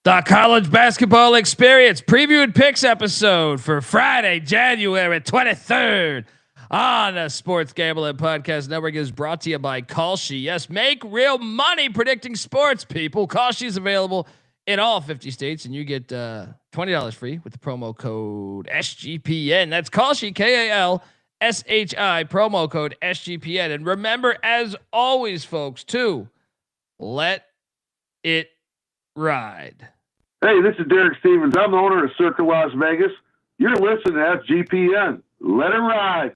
The college basketball experience preview and picks episode for Friday, January 23rd on the Sports Gambling Podcast Network is brought to you by Kalshi. Yes, make real money predicting sports, people. Kalshi is available in all 50 states, and you get $20 free with the promo code SGPN. That's Kalshi, Kalshi, promo code SGPN. And remember, as always, folks, to let it ride. Hey, this is Derek Stevens. I'm the owner of Circa Las Vegas. You're listening to FGPN. Let it ride.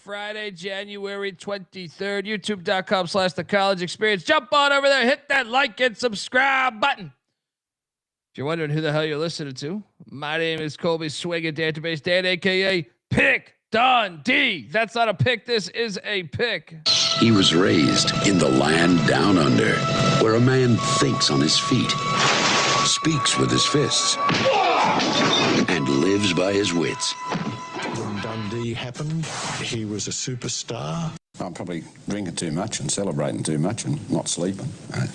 Friday, January 23rd, youtube.com/the college experience. Jump on over there, hit that like and subscribe button. If you're wondering who the hell you're listening to, my name is Colby Database Dan, aka Pick Dundee. That's not a pick, this is a pick. He was raised in the land down under, where a man thinks on his feet, speaks with his fists, and lives by his wits. When Dundee happened, he was a superstar. I'm probably drinking too much and celebrating too much and not sleeping.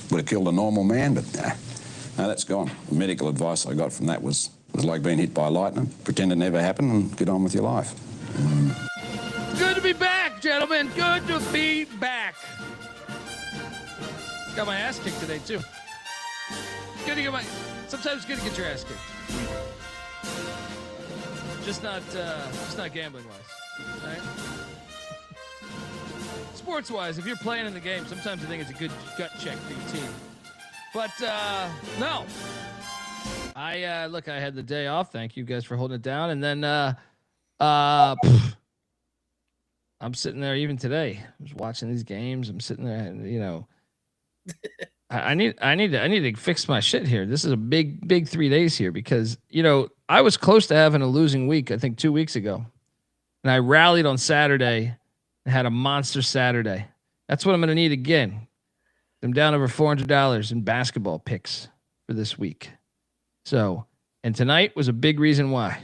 Would have killed a normal man, but no, that's gone. The medical advice I got from that was like being hit by lightning. Pretend it never happened and get on with your life. Good to be back, gentlemen. Good to be back. Got my ass kicked today, too. Good to get sometimes good to get your ass kicked. Just not gambling wise, right? Sports wise, if you're playing in the game, sometimes I think it's a good gut check for your team. But no, I had the day off. Thank you guys for holding it down. And then I'm sitting there even today. I was watching these games. I'm sitting there, and I need to fix my shit here. This is a big 3 days here because I was close to having a losing week, I think 2 weeks ago. And I rallied on Saturday and had a monster Saturday. That's what I'm going to need again. I'm down over $400 in basketball picks for this week. So, and tonight was a big reason why.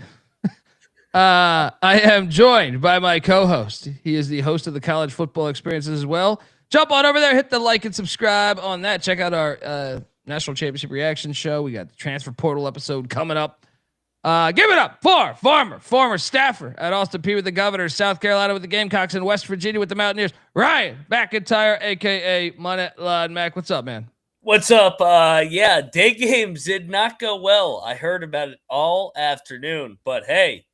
I am joined by my co-host. He is the host of the college football experiences as well. Jump on over there, hit the like and subscribe on that. Check out our National Championship Reaction show. We got the transfer portal episode coming up. Give it up for former staffer at Austin Peay with the Governors, South Carolina with the Gamecocks, and West Virginia with the Mountaineers, Ryan McIntyre, a.k.a. Money Mac. What's up, man? What's up? Yeah, day games did not go well. I heard about it all afternoon, but hey,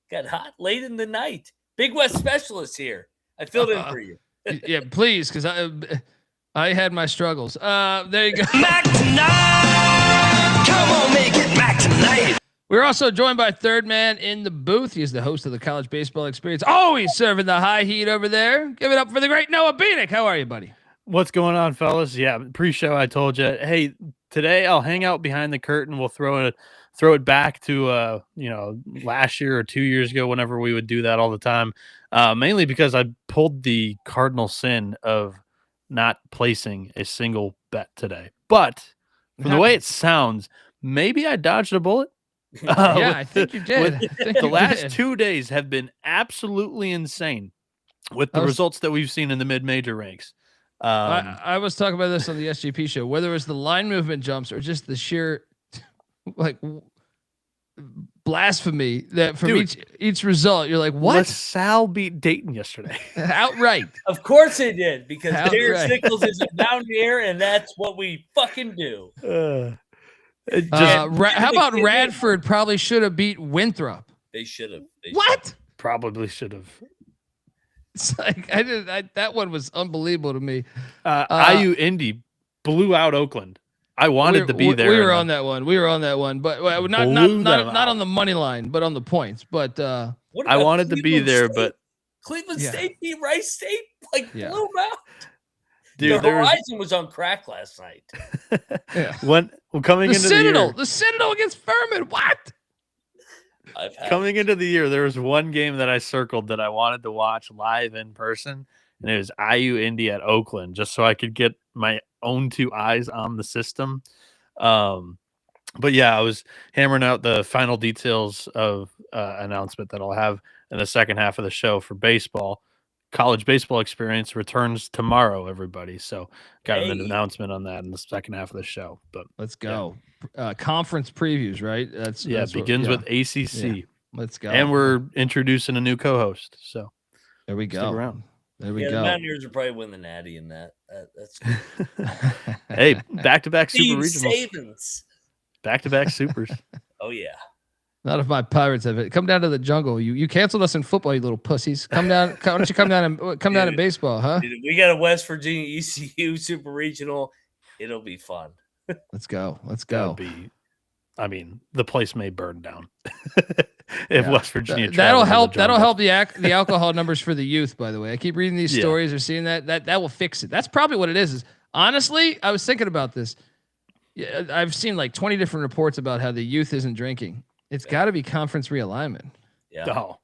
got hot late in the night. Big West specialist here. I filled in for you. Yeah, please, because I had my struggles. There you go. Mac tonight. Come on, make it Mac tonight. We're also joined by third man in the booth. He's the host of the college baseball experience. Always serving the high heat over there. Give it up for the great Noah Bieniek. How are you, buddy? What's going on, fellas? Yeah, pre-show I told you, hey, today I'll hang out behind the curtain. We'll throw it back to last year or 2 years ago, whenever we would do that all the time. Mainly because I pulled the cardinal sin of not placing a single bet today. But from the way it sounds, maybe I dodged a bullet. Yeah, I think you did. The last 2 days have been absolutely insane with the results that we've seen in the mid-major ranks. I was talking about this on the SGP show, whether it's the line movement jumps or just the sheer blasphemy that from each result, you're like, what? LaSalle beat Dayton yesterday. Outright. Of course they did, because Derek Sickles is a mountaineer, and that's what we fucking do. How about Radford probably should have beat Winthrop? They should have. What? Probably should have. It's like that one was unbelievable to me. IU Indy blew out Oakland. I wanted to be there. We were on that one. But not on the money line, but on the points. But I wanted to be there, but Cleveland State beat Rice State. Like Yeah. blew 'em out. Dude, The horizon was on crack last night. Yeah. When coming The into Citadel. The Citadel against Furman. What? Coming into the year, there was one game that I circled that I wanted to watch live in person, and it was IU Indy at Oakland, just so I could get my own two eyes on the system. But yeah, I was hammering out the final details of announcement that I'll have in the second half of the show for baseball. College baseball experience returns tomorrow, everybody. So got an announcement on that in the second half of the show. But let's go. Conference previews, right? That's it begins with ACC. Yeah. Let's go. And we're introducing a new co-host. So there we go. Stick around. There we go. The Mountaineers will probably win the Natty in that. That's good. Hey, back-to-back super Steve regionals. Sabins. Back-to-back supers. Oh yeah. Not if my Pirates have it. Come down to the jungle. You canceled us in football, you little pussies. Come down. Why don't you come down in baseball, huh? Dude, we got a West Virginia ECU super regional. It'll be fun. Let's go. Let's go. The place may burn down if West Virginia. That'll help. That'll help the alcohol numbers for the youth. By the way, I keep reading these stories or seeing that will fix it. That's probably what it is. Honestly, I was thinking about this. Yeah, I've seen like 20 different reports about how the youth isn't drinking. It's got to be conference realignment. Yeah. Oh,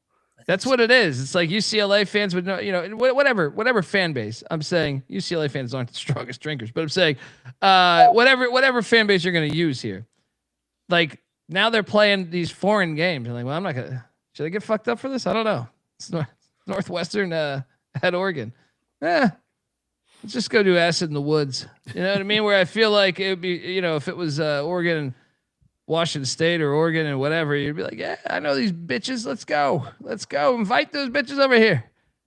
that's what it is. It's like UCLA fans would know, whatever fan base. I'm saying UCLA fans aren't the strongest drinkers, but I'm saying, whatever fan base you're going to use here. Like now they're playing these foreign games. I'm like, well, I'm not gonna. Should I get fucked up for this? I don't know. It's Northwestern at Oregon. Let's just go do acid in the woods. You know what I mean? Where I feel like it would be, if it was Oregon and Washington State or Oregon and whatever, you'd be like, yeah, I know these bitches. Let's go. Invite those bitches over here.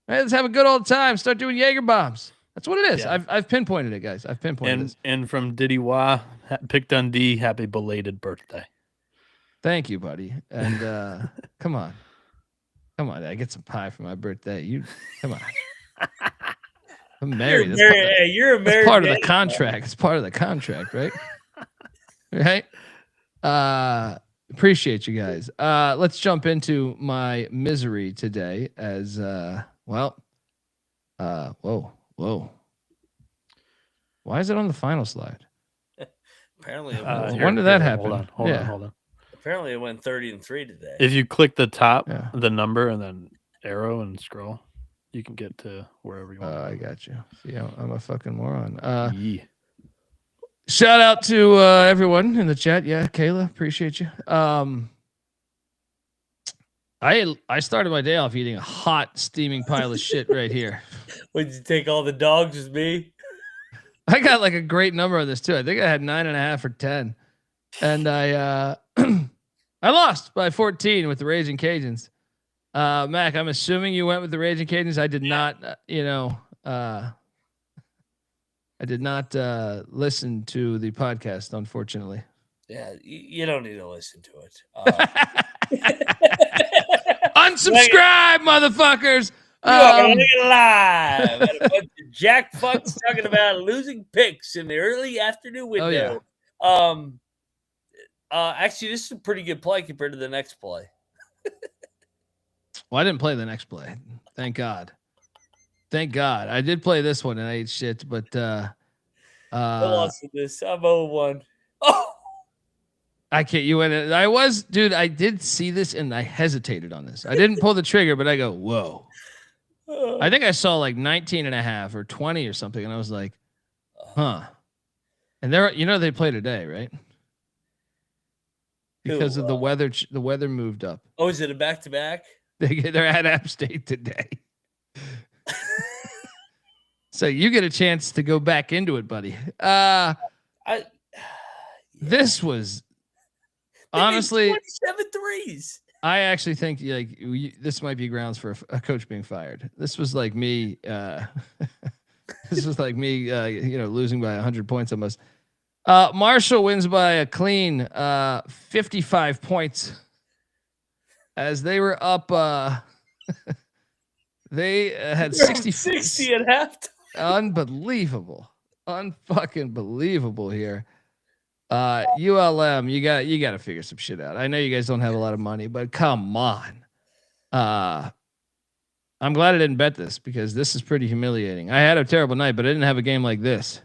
Right, let's have a good old time. Start doing Jaeger bombs. That's what it is. Yeah. I've pinpointed it, guys. I've pinpointed it. And from Diddy Wah, Pick Dundee, happy belated birthday. Thank you, buddy. And come on. I get some pie for my birthday. Come on. I'm married. You're a married. That's part of the contract. It's part of the contract, right? Right. Appreciate you guys. Let's jump into my misery today as whoa. Why is it on the final slide? Apparently when did that happen? Hold on. Apparently it went 30-3 today. If you click the top, the number, and then arrow and scroll, you can get to wherever you want. I got you. See, I'm a fucking moron. Shout out to everyone in the chat. Yeah, Kayla, appreciate you. I started my day off eating a hot, steaming pile of shit right here. Would you take all the dogs with me? I got like a great number on this too. I think I had 9.5 or 10, and I I lost by 14 with the Raging Cajuns. Mac, I'm assuming you went with the Raging Cajuns. I did not. I did not listen to the podcast, unfortunately. Yeah, you don't need to listen to it. Unsubscribe, motherfuckers. Live. Had a bunch of jack fucks talking about losing picks in the early afternoon window. Oh, yeah. Actually, this is a pretty good play compared to the next play. Well, I didn't play the next play. Thank God. I did play this one and I ate shit, but I lost with this. I'm 0-1. Oh, I can't. You went. I was, dude. I did see this and I hesitated on this. I didn't pull the trigger, but I go, whoa. I think I saw like 19.5 or 20 or something, and I was like, huh. And they play today, right? Because of the weather. The weather moved up. Oh, is it a back-to-back? They're at App State today. So you get a chance to go back into it, buddy. This was honestly 27 threes. I actually think this might be grounds for a coach being fired. This was like me. This was like me, losing by 100 points almost. Marshall wins by a clean 55 points as they were up. They had 60 at halftime. Unbelievable. Unfucking believable here. ULM, you got to figure some shit out. I know you guys don't have a lot of money, but come on. I'm glad I didn't bet this because this is pretty humiliating. I had a terrible night, but I didn't have a game like this.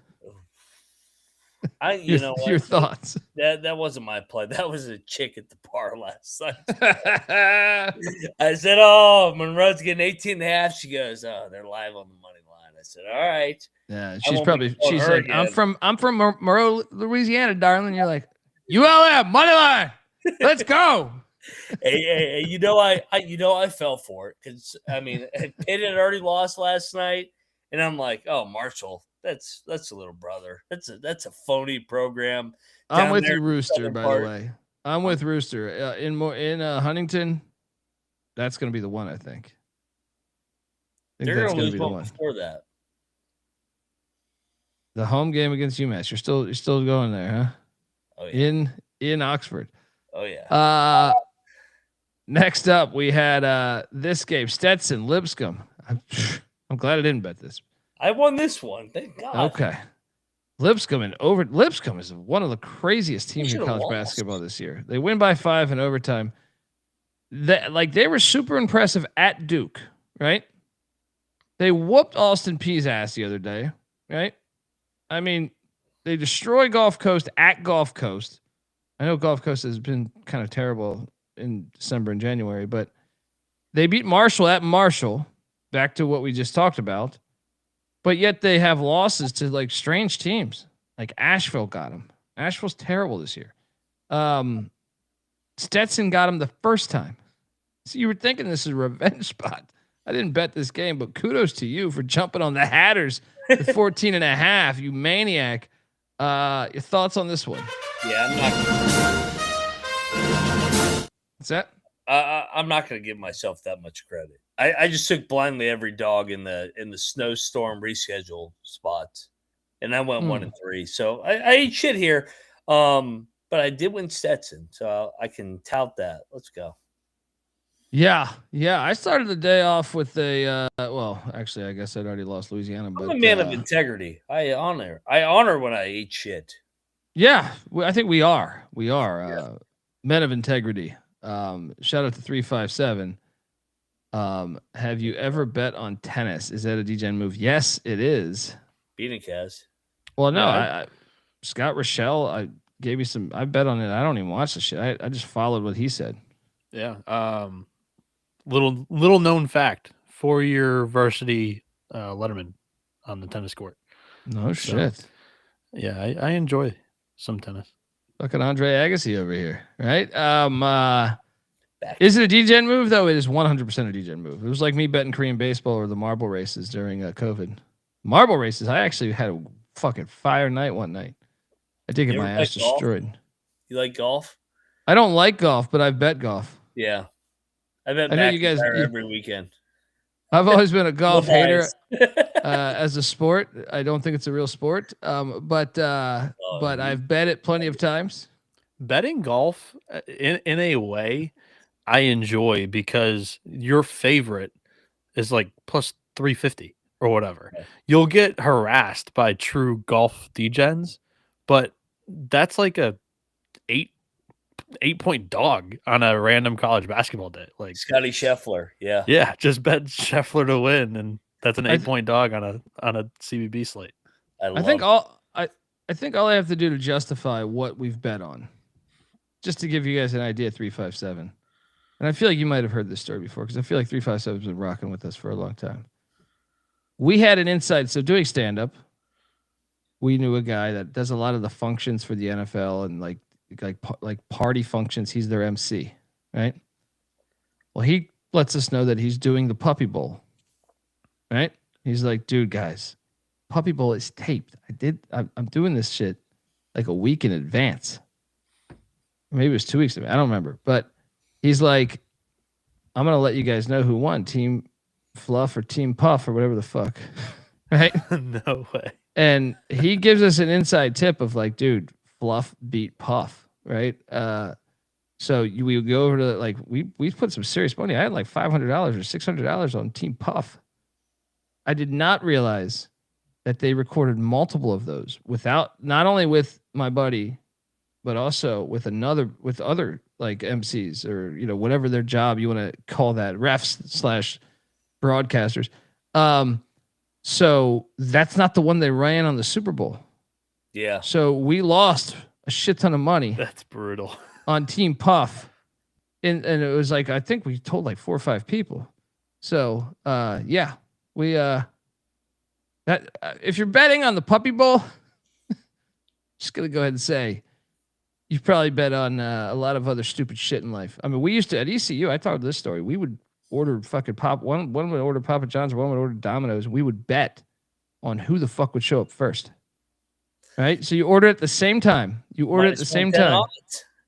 You know what? Your thoughts? That wasn't my play. That was a chick at the bar last night. I said, "Oh, Monroe's getting 18.5." She goes, "Oh, they're live on the money line." I said, "All right." Yeah, she said, "I'm from Monroe, Louisiana, darling." You're like, ULM money line. Let's go. Hey, you know I fell for it because Pitt had already lost last night, and I'm like, oh, Marshall, that's a little brother. That's a phony program. I'm with you, Rooster. By the way, I'm with Rooster. In Huntington, that's going to be the one. I think they're going to lose one before that. The home game against UMass. You're still going there, huh? Oh, yeah. In Oxford. Oh yeah. Next up, we had this game, Stetson, Lipscomb. I'm glad I didn't bet this. I won this one. Thank God. Okay. Lipscomb is one of the craziest teams in college basketball this year. They win by 5 in overtime. They were super impressive at Duke, right? They whooped Austin Peay's ass the other day, right? I mean, they destroy Gulf Coast at Gulf Coast. I know Gulf Coast has been kind of terrible in December and January, but they beat Marshall at Marshall, back to what we just talked about. But yet they have losses to like strange teams. Like Asheville got them. Asheville's terrible this year. Stetson got them the first time. So you were thinking this is a revenge spot. I didn't bet this game, but kudos to you for jumping on the Hatters with 14.5, you maniac. Your thoughts on this one? Yeah, I'm not. What's that? I'm not going to give myself that much credit. I just took blindly every dog in the snowstorm reschedule spots, and I went 1-3. So I ate shit here, but I did win Stetson, so I can tout that. Let's go. Yeah. I started the day off with a well, actually, I guess I'd already lost Louisiana. But I'm a man of integrity. I honor when I eat shit. Yeah, I think we are. Men of integrity. Shout out to 357. Have you ever bet on tennis? Is that a DGen move? Yes, it is. Bieniek has. Well, no, I Scott Rochelle, I gave you some. I bet on it. I don't even watch the shit. I just followed what he said. Yeah. Little known fact: 4-year varsity letterman on the tennis court. No shit. Yeah, I enjoy some tennis. Fucking Andre Agassi over here, right? Is it a DGen move though? It is 100% a DGen move. It was like me betting Korean baseball or the marble races during COVID. Marble races, I actually had a fucking fire night one night. I did get my ass destroyed. You like golf? I don't like golf, but I've bet golf. Yeah, I bet. I know you guys every weekend. I've always been a golf hater as a sport. I don't think it's a real sport. But I've bet it plenty of times. Betting golf in a way I enjoy because your favorite is like plus 350 or whatever. Okay. You'll get harassed by true golf degens, but that's like a 8-point dog on a random college basketball day. Like Scotty Scheffler. Yeah. Yeah. Just bet Scheffler to win. And that's an 8-point dog on a CBB slate. I think all I have to do to justify what we've bet on, just to give you guys an idea, 357. And I feel like you might have heard this story before because I feel like 357 has been rocking with us for a long time. We had an insight. So doing stand-up, we knew a guy that does a lot of the functions for the NFL and like party functions. He's their MC, right? Well, he lets us know that he's doing the Puppy Bowl, right? He's like, dude, guys, Puppy Bowl is taped. I'm doing this shit like a week in advance. Maybe it was 2 weeks. I don't remember, but he's like, I'm going to let you guys know who won, Team Fluff or Team Puff or whatever the fuck. Right? No way. And he gives us an inside tip of like, dude, Fluff beat Puff. Right. So we would go over to like, we put some serious money. I had like $500 or $600 on Team Puff. I did not realize that they recorded multiple of those not only with my buddy, but also with other like MCs or, whatever their job you want to call that, refs / broadcasters. So that's not the one they ran on the Super Bowl. Yeah. So we lost a shit ton of money. That's brutal. On Team Puff. And it was like, I think we told like 4 or 5 people. So, yeah, we, that if you're betting on the Puppy Bowl, just going to go ahead and say, you probably bet on a lot of other stupid shit in life. I mean, we used to, at ECU, I told this story. We would order fucking one would order Papa John's, one would order Domino's. We would bet on who the fuck would show up first. Right? So you order at the same time. You order at the same time.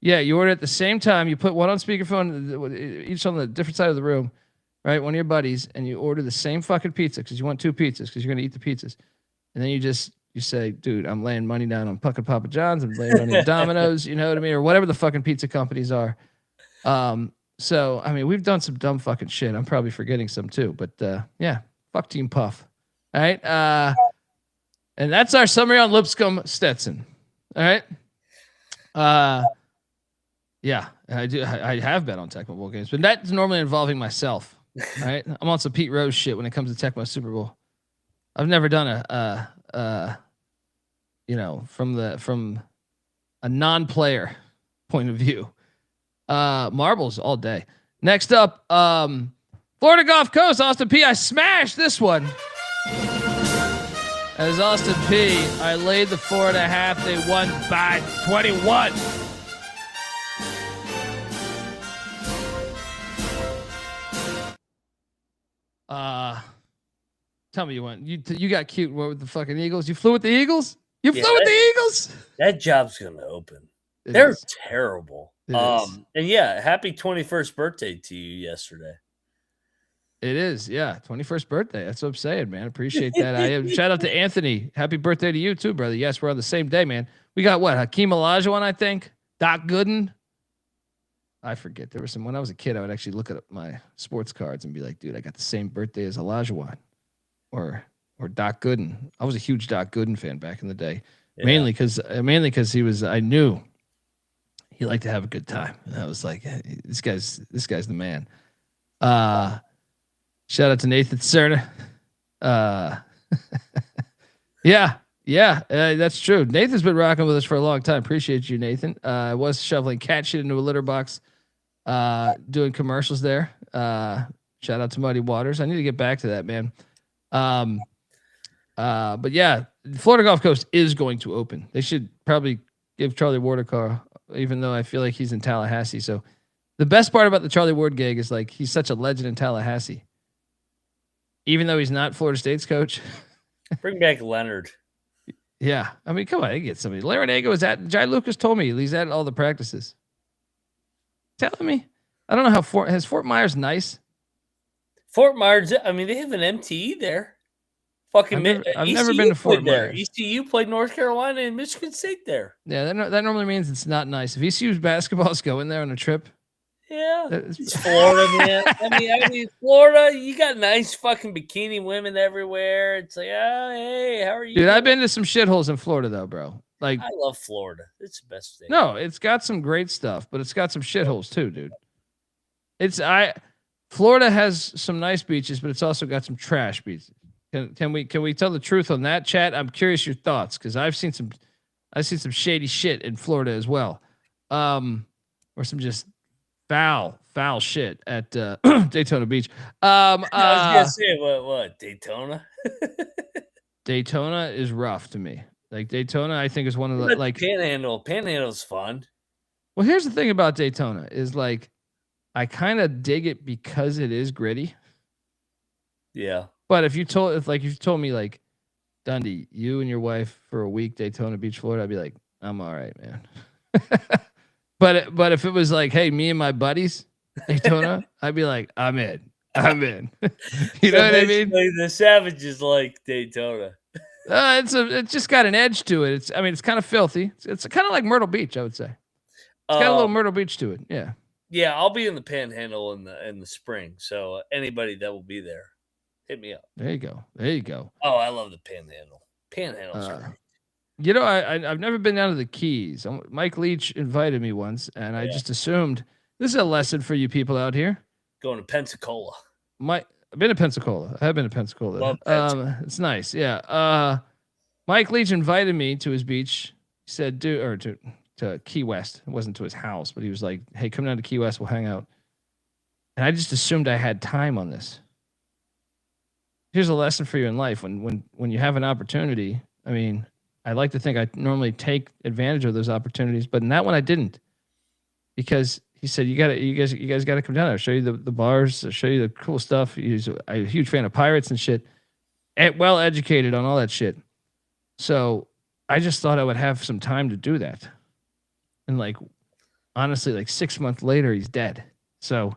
Yeah, you order at the same time. You put one on speakerphone, each on the different side of the room, right? One of your buddies, and you order the same fucking pizza because you want 2 pizzas because you're going to eat the pizzas. And then you say, dude, I'm laying money down on fucking Papa John's. I'm laying money on Domino's, you know what I mean? Or whatever the fucking pizza companies are. So, I mean, we've done some dumb fucking shit. I'm probably forgetting some too. But, yeah, fuck Team Puff. All right? And that's our summary on Lipscomb Stetson. All right? Yeah, I do. I have bet on Tecmo Bowl games, but that's normally involving myself. All right, I'm on some Pete Rose shit when it comes to Tecmo Super Bowl. I've never done from a non-player point of view. Marbles all day. Next up, Florida Gulf Coast, Austin Peay. I smashed this one. As Austin Peay, I laid the 4.5. They won by 21. Tell me you went. You got cute with the fucking Eagles. You flew with the Eagles? You flew with the Eagles? That job's gonna open. They're terrible. And yeah, happy 21st birthday to you yesterday. It is, yeah. 21st birthday. That's what I'm saying, man. Appreciate that. Shout out to Anthony. Happy birthday to you too, brother. Yes, we're on the same day, man. We got what? Hakeem Olajuwon, I think. Doc Gooden. I forget. There was some when I was a kid, I would actually look at my sports cards and be like, dude, I got the same birthday as Olajuwon or Doc Gooden. I was a huge Doc Gooden fan back in the day. Yeah. Mainly because he was, I knew he liked to have a good time. And I was like, hey, this guy's the man. Shout out to Nathan Cerna. Yeah, that's true. Nathan's been rocking with us for a long time. Appreciate you, Nathan. I was shoveling cat shit into a litter box, doing commercials there. Shout out to Muddy Waters. I need to get back to that, man. But yeah, Florida Gulf Coast is going to open. They should probably give Charlie Ward a car, even though I feel like he's in Tallahassee. So the best part about the Charlie Ward gig is like he's such a legend in Tallahassee. Even though he's not Florida State's coach. Bring back Leonard. Yeah. I mean, come on, they get somebody. Larinaga was at Jai Lucas told me he's at all the practices. Telling me. I don't know how Fort Myers nice. Fort Myers, I mean, they have an MTE there. Fucking I've never been to Fort Myers. ECU played North Carolina and Michigan State there. Yeah, that normally means it's not nice. If ECU's basketball is going there on a trip. Yeah, it's Florida, man. I mean, Florida, you got nice fucking bikini women everywhere. It's like, oh, hey, how are you? Dude, I've been to some shitholes in Florida, though, bro. Like, I love Florida. It's the best state. No, it's got some great stuff, but it's got some shitholes too, dude. Florida has some nice beaches, but it's also got some trash beaches. Can we tell the truth on that, chat? I'm curious your thoughts because I've seen some shady shit in Florida as well, or some just foul shit at Daytona Beach. I was gonna say what Daytona. Daytona is rough to me. Like Daytona, I think is one of the like Panhandle. Panhandle's fun. Well, here's the thing about Daytona is like I kind of dig it because it is gritty. Yeah. But if you told me like Dundee, you and your wife for a week Daytona Beach, Florida, I'd be like, I'm all right, man. But if it was like, hey, me and my buddies, Daytona, I'd be like, I'm in. You know what I mean? The Savages like Daytona. It's just got an edge to it. It's kind of filthy. It's kind of like Myrtle Beach, I would say. It's got a little Myrtle Beach to it. Yeah. Yeah, I'll be in the Panhandle in the spring. So anybody that will be there, hit me up. There you go. Oh, I love the Panhandle. Panhandle's great. You know, I've never been down to the Keys. Mike Leach invited me once, and I just assumed this is a lesson for you people out here. Going to Pensacola. I've been to Pensacola. I have been to Pensacola. Love Pensacola. It's nice. Yeah. Mike Leach invited me to his beach. He said, to Key West. It wasn't to his house, but he was like, hey, come down to Key West. We'll hang out. And I just assumed I had time on this. Here's a lesson for you in life. When you have an opportunity, I mean, I like to think I normally take advantage of those opportunities, but in that one I didn't. Because he said, you guys got to come down there. I'll show you the bars. I'll show you the cool stuff. He's a huge fan of pirates and shit. Well educated on all that shit. So I just thought I would have some time to do that. And like, honestly, like 6 months later, he's dead. So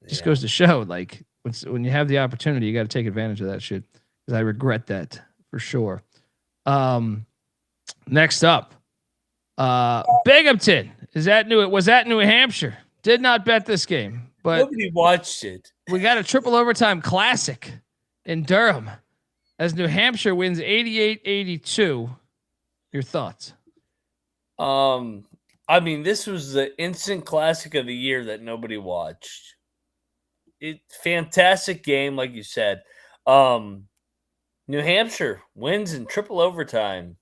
it just goes to show, like, when you have the opportunity, you got to take advantage of that shit. Because I regret that for sure. Next up, Binghamton. Was that New Hampshire? Did not bet this game, but Nobody watched it. we got a triple overtime classic in Durham as New Hampshire wins 88-82. Your thoughts? I mean, this was the instant classic of the year that nobody watched. Fantastic game, like you said. New Hampshire wins in triple overtime.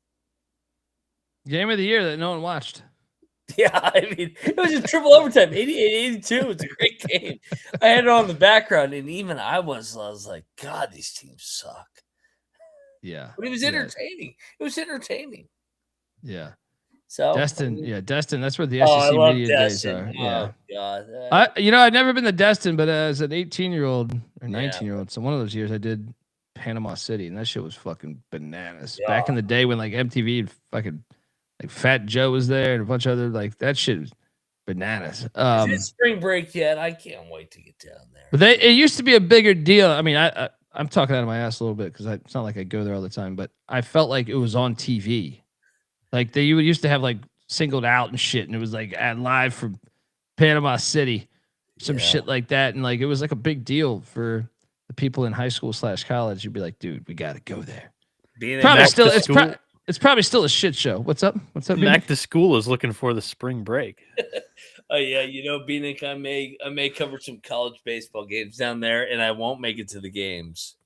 Game of the year that no one watched. Yeah, I mean, it was a triple overtime, 88-82. It's a great game. I had it on the background, and even I was like, God, these teams suck. Yeah. But it was entertaining. It was entertaining. Yeah. So Destin. That's where the I SEC love media days Destin. are. Yeah. Oh, God. I've never been to Destin, but as an 18-year-old or 19-year-old, so one of those years I did Panama City, and that shit was fucking bananas. Yeah. Back in the day when like MTV and fucking like Fat Joe was there and a bunch of other, like, that shit was bananas. Is it spring break yet? I can't wait to get down there. But it used to be a bigger deal. I mean, I'm talking out of my ass a little bit because it's not like I go there all the time, but I felt like it was on TV. Like you used to have like Singled Out and shit, and it was like live from Panama City, some shit like that, and like it was like a big deal for the people in high school / college. You'd be like, dude, we got to go there. It's probably still a shit show. What's up? Back to school is looking for the spring break. Oh yeah, Bieniek, I may cover some college baseball games down there, and I won't make it to the games.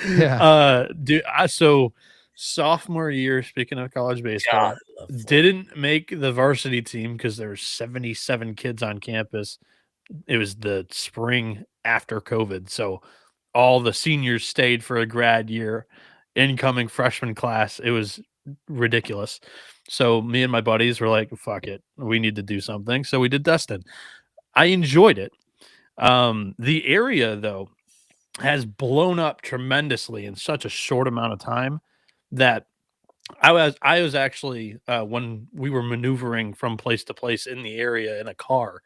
Yeah. Dude. So sophomore year, speaking of college baseball, didn't make the varsity team because there were 77 kids on campus. It was the spring after COVID, so all the seniors stayed for a grad year. Incoming freshman class, it was ridiculous. So me and my buddies were like, fuck it, we need to do something. So we did Destin. I enjoyed it. The area, though, has blown up tremendously in such a short amount of time that I was actually, when we were maneuvering from place to place in the area in a car,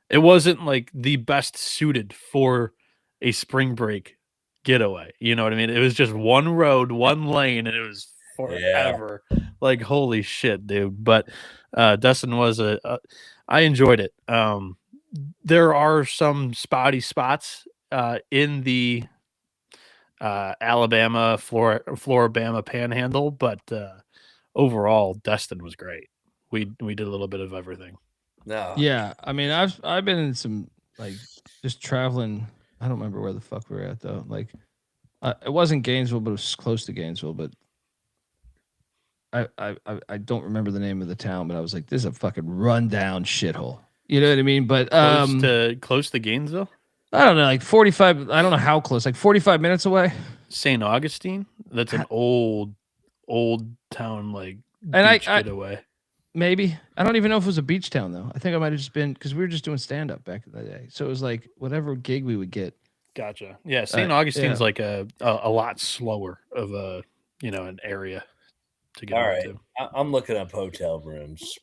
it wasn't like the best suited for a spring break getaway. You know what I mean? It was just one road, one lane, and it was forever. Like, holy shit, dude. But Destin was I enjoyed it. There are some spotty spots in the Alabama, Floribama panhandle, but overall, Destin was great. We did a little bit of everything. No. Yeah, I mean, I've been in some, like, just traveling. I don't remember where the fuck we were at though. Like, it wasn't Gainesville, but it was close to Gainesville. But I don't remember the name of the town. But I was like, this is a fucking rundown shithole. You know what I mean? But close to Gainesville. I don't know, like 45. I don't know how close. Like 45 minutes away. St. Augustine. That's an old town, like, and beach getaway. Maybe. I don't even know if it was a beach town, though. I think I might have just been, because we were just doing stand-up back in the day. So it was like whatever gig we would get. Gotcha. Yeah, St. Augustine's like a lot slower of an area to get into. I'm looking up hotel rooms.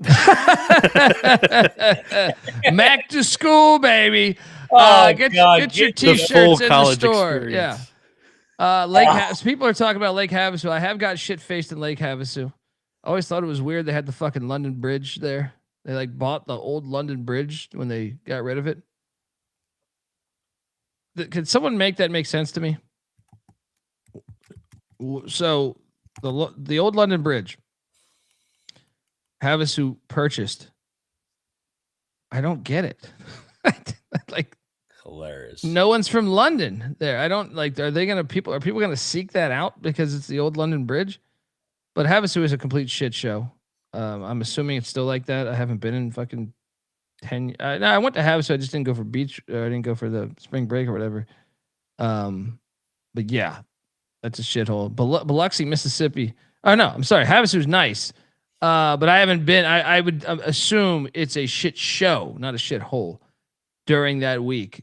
Mac to school, baby. Get your T-shirts in the store. Experience. Yeah. Lake Havasu. People are talking about Lake Havasu. I have got shit-faced in Lake Havasu. I always thought it was weird they had the fucking London Bridge there. They like bought the old London Bridge when they got rid of it. Could someone make that make sense to me? So the old London Bridge, Havasu purchased. I don't get it. Like, Hilarious. No one's from London there. I don't like. Are people gonna seek that out because it's the old London Bridge? But Havasu is a complete shit show. I'm assuming it's still like that. I haven't been in fucking 10. No, I went to Havasu. I just didn't go for beach. I didn't go for the spring break or whatever. But yeah, that's a shithole. Biloxi, Mississippi. Oh no, I'm sorry. Havasu's nice. But I haven't been. I would assume it's a shit show, not a shithole, during that week.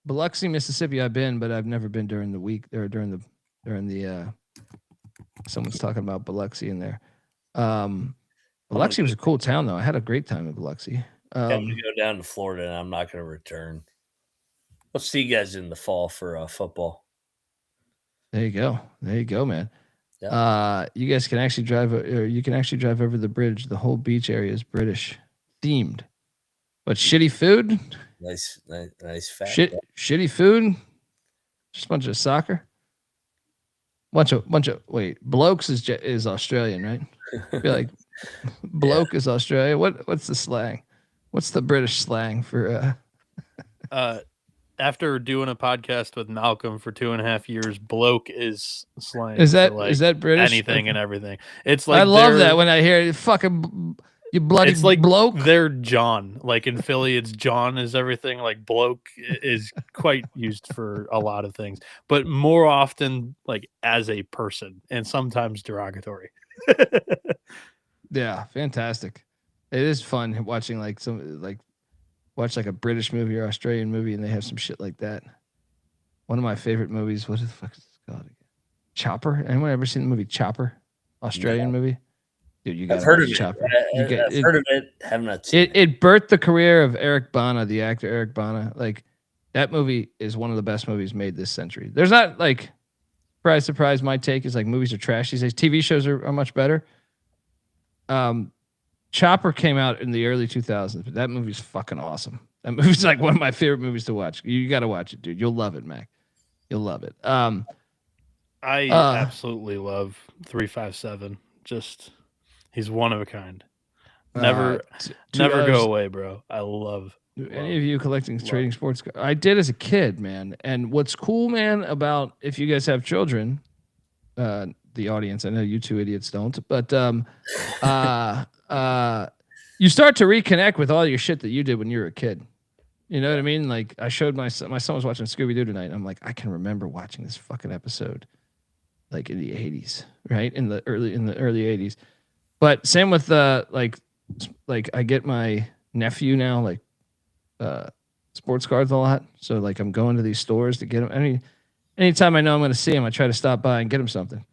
Biloxi, Mississippi, I've been, but I've never been during the week or during the. Someone's talking about Biloxi in there. Biloxi was a cool town, though. I had a great time in Biloxi. I'm going to go down to Florida, and I'm not going to return. I'll see you guys in the fall for football. There you go. There you go, man. Yeah. You guys can actually drive, or you can actually drive over the bridge. The whole beach area is British themed. But shitty food? Nice fact. Shitty food? Just a bunch of soccer? Bunch of wait, blokes is Australian, right? I feel like bloke is Australia. What's the slang? What's the British slang for after doing a podcast with Malcolm for 2.5 years, bloke is slang. Is that British? Anything and everything. It's like I love that when I hear it, fucking you bloody it's like bloke. They're John. Like in Philly, it's John is everything. Like bloke is quite used for a lot of things, but more often like as a person and sometimes derogatory. Yeah, fantastic. It is fun watching watch like a British movie or Australian movie and they have some shit like that. One of my favorite movies, what the fuck is this called again? Chopper? Anyone ever seen the movie Chopper? Australian movie? Dude, you got heard of Chopper. it. I've heard of it. Have not seen it. It birthed the career of Eric Bana, the actor Eric Bana. Like that movie is one of the best movies made this century. There's not like surprise. My take is like movies are trash these days. TV shows are much better. Chopper came out in the early 2000s, but that movie's fucking awesome. That movie's like one of my favorite movies to watch. You got to watch it, dude. You'll love it, Mac. You'll love it. I absolutely love 357. Just he's one of a kind. Never go away, bro. I love. Any of you collecting trading sports cards? I did as a kid, man. And what's cool, man, about if you guys have children, the audience, I know you two idiots don't, but you start to reconnect with all your shit that you did when you were a kid. You know what I mean? Like I showed my son was watching Scooby-Doo tonight. And I'm like, I can remember watching this fucking episode like in the 80s, right? In the early 80s. But same with like I get my nephew now like sports cards a lot. So like I'm going to these stores to get him. Anytime I know I'm going to see him, I try to stop by and get him something.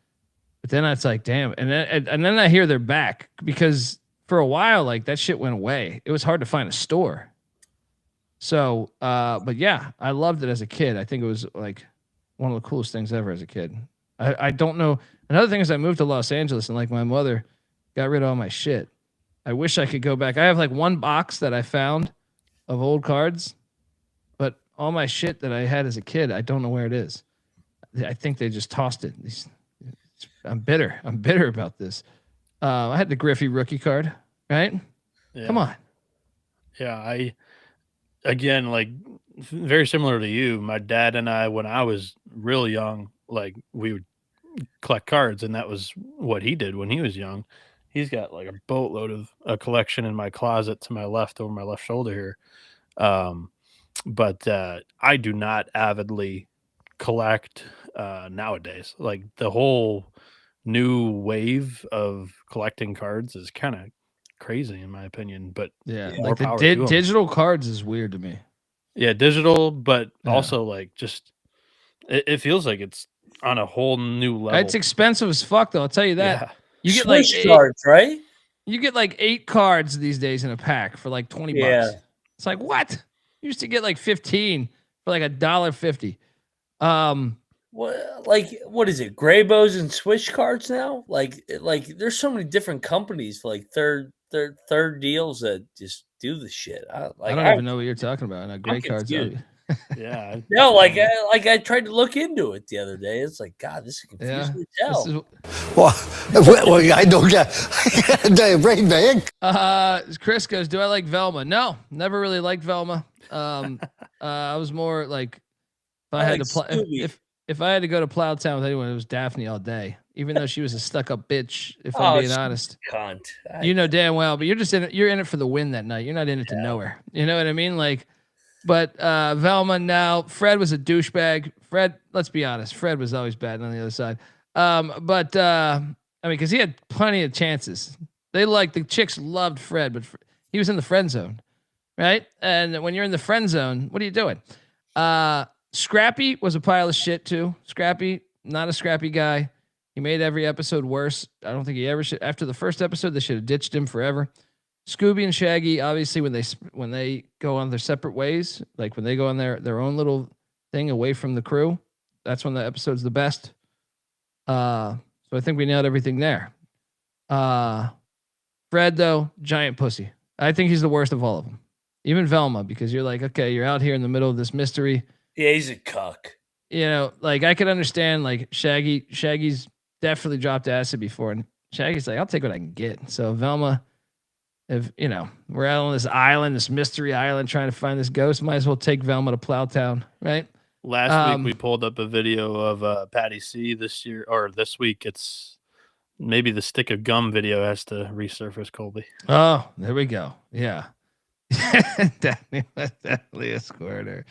But then it's like, damn. And then I hear they're back because for a while, like that shit went away. It was hard to find a store. So, but yeah, I loved it as a kid. I think it was like one of the coolest things ever as a kid. I don't know. Another thing is I moved to Los Angeles and like my mother got rid of all my shit. I wish I could go back. I have like one box that I found of old cards, but all my shit that I had as a kid, I don't know where it is. I think they just tossed it. I'm bitter. I'm bitter about this. I had the Griffey rookie card, right? Yeah. Come on. Yeah, again, like very similar to you, my dad and I, when I was real young, like we would collect cards, and that was what he did when he was young. He's got like a boatload of a collection in my closet to my left over my left shoulder here. But I do not avidly collect nowadays. Like the whole new wave of collecting cards is kind of crazy in my opinion, but yeah, like the digital cards is weird to me. Yeah, digital, but also like just it feels like it's on a whole new level. It's expensive as fuck though, I'll tell you that. Yeah. You get Switch like cards, right? You get like 8 cards these days in a pack for like $20. It's like what? You used to get like 15 for like $1.50. What is it? Graybows and Switch cards now? Like there's so many different companies for like third deals that just do the shit. I don't even know what you're talking about. Gray cards. Yeah. No, I tried to look into it the other day. It's like, God, this is confusing as hell. Well, I don't get damn brain bag. Chris goes, do I like Velma? No, never really liked Velma. I was more like, if I had to play, if I had to go to Plowtown with anyone, it was Daphne all day. Even though she was a stuck-up bitch, if I'm being honest. Cunt. You know damn well, but you're in it for the win that night. You're not in it to know her. You know what I mean? Like, but Velma now, Fred was a douchebag. Fred, let's be honest, Fred was always bad on the other side. I mean, because he had plenty of chances. The chicks loved Fred, but he was in the friend zone, right? And when you're in the friend zone, what are you doing? Scrappy was a pile of shit too. Scrappy, not a scrappy guy. He made every episode worse. I don't think he ever should. After the first episode, they should have ditched him forever. Scooby and Shaggy, obviously, when they go on their separate ways, like when they go on their own little thing away from the crew, that's when the episode's the best. So I think we nailed everything there. Fred, though, giant pussy. I think he's the worst of all of them. Even Velma, because you're like, okay, you're out here in the middle of this mystery. Yeah, he's a cuck. You know, like I could understand, like Shaggy's definitely dropped acid before, and Shaggy's like, I'll take what I can get. So Velma, if we're out on this island, this mystery island, trying to find this ghost, might as well take Velma to Plowtown, right? Last week we pulled up a video of Patty C. This week it's maybe the stick of gum video has to resurface, Colby. Oh, there we go. Yeah. Definitely a squirter.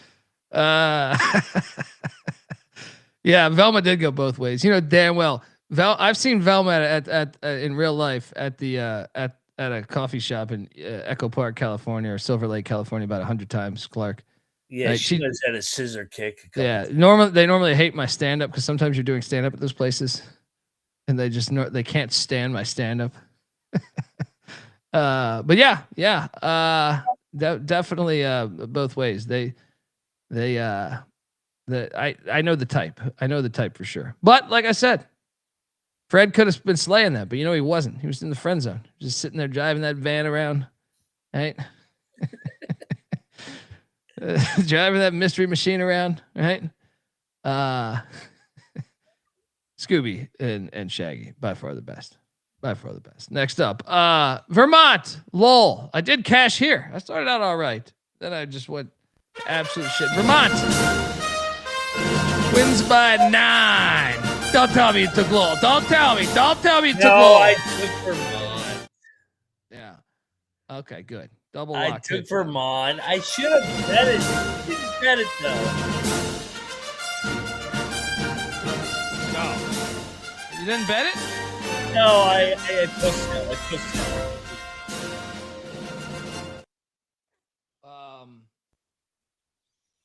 Yeah, Velma did go both ways. You know damn well. I've seen Velma at in real life at the at a coffee shop in Echo Park, California, or Silver Lake, California, about 100 times. Clark. Yeah, like, she has had a scissor kick. Yeah, they normally hate my stand up because sometimes you're doing stand up at those places, and they just they can't stand my stand up. But yeah. Definitely both ways. I know the type. I know the type for sure. But like I said, Fred could have been slaying that, but he wasn't. He was in the friend zone, just sitting there driving that van around, right? Driving that mystery machine around, right? Scooby and Shaggy, by far the best. By far the best. Next up, Vermont. Lol. I did cash here. I started out all right. Then I just went absolute shit. Vermont wins by 9. Don't tell me you took Lowell. Don't tell me you took Lowell. No, I took Vermont. Yeah. Okay, good. Double I lock. took Vermont. I should have bet it. I didn't bet it though. No. You didn't bet it? No, I pushed it.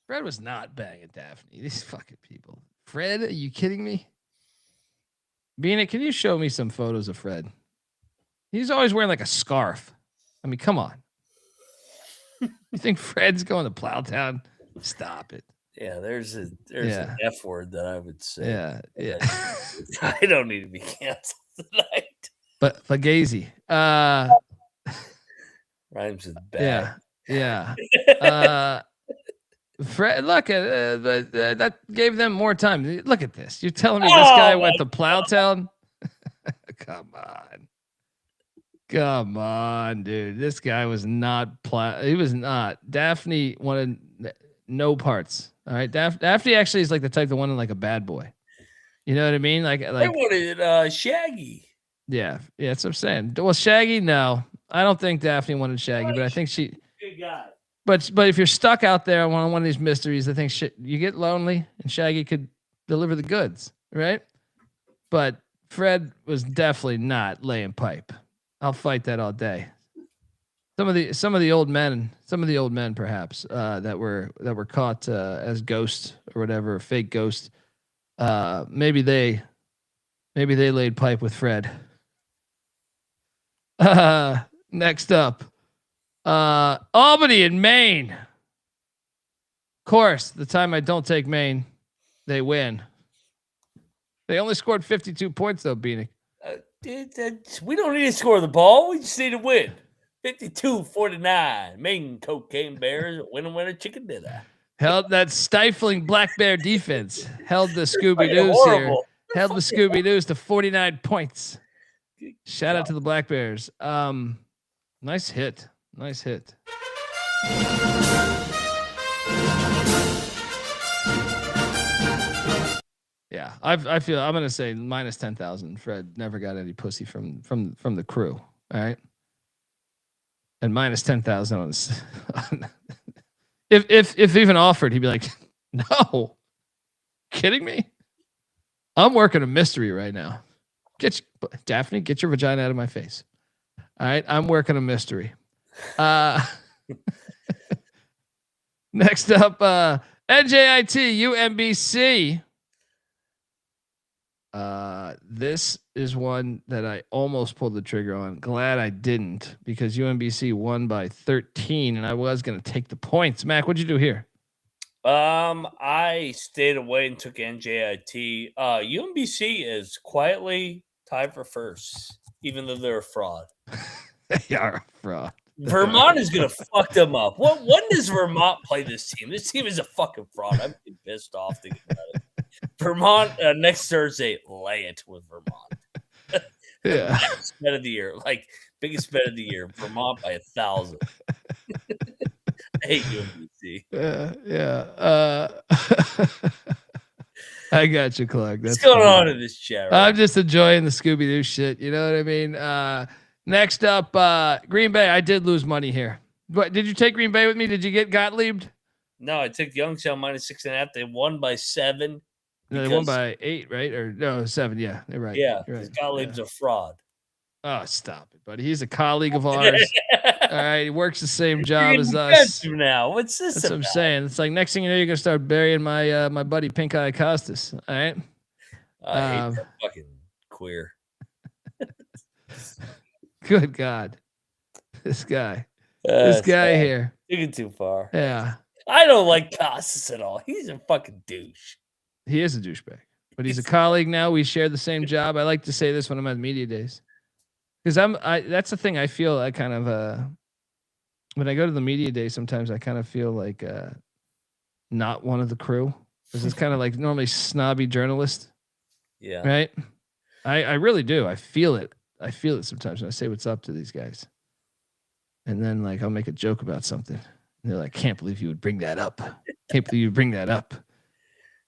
Fred was not banging Daphne. These fucking people. Fred, are you kidding me? Bieniek, can you show me some photos of Fred? He's always wearing like a scarf. I mean, come on. You think Fred's going to Plowtown? Stop it. Yeah, there's an F word that I would say. Yeah. I don't need to be canceled tonight. But Fugazi. Rhymes with bad. Yeah. Fred, look, that gave them more time. Look at this. You're telling me this guy went to Plowtown? Come on, dude. This guy was not he was not. Daphne wanted no parts. All right. Daphne actually is like the type that wanted like a bad boy. You know what I mean? Like I wanted Shaggy. Yeah, that's what I'm saying. Well, Shaggy, no. I don't think Daphne wanted Shaggy, but I think she Good guy. But if you're stuck out there on one of these mysteries, I think you get lonely, and Shaggy could deliver the goods, right? But Fred was definitely not laying pipe. I'll fight that all day. Some of the old men, perhaps that were caught as ghosts or whatever, fake ghosts. Maybe they laid pipe with Fred. Next up. Albany and Maine. Of course, the time I don't take Maine, they win. They only scored 52 points though, Bieniek. We don't need to score the ball. We just need to win. 52-49. Maine Cocaine Bears winner chicken dinner. Held that stifling Black Bear defense. Held the Scooby Fucking Doo's here. horrible. Held the Scooby Doo's to 49 points. Shout out to the Black Bears. Nice hit. Nice hit. Yeah, I feel I'm gonna say minus 10,000. Fred never got any pussy from the crew. All right, and minus 10,000 on this. If even offered, he'd be like, "No, kidding me? I'm working a mystery right now. Daphne, get your vagina out of my face. All right, I'm working a mystery." Next up, NJIT UMBC. This is one that I almost pulled the trigger on. Glad I didn't, because UMBC won by 13, and I was going to take the points. Mac, what'd you do here? I stayed away and took NJIT. UMBC is quietly tied for first, even though they're a fraud. They are a fraud. Vermont is gonna fuck them up. When does Vermont play this team? This team is a fucking fraud. I'm getting pissed off thinking about it. Vermont next Thursday, lay it with Vermont. Yeah, biggest bet of the year, biggest bet of the year. Vermont by 1,000. I hate UMBC. Yeah. I got you, Clark. What's going on in this chat? Right? I'm just enjoying the Scooby Doo shit. You know what I mean? Next up, Green Bay. I did lose money here. But did you take Green Bay with me? Did you get Gottliebed? No, I took Youngstown minus 6.5. They won by 7. No, they won by 8, right? Or no, 7. Yeah, they're right. Yeah, right. Gottlieb's a fraud. Oh, stop it, buddy. He's a colleague of ours. All right, he works the same job as us. Now, what's this? That's what I'm saying. It's like next thing you know, you're gonna start burying my my buddy Pink Eye Costas. All right. I hate that fucking queer. Good God, this guy here. Taking too far. Yeah, I don't like Costas at all. He's a fucking douche. He is a douchebag, but he's a colleague now. We share the same job. I like to say this when I'm at media days, because that's the thing. I feel I kind of when I go to the media day, sometimes I kind of feel like not one of the crew. Because it's kind of like normally snobby journalist. Yeah. Right. I really do. I feel it. I feel it sometimes when I say what's up to these guys. And then like I'll make a joke about something. And they're like, can't believe you would bring that up. Can't believe you would bring that up.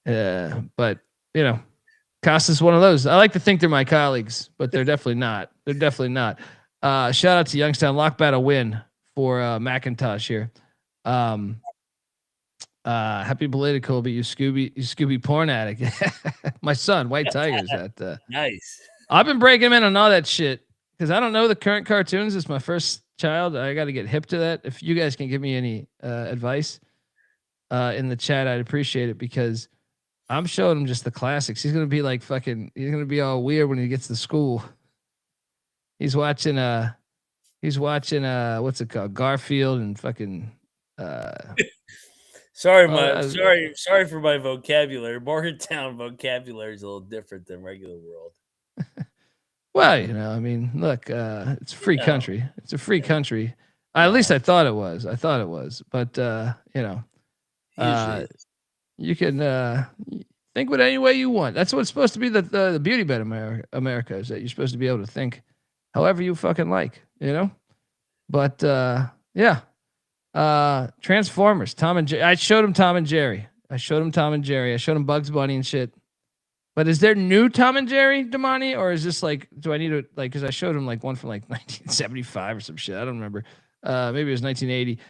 But you know, Costa's one of those. I like to think they're my colleagues, but they're definitely not. They're definitely not. Shout out to Youngstown. Lock battle win for McIntosh here. Happy belated, Colby. You Scooby porn addict. My son, White Tigers. Nice. I've been breaking him in on all that shit because I don't know the current cartoons. It's my first child. I got to get hip to that. If you guys can give me any advice in the chat, I'd appreciate it, because I'm showing him just the classics. He's gonna be like fucking. He's gonna be all weird when he gets to school. He's watching what's it called? Garfield and fucking. Sorry for my vocabulary. Morgantown vocabulary is a little different than regular world. Well, you know, I mean, look, it's a free country. It's a free country. At least I thought it was. But you know, you can think what any way you want. That's what's supposed to be the beauty about America is that you're supposed to be able to think however you fucking like, you know. But yeah. Transformers, Tom and Jerry. I showed him Tom and Jerry. I showed him Bugs Bunny and shit. But is there new Tom and Jerry, Damani, or is this like? Do I need to like? Because I showed him like one from like 1975 or some shit. I don't remember. Maybe it was 1980.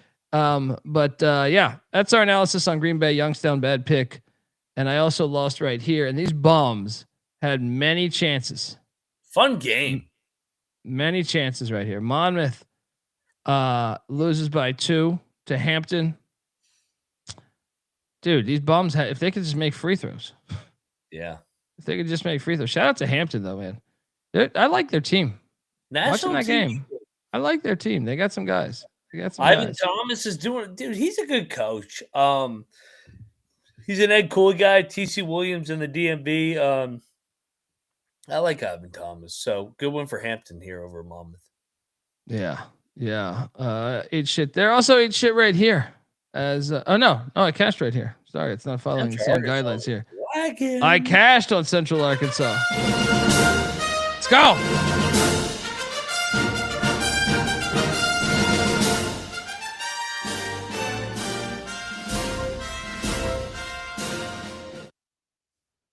But yeah, that's our analysis on Green Bay, Youngstown, bad pick, and I also lost right here. And these bums had many chances. Fun game. Many chances right here. Monmouth loses by 2 to Hampton. Dude, these bums if they could just make free throws. Yeah. If they could just make free throws. Shout out to Hampton though, man. I like their team. National Watching that game. I like their team. They got some guys. Ivan Thomas is doing, dude, he's a good coach. He's an Ed Cooley guy, TC Williams in the DMV. I like Ivan Thomas. So good one for Hampton here over Monmouth. Yeah. Yeah. Ate shit. They're also ate shit right here. as I cashed right here. Sorry, it's not following the same guidelines here. Wagon. I cashed on Central Arkansas. Let's go.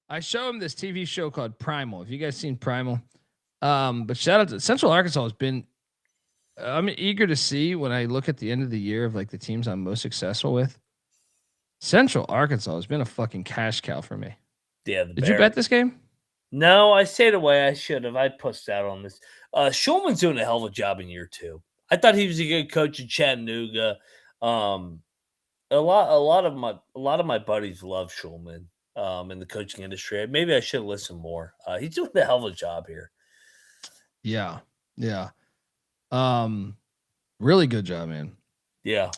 I show him this TV show called Primal. Have you guys seen Primal? But shout out to Central Arkansas has been. I'm eager to see when I look at the end of the year of like the teams I'm most successful with. Central Arkansas has been a fucking cash cow for me. Yeah. Did you bet this game? No, I stayed away. I should have. I pushed out on this. Schulman's doing a hell of a job in year 2. I thought he was a good coach in Chattanooga. A lot of my buddies love Schulman in the coaching industry. Maybe I should listen more. He's doing a hell of a job here. Yeah. Really good job, man. Yeah.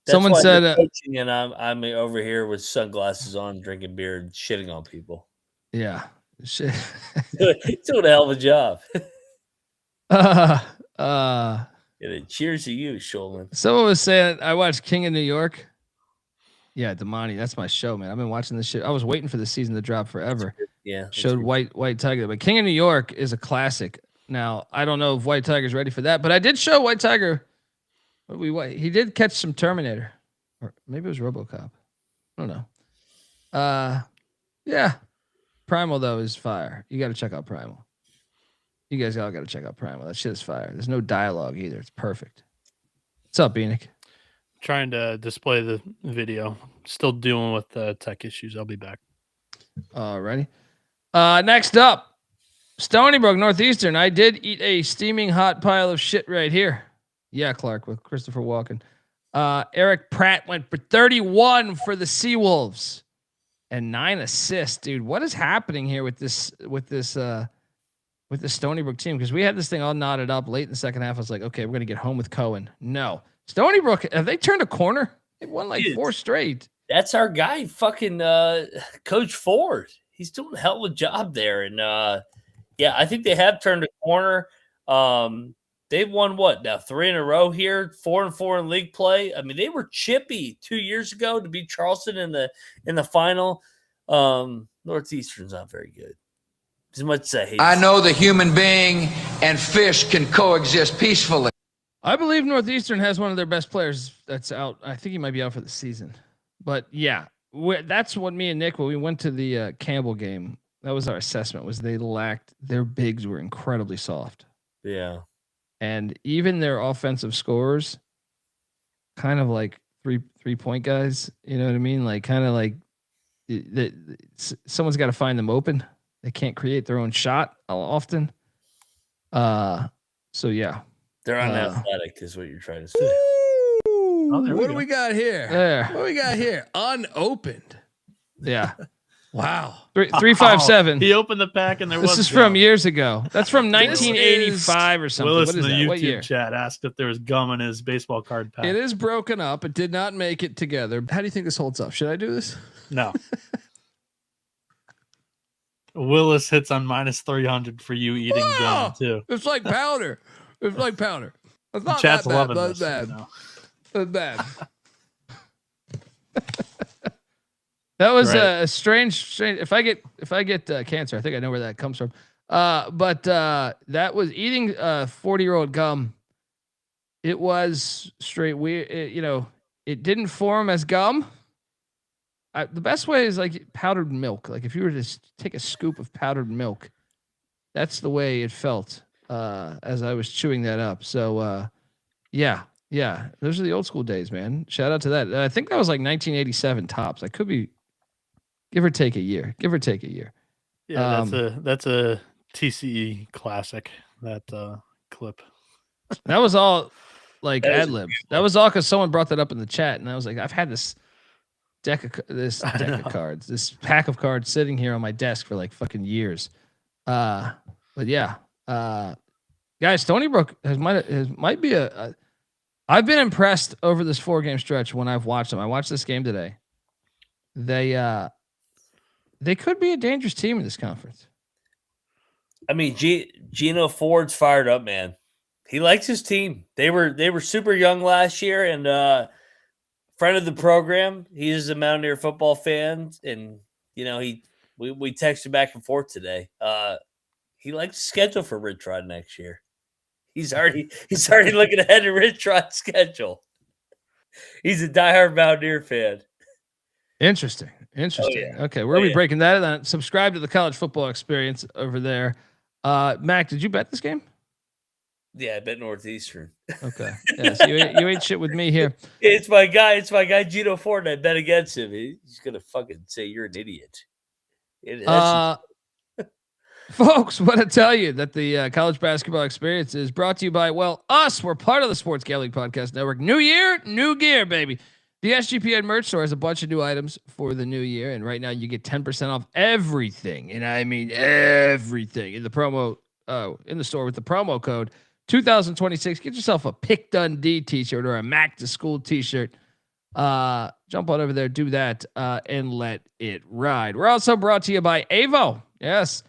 Someone said coaching, and I'm over here with sunglasses on, drinking beer, and shitting on people. Yeah. Shit. He's doing a hell of a job. Cheers to you, Schulman. Someone was saying I watched King of New York. Yeah, Damani, that's my show, man. I've been watching this shit. I was waiting for the season to drop forever. Yeah. Showed White Tiger, but King of New York is a classic. Now, I don't know if White Tiger's ready for that, but I did show White Tiger. He did catch some Terminator, or maybe it was RoboCop. I don't know. Yeah. Primal though is fire. You got to check out Primal. You guys all got to check out Primal. That shit is fire. There's no dialogue either. It's perfect. What's up, Bieniek? Trying to display the video. Still dealing with the tech issues. I'll be back. Alrighty. Next up. Stony Brook, Northeastern. I did eat a steaming hot pile of shit right here. Yeah, Clark, with Christopher Walken. Eric Pratt went for 31 for the Seawolves and 9 assists, dude. What is happening here with the Stony Brook team? Because we had this thing all knotted up late in the second half. I was like, okay, we're gonna get home with Cohen. No, Stony Brook, have they turned a corner? They've won like 4 straight. That's our guy, fucking Coach Ford. He's doing a hell of a job there, and yeah, I think they have turned a corner. They've won what now 3 in a row here, 4-4 in league play. I mean, they were chippy 2 years ago to beat Charleston in the final. Northeastern's not very good. As much as I hate. I know the human being and fish can coexist peacefully. I believe Northeastern has one of their best players that's out. I think he might be out for the season. But yeah, that's what me and Nick, when we went to the Campbell game, that was our assessment, was they lacked, their bigs were incredibly soft. Yeah. And even their offensive scorers, kind of like three-point guys, you know what I mean? Like kind of like someone's got to find them open. They can't create their own shot often. So yeah. They're unathletic is what you're trying to say. What do we got here? There. What do we got here? Unopened. Yeah. Wow. 357. He opened the pack and this is from years ago. That's from 1985 or something. Willis What in is the that? What year? YouTube chat asked if there was gum in his baseball card pack. It is broken up. It did not make it together. How do you think this holds up? Should I do this? No. Willis hits on -300 for you eating gum too. It's like powder. It's like powder. It's not Chat's that bad. loving That's this, bad. you know. That's bad. That was Right. a strange. If I get cancer, I think I know where that comes from. But that was eating 40-year-old gum. It was straight weird. It didn't form as gum. The best way is like powdered milk. Like if you were to take a scoop of powdered milk, that's the way it felt as I was chewing that up. So yeah, those are the old school days, man. Shout out to that. I think that was like 1987 tops. I could be give or take a year. Yeah, that's a TCE classic. That clip. That was all like ad lib. That was all because someone brought that up in the chat, and I was like, I've had this deck of cards, this pack of cards sitting here on my desk for like fucking years. But yeah, guys, Stony Brook might be a. I've been impressed over this 4-game stretch when I've watched them. I watched this game today. They could be a dangerous team in this conference. I mean, Gino Ford's fired up, man. He likes his team. They were super young last year, and friend of the program. He is a Mountaineer football fan, and we texted back and forth today. He likes to schedule for Rich Rod next year. He's already looking ahead at Rich Rod's schedule. He's a diehard Mountaineer fan. Interesting. Okay, where are we breaking that down? Subscribe to the College Football Experience over there. Mac, did you bet this game? Yeah, I bet Northeastern. Okay. Yeah, so you ain't shit with me here. It's my guy, Gino Ford. I bet against him. He's gonna fucking say you're an idiot. Folks, want to tell you that the College Basketball Experience is brought to you by, us. We're part of the Sports Gambling Podcast Network. New year, new gear, baby. The SGPN merch store has a bunch of new items for the new year, and right now you get 10% off everything, and I mean everything in the promo in the store with the promo code 2026. Get yourself a Pick Dundee t-shirt or a Mac to School t-shirt. Jump on over there, do that, and let it ride. We're also brought to you by Avo. Yes.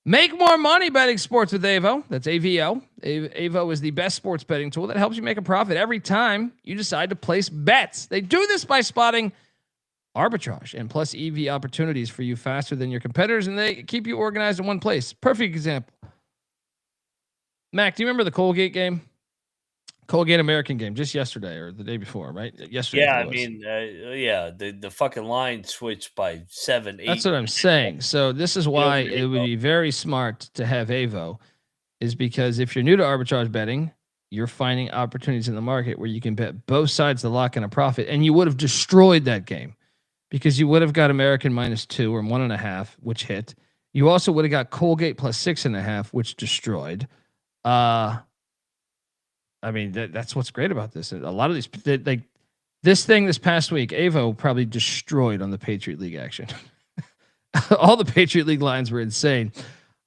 Make more money betting sports with Avo. That's AVO. Avo is the best sports betting tool that helps you make a profit every time you decide to place bets. They do this by spotting arbitrage and plus EV opportunities for you faster than your competitors, and they keep you organized in one place. Perfect example. Mac, do you remember the Colgate game? Colgate American game just yesterday or the day before, right? Yesterday. Yeah, the fucking line switched by 7, 8. That's what I'm saying. So this is why it would be very smart to have Avo, is because if you're new to arbitrage betting, you're finding opportunities in the market where you can bet both sides to lock in a profit, and you would have destroyed that game because you would have got American -2 or 1.5, which hit. You also would have got Colgate plus 6.5, which destroyed. I mean, that's what's great about this. A lot of these, this thing this past week, Avo probably destroyed on the Patriot League action. All the Patriot League lines were insane.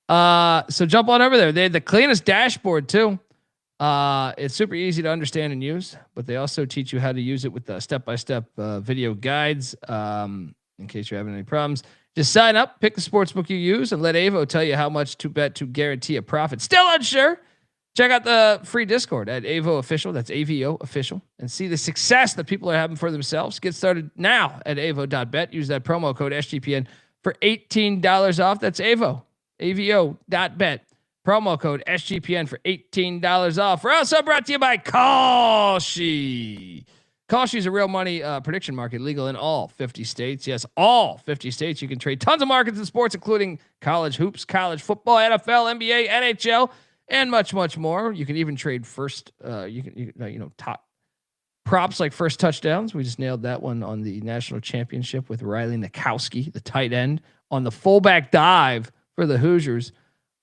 So jump on over there. They had the cleanest dashboard too. It's super easy to understand and use, but they also teach you how to use it with the step-by-step video guides. In case you're having any problems, just sign up, pick the sportsbook you use, and let Avo tell you how much to bet to guarantee a profit. Still unsure? Check out the free Discord at Avo Official. That's AVO Official, and see the success that people are having for themselves. Get started now at avo.bet. Use that promo code SGPN for $18 off. That's avo.bet. Promo code SGPN for $18 off. We're also brought to you by Kalshi. Kalshi is a real money prediction market, legal in all 50 states. Yes, all 50 states. You can trade tons of markets in sports, including college hoops, college football, NFL, NBA, NHL, and much, much more. You can even trade first, top props like first touchdowns. We just nailed that one on the national championship with Riley Nikowski, the tight end, on the fullback dive for the Hoosiers.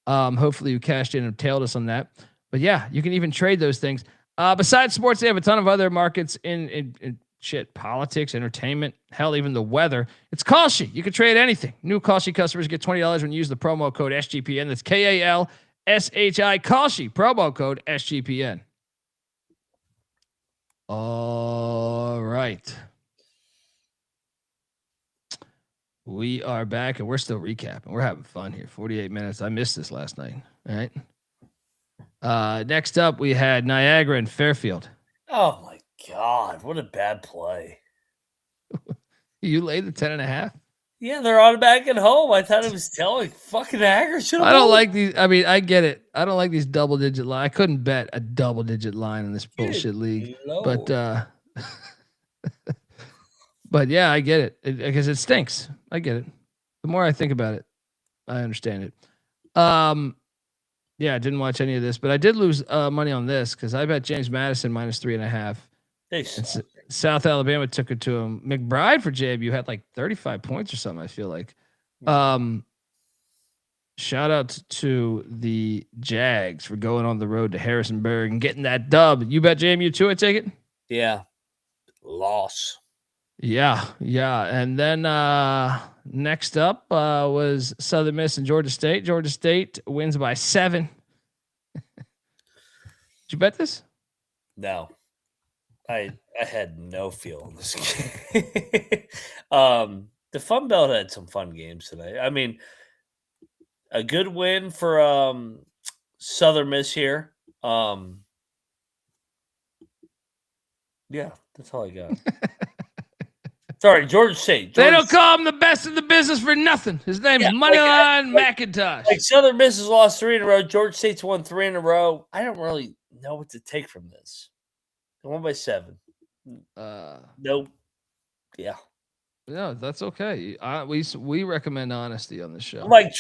Hopefully you cashed in and tailed us on that. But yeah, you can even trade those things. Besides sports, they have a ton of other markets in shit, politics, entertainment, hell, even the weather. It's Kalshi. You can trade anything. New Kalshi customers get $20 when you use the promo code SGPN. That's KALSHI Kalshi, promo code SGPN. All right. We are back and we're still recapping. We're having fun here. 48 minutes. I missed this last night. All right. Next up, we had Niagara and Fairfield. Oh my God. What a bad play. You laid the 10.5? Yeah, they're automatic at home. I thought it was telling. Fucking Niagara should have. I don't like these. I mean, I get it. I don't like these double-digit line. I couldn't bet a double-digit line in this bullshit league. But but yeah, I get it because it stinks. I get it. The more I think about it, I understand it. Yeah, I didn't watch any of this, but I did lose money on this because I bet James Madison -3.5. South Alabama took it to him. McBride for JMU had like 35 points or something, I feel like. Shout out to the Jags for going on the road to Harrisonburg and getting that dub. You bet JMU too, I take it? Yeah. Loss. Yeah. And then next up was Southern Miss and Georgia State. Georgia State wins by 7. Did you bet this? No. I had no feel in this game. The Fun Belt had some fun games today. I mean, a good win for Southern Miss here. Yeah, That's all I got. Sorry, Georgia State. They don't call him the best in the business for nothing. His name's Moneyline McIntosh. Like Southern Miss has lost 3 in a row. Georgia State's won 3 in a row. I don't really know what to take from this. They won by 7. Nope. Yeah. No, that's okay. We recommend honesty on this show. I'm like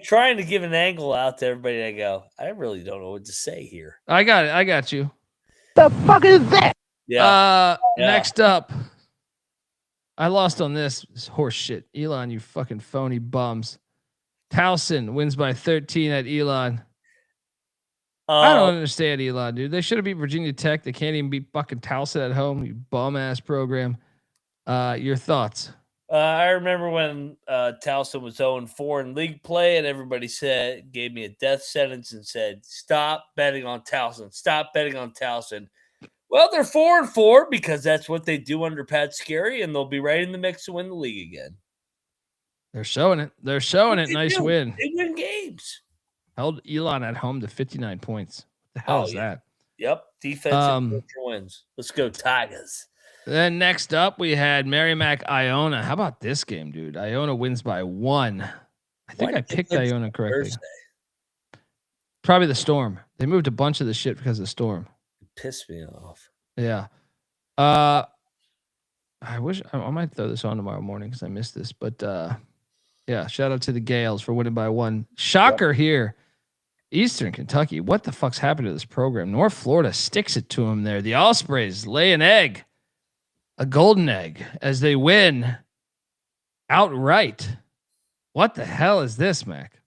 trying to give an angle out to everybody. I go, I really don't know what to say here. I got it. I got you. The fuck is that? Yeah. Next up. I lost on this horse shit. Elon, you fucking phony bums. Towson wins by 13 at Elon. I don't understand Elon, dude. They should have beat Virginia Tech. They can't even beat fucking Towson at home. You bum ass program. Your thoughts? I remember when Towson was 0-4 in league play, and everybody gave me a death sentence and said, "Stop betting on Towson. Stop betting on Towson." Well, they're 4-4 because that's what they do under Pat Scarry, and they'll be right in the mix to win the league again. They're showing it. They're showing it. Nice win. They win games. Held Elon at home to 59 points. What the hell is that? Yep. Defense wins. Let's go Tigers. Then next up, we had Merrimack Iona. How about this game, dude? Iona wins by 1. I think I picked Iona correctly. Thursday? Probably the storm. They moved a bunch of the shit because of the storm. Pissed me off. Yeah. I wish I might throw this on tomorrow morning because I missed this. But yeah, shout out to the Gales for winning by 1. Shocker here. Eastern Kentucky. What the fuck's happened to this program? North Florida sticks it to them there. The Ospreys lay an egg. A golden egg as they win outright. What the hell is this, Mac?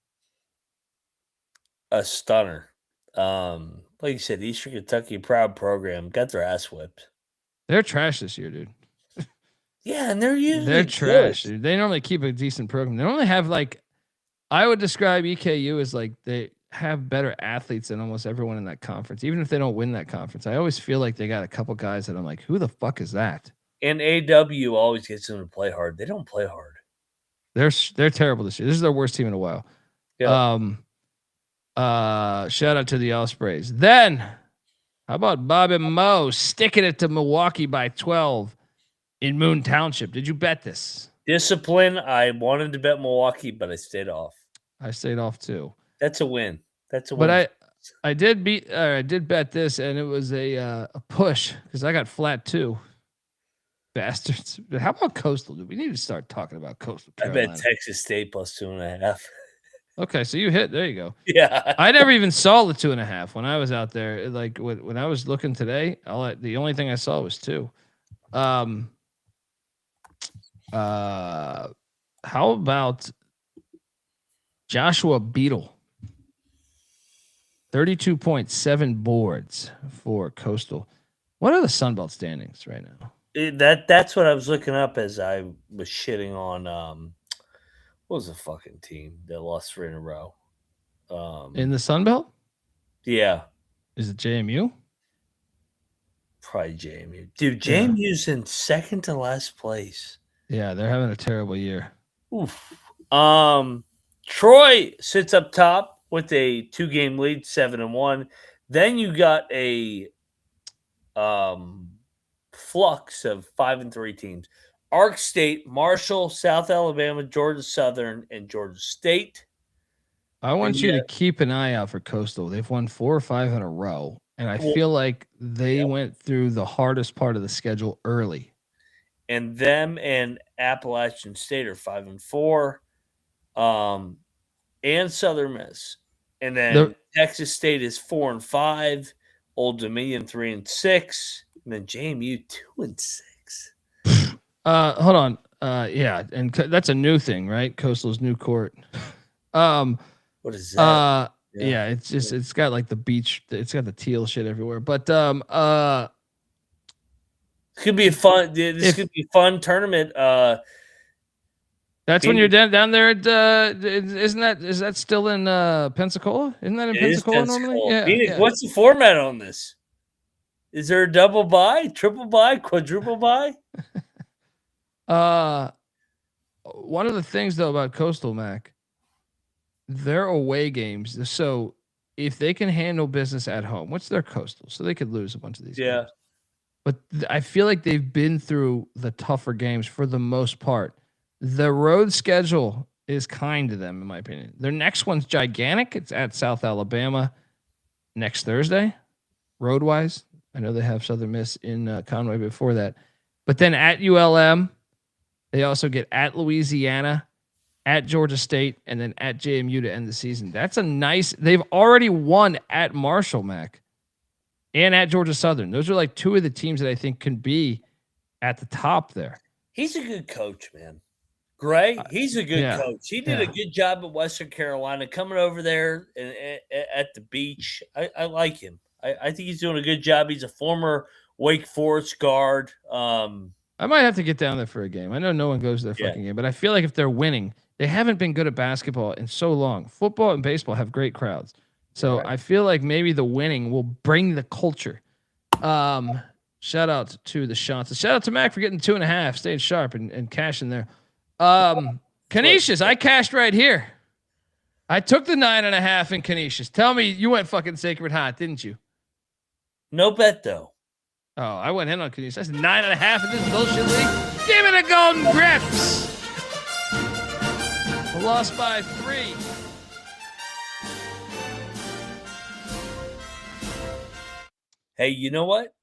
A stunner. Like you said, Eastern Kentucky, proud program, got their ass whipped. They're trash this year, dude. Yeah, and they're trash, dude. They normally keep a decent program. They normally have I would describe EKU as they have better athletes than almost everyone in that conference. Even if they don't win that conference, I always feel like they got a couple guys that I'm like, who the fuck is that? And AW always gets them to play hard. They don't play hard. They're terrible this year. This is their worst team in a while. Yeah. Shout out to the Ospreys. Then, how about Bob and Mo sticking it to Milwaukee by 12 in Moon Township? Did you bet this? Discipline. I wanted to bet Milwaukee, but I stayed off. I stayed off too. That's a win. That's a win. But I did bet this, and it was a push because I got flat too. Bastards. But how about Coastal? We need to start talking about Coastal Carolina. I bet Texas State plus 2.5. Okay, so you hit. There you go. Yeah. I never even saw the 2.5 when I was out there. Like when I was looking today, the only thing I saw was 2. How about Joshua Beetle? 32.7 boards for Coastal. What are the Sunbelt standings right now? That's what I was looking up as I was shitting on what was the fucking team that lost 3 in a row? In the Sunbelt? Yeah. Is it JMU? Probably JMU. Dude, JMU's in second to last place. Yeah, they're having a terrible year. Oof. Troy sits up top with a 2-game lead, 7-1. Then you got a flux of 5-3 teams. Ark State, Marshall, South Alabama, Georgia Southern, and Georgia State. I want you to keep an eye out for Coastal. They've won 4 or 5 in a row, and I feel like they went through the hardest part of the schedule early. And them and Appalachian State are 5-4, and Southern Miss. And then Texas State is 4-5, Old Dominion 3-6, and then JMU 2-6. Hold on. Yeah, and that's a new thing, right? Coastal's new court. What is that? Yeah, it's got like the beach. It's got the teal shit everywhere. But this could be a fun. This could be a fun tournament. That's when you're down there at is that still in Pensacola? Isn't that in Pensacola normally? Yeah, What's the format on this? Is there a double bye, triple bye, quadruple bye? One of the things though about Coastal, Mac, their away games. So if they can handle business at home, what's their Coastal? So they could lose a bunch of these games. but I feel like they've been through the tougher games for the most part. The road schedule is kind to them, in my opinion. Their next one's gigantic. It's at South Alabama next Thursday, road-wise. I know they have Southern Miss in Conway before that. But then at ULM, they also get at Louisiana, at Georgia State, and then at JMU to end the season. That's a nice – they've already won at Marshall, Mac, and at Georgia Southern. Those are like two of the teams that I think can be at the top there. He's a good coach, man. Gray, he's a good coach. He did a good job at Western Carolina coming over there and at the beach. I like him. I think he's doing a good job. He's a former Wake Forest guard. I might have to get down there for a game. I know no one goes to their fucking game, but I feel like if they're winning, they haven't been good at basketball in so long. Football and baseball have great crowds. So I feel like maybe the winning will bring the culture. Shout out to the shots. Shout out to Mac for getting 2.5, staying sharp and cashing there. Canisius, I cashed right here. I took the 9.5 in Canisius. Tell me you went fucking Sacred Heart, didn't you? No bet though. Oh, I went in on Canisius. That's 9.5 in this bullshit league. Give me the Golden Grips. Lost by 3. Hey, you know what?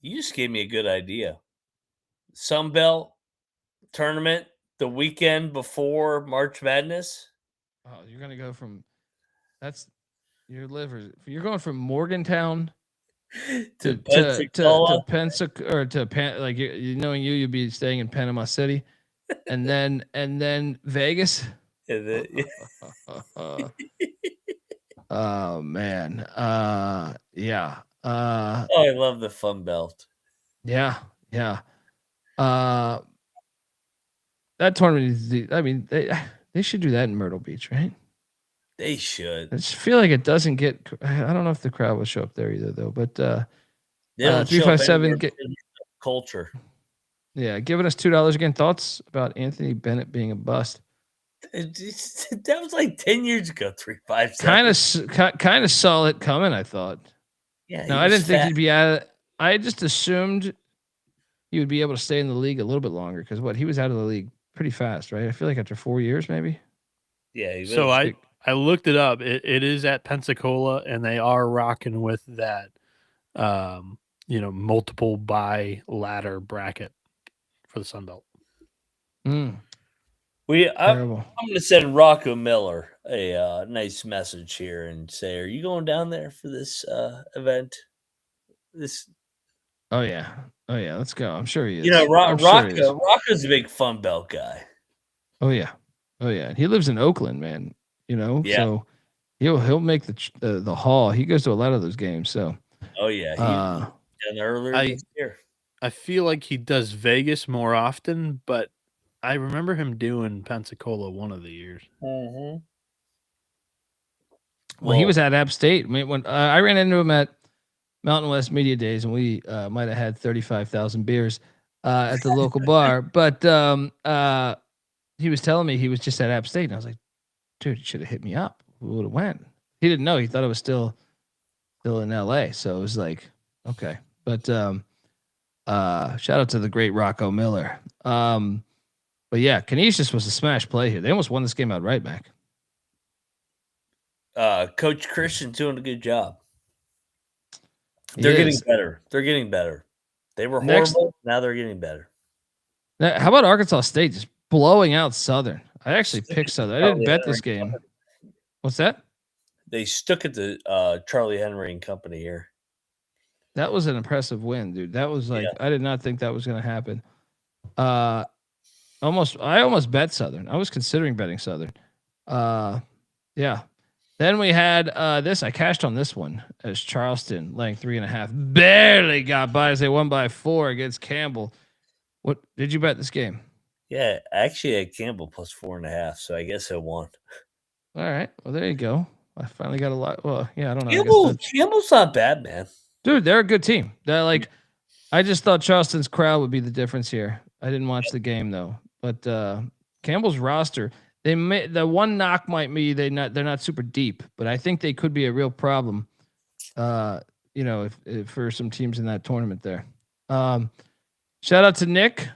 You just gave me a good idea. Sunbelt tournament the weekend before March Madness. Oh, you're gonna go from that's your liver. You're going from Morgantown to Pensacola or to like knowing you'd be staying in Panama City, and then Vegas. Oh man, yeah. I love the Fun Belt. Yeah. That tournament is they should do that in Myrtle Beach, right? They should. I just feel like it doesn't get. I don't know if the crowd will show up there either, though. But 357 culture. Yeah, giving us $2 again. Thoughts about Anthony Bennett being a bust? That was like 10 years ago. 357. Kind of saw it coming. I thought. Yeah. No, I didn't think he'd be out. I just assumed he would be able to stay in the league a little bit longer because he was out of the league pretty fast, right? I feel like after 4 years, maybe. Yeah. So I looked it up. It is at Pensacola, and they are rocking with that, multiple buy ladder bracket for the Sun Belt. I'm going to send Rocco Miller a nice message here and say, "Are you going down there for this event?" Oh yeah, let's go. I'm sure he is. Rocco's a big Fun Belt guy. Oh yeah. He lives in Oakland, man. So he'll make the haul. He goes to a lot of those games. So. Oh yeah, he done earlier this year. I feel like he does Vegas more often, but I remember him doing Pensacola one of the years. Mm-hmm. Well, he was at App State. When I ran into him at Mountain West Media Days, and we might have had 35,000 beers at the local bar. But he was telling me he was just at App State, and I was like, dude, you should have hit me up. We would have went. He didn't know. He thought it was still in LA. So it was like, okay. But shout out to the great Rocco Miller. But yeah, Canisius was a smash play here. They almost won this game outright, Mac. Coach Christian's doing a good job. They're getting better. They were horrible. Now they're getting better. Now, how about Arkansas State just blowing out Southern? I actually picked Southern. I didn't bet this game. What's that? They stuck at the Charlie Henry and company here. That was an impressive win, dude. That was like I did not think that was going to happen. I almost bet Southern. I was considering betting Southern. Yeah. Then we had this. I cashed on this one as Charleston laying 3.5. Barely got by as they won by 4 against Campbell. What did you bet this game? Yeah, actually, I had Campbell plus 4.5, so I guess I won. All right. Well, there you go. I finally got a lot. Well, yeah, I don't know. Campbell's not bad, man. Dude, they're a good team. They're like, I just thought Charleston's crowd would be the difference here. I didn't watch the game though, but Campbell's roster, the one knock might be they're not super deep, but I think they could be a real problem. If for some teams in that tournament there. Shout out to Nick.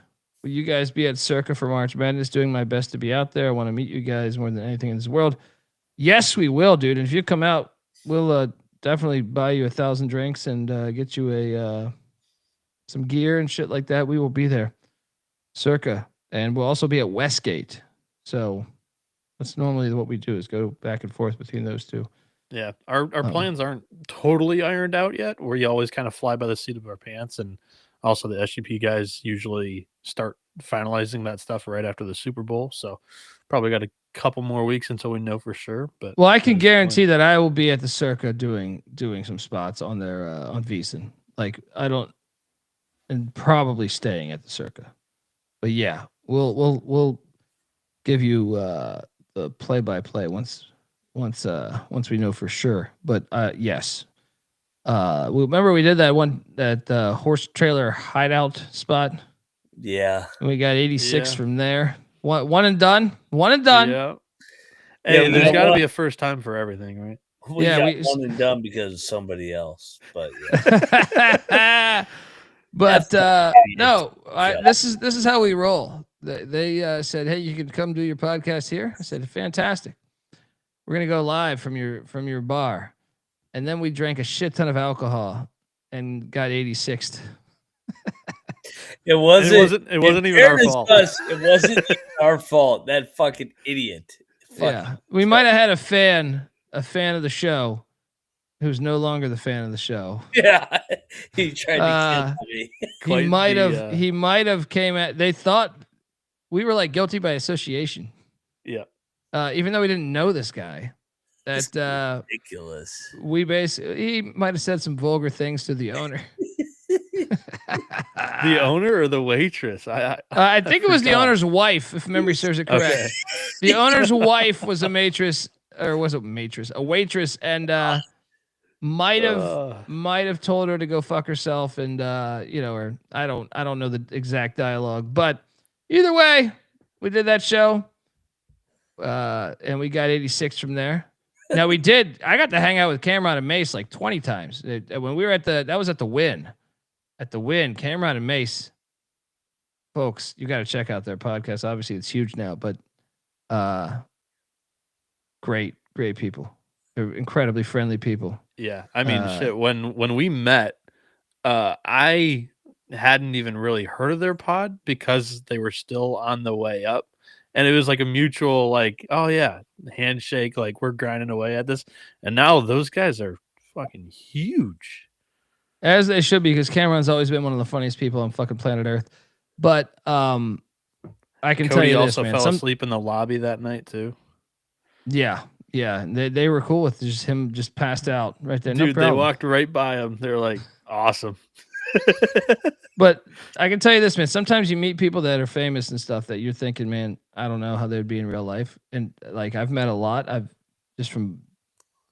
Will you guys be at Circa for March Madness? Doing my best to be out there. I want to meet you guys more than anything in this world. Yes, we will, dude. And if you come out, we'll definitely buy you 1,000 drinks and get you a some gear and shit like that. We will be there. Circa. And we'll also be at Westgate. So that's normally what we do is go back and forth between those two. Yeah. Our plans aren't totally ironed out yet. We always kind of fly by the seat of our pants. And also the SGP guys usually start finalizing that stuff right after the Super Bowl. So probably got a couple more weeks until we know for sure. But well, I can guarantee that I will be at the Circa doing some spots on their on VEASAN. Like and probably staying at the Circa. But yeah, we'll give you the play-by-play once we know for sure. But yes, remember we did that horse trailer hideout spot. Yeah, and we got 86 from there. One and done. Yeah. Hey, there's got to be a first time for everything, right? We got one and done because of somebody else. But yeah. But no, this is how we roll. They said, "Hey, you can come do your podcast here." I said, "Fantastic. We're gonna go live from your bar," and then we drank a shit ton of alcohol and got 86th. It wasn't even our fault. It wasn't even our fault. That fucking idiot. We might have had a fan of the show, who's no longer the fan of the show. Yeah, he tried to kill me. He might have came at. They thought we were like guilty by association. Yeah. Even though we didn't know this guy, that ridiculous. He might have said some vulgar things to the owner. The owner or the waitress? I think it was the owner's wife, if memory serves it correct. Okay. The owner's wife was a waitress, and might have told her to go fuck herself, and or I don't know the exact dialogue, but either way, we did that show, and we got 86 from there. Now I got to hang out with Cameron and Mace like 20 times when we were that was at the Win. At the Win, Cameron and Mace, folks, you got to check out their podcast. Obviously, it's huge now, but great people. They're incredibly friendly people. Yeah, I mean, shit. When we met, I hadn't even really heard of their pod because they were still on the way up, and it was like a mutual, like, oh yeah, handshake, like we're grinding away at this, and now those guys are fucking huge. As they should be, because Cameron's always been one of the funniest people on fucking planet Earth. But I can tell you this, also man. Fell asleep in the lobby that night too. Yeah. They were cool with just him just passed out right there. Dude, they walked right by him. They're like, awesome. But I can tell you this, man. Sometimes you meet people that are famous and stuff that you're thinking, man, I don't know how they'd be in real life. And like I've met a lot. I've just from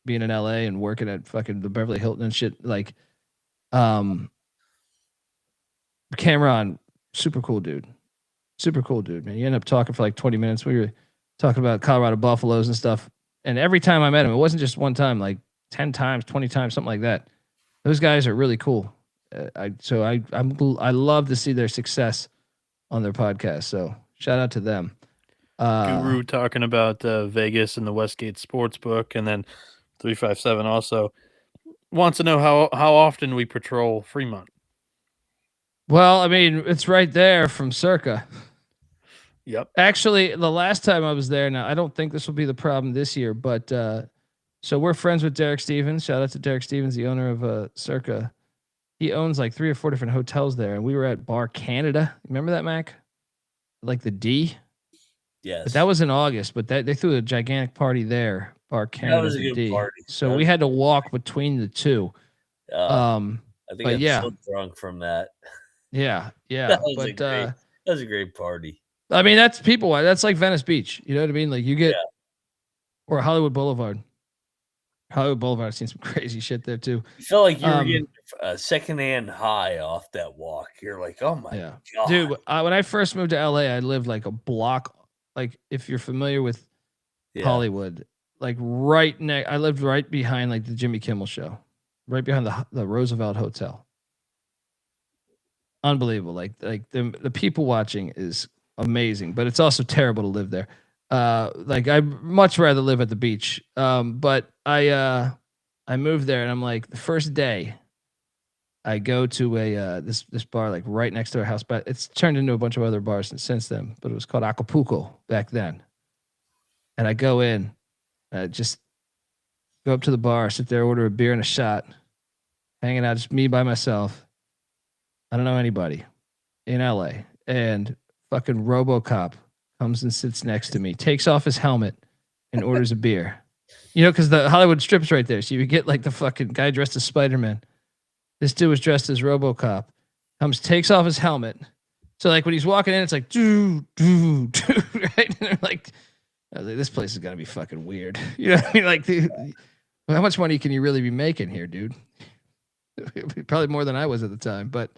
being in LA and working at fucking the Beverly Hilton and shit, like Cameron, super cool dude, man. You end up talking for like 20 minutes. We were talking about Colorado Buffaloes and stuff. And every time I met him, it wasn't just one time, like 10 times, 20 times, something like that. Those guys are really cool. I love to see their success on their podcast. So shout out to them. Guru talking about Vegas and the Westgate Sportsbook, and then 357 also wants to know how often we patrol Fremont. Well, I mean, it's right there from Circa. Yep. Actually, the last time I was there, now I don't think this will be the problem this year, but so we're friends with Derek Stevens. Shout out to Derek Stevens, the owner of Circa. He owns like 3 or 4 different hotels there, and we were at Bar Canada. Remember that, Mac? Like the D? Yes. But that was in August, but they threw a gigantic party there. Bar Canada. That was a good D. party. So we had to walk between the two. I think I'm so drunk from that. Yeah. That was a great party. I mean, that's people. That's like Venice Beach. You know what I mean? Like you get, or Hollywood Boulevard. I've seen some crazy shit there too. You felt like you were getting a secondhand high off that walk. You're like, oh my God. Dude, when I first moved to LA, I lived like a block. Like if you're familiar with Hollywood, like I lived right behind like the Jimmy Kimmel show, right behind the Roosevelt Hotel. unbelievable. Like the people watching is amazing, but it's also terrible to live there. Like I'd much rather live at the beach. But I moved there, and I'm like, the first day I go to a this bar like right next to our house, but it's turned into a bunch of other bars since then. But it was called Acapulco back then. And I go in, just go up to the bar, sit there, order a beer and a shot, hanging out, just me by myself. I don't know anybody in LA, and fucking RoboCop comes and sits next to me, takes off his helmet, and orders a beer. You know, because the Hollywood Strip's right there, so you get like the fucking guy dressed as Spider-Man. This dude was dressed as RoboCop. Comes, takes off his helmet. So like when he's walking in, it's like doo doo doo, right? And they're like, I was like, this place is gonna be fucking weird. You know what I mean? Like, dude, how much money can you really be making here, dude? Probably more than I was at the time, but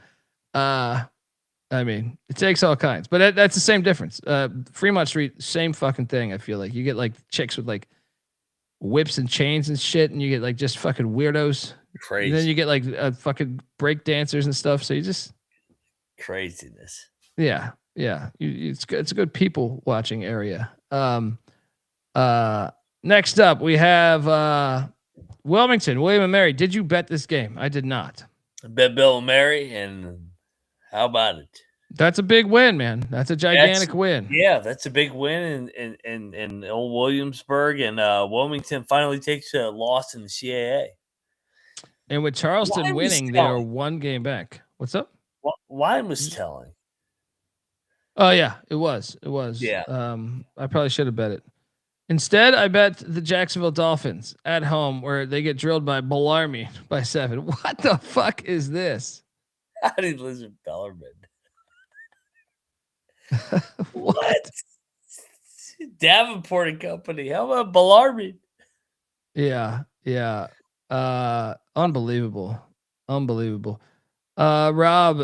I mean, it takes all kinds. But that's the same difference. Fremont Street, same fucking thing. I feel like you get like chicks with like whips and chains and shit, and you get like just fucking weirdos. Crazy. And then you get like fucking break dancers and stuff. So you just craziness. Yeah. It's good. It's a good people watching area. Next up, we have Wilmington, William and Mary. Did you bet this game? I did not. I bet Bill and Mary, and how about it? That's a big win, man. That's a gigantic win. Yeah, that's a big win in old Williamsburg, and Wilmington finally takes a loss in the CAA. And with Charleston winning, they are one game back. What's up? Wine was telling. Oh yeah, it was. Yeah. I probably should have bet it. Instead, I bet the Jacksonville Dolphins at home, where they get drilled by Bellarmine by 7. What the fuck is this? How did he lose with Bellarmine? What? Davenport and Company. How about Bellarmine? Yeah. Unbelievable. Rob,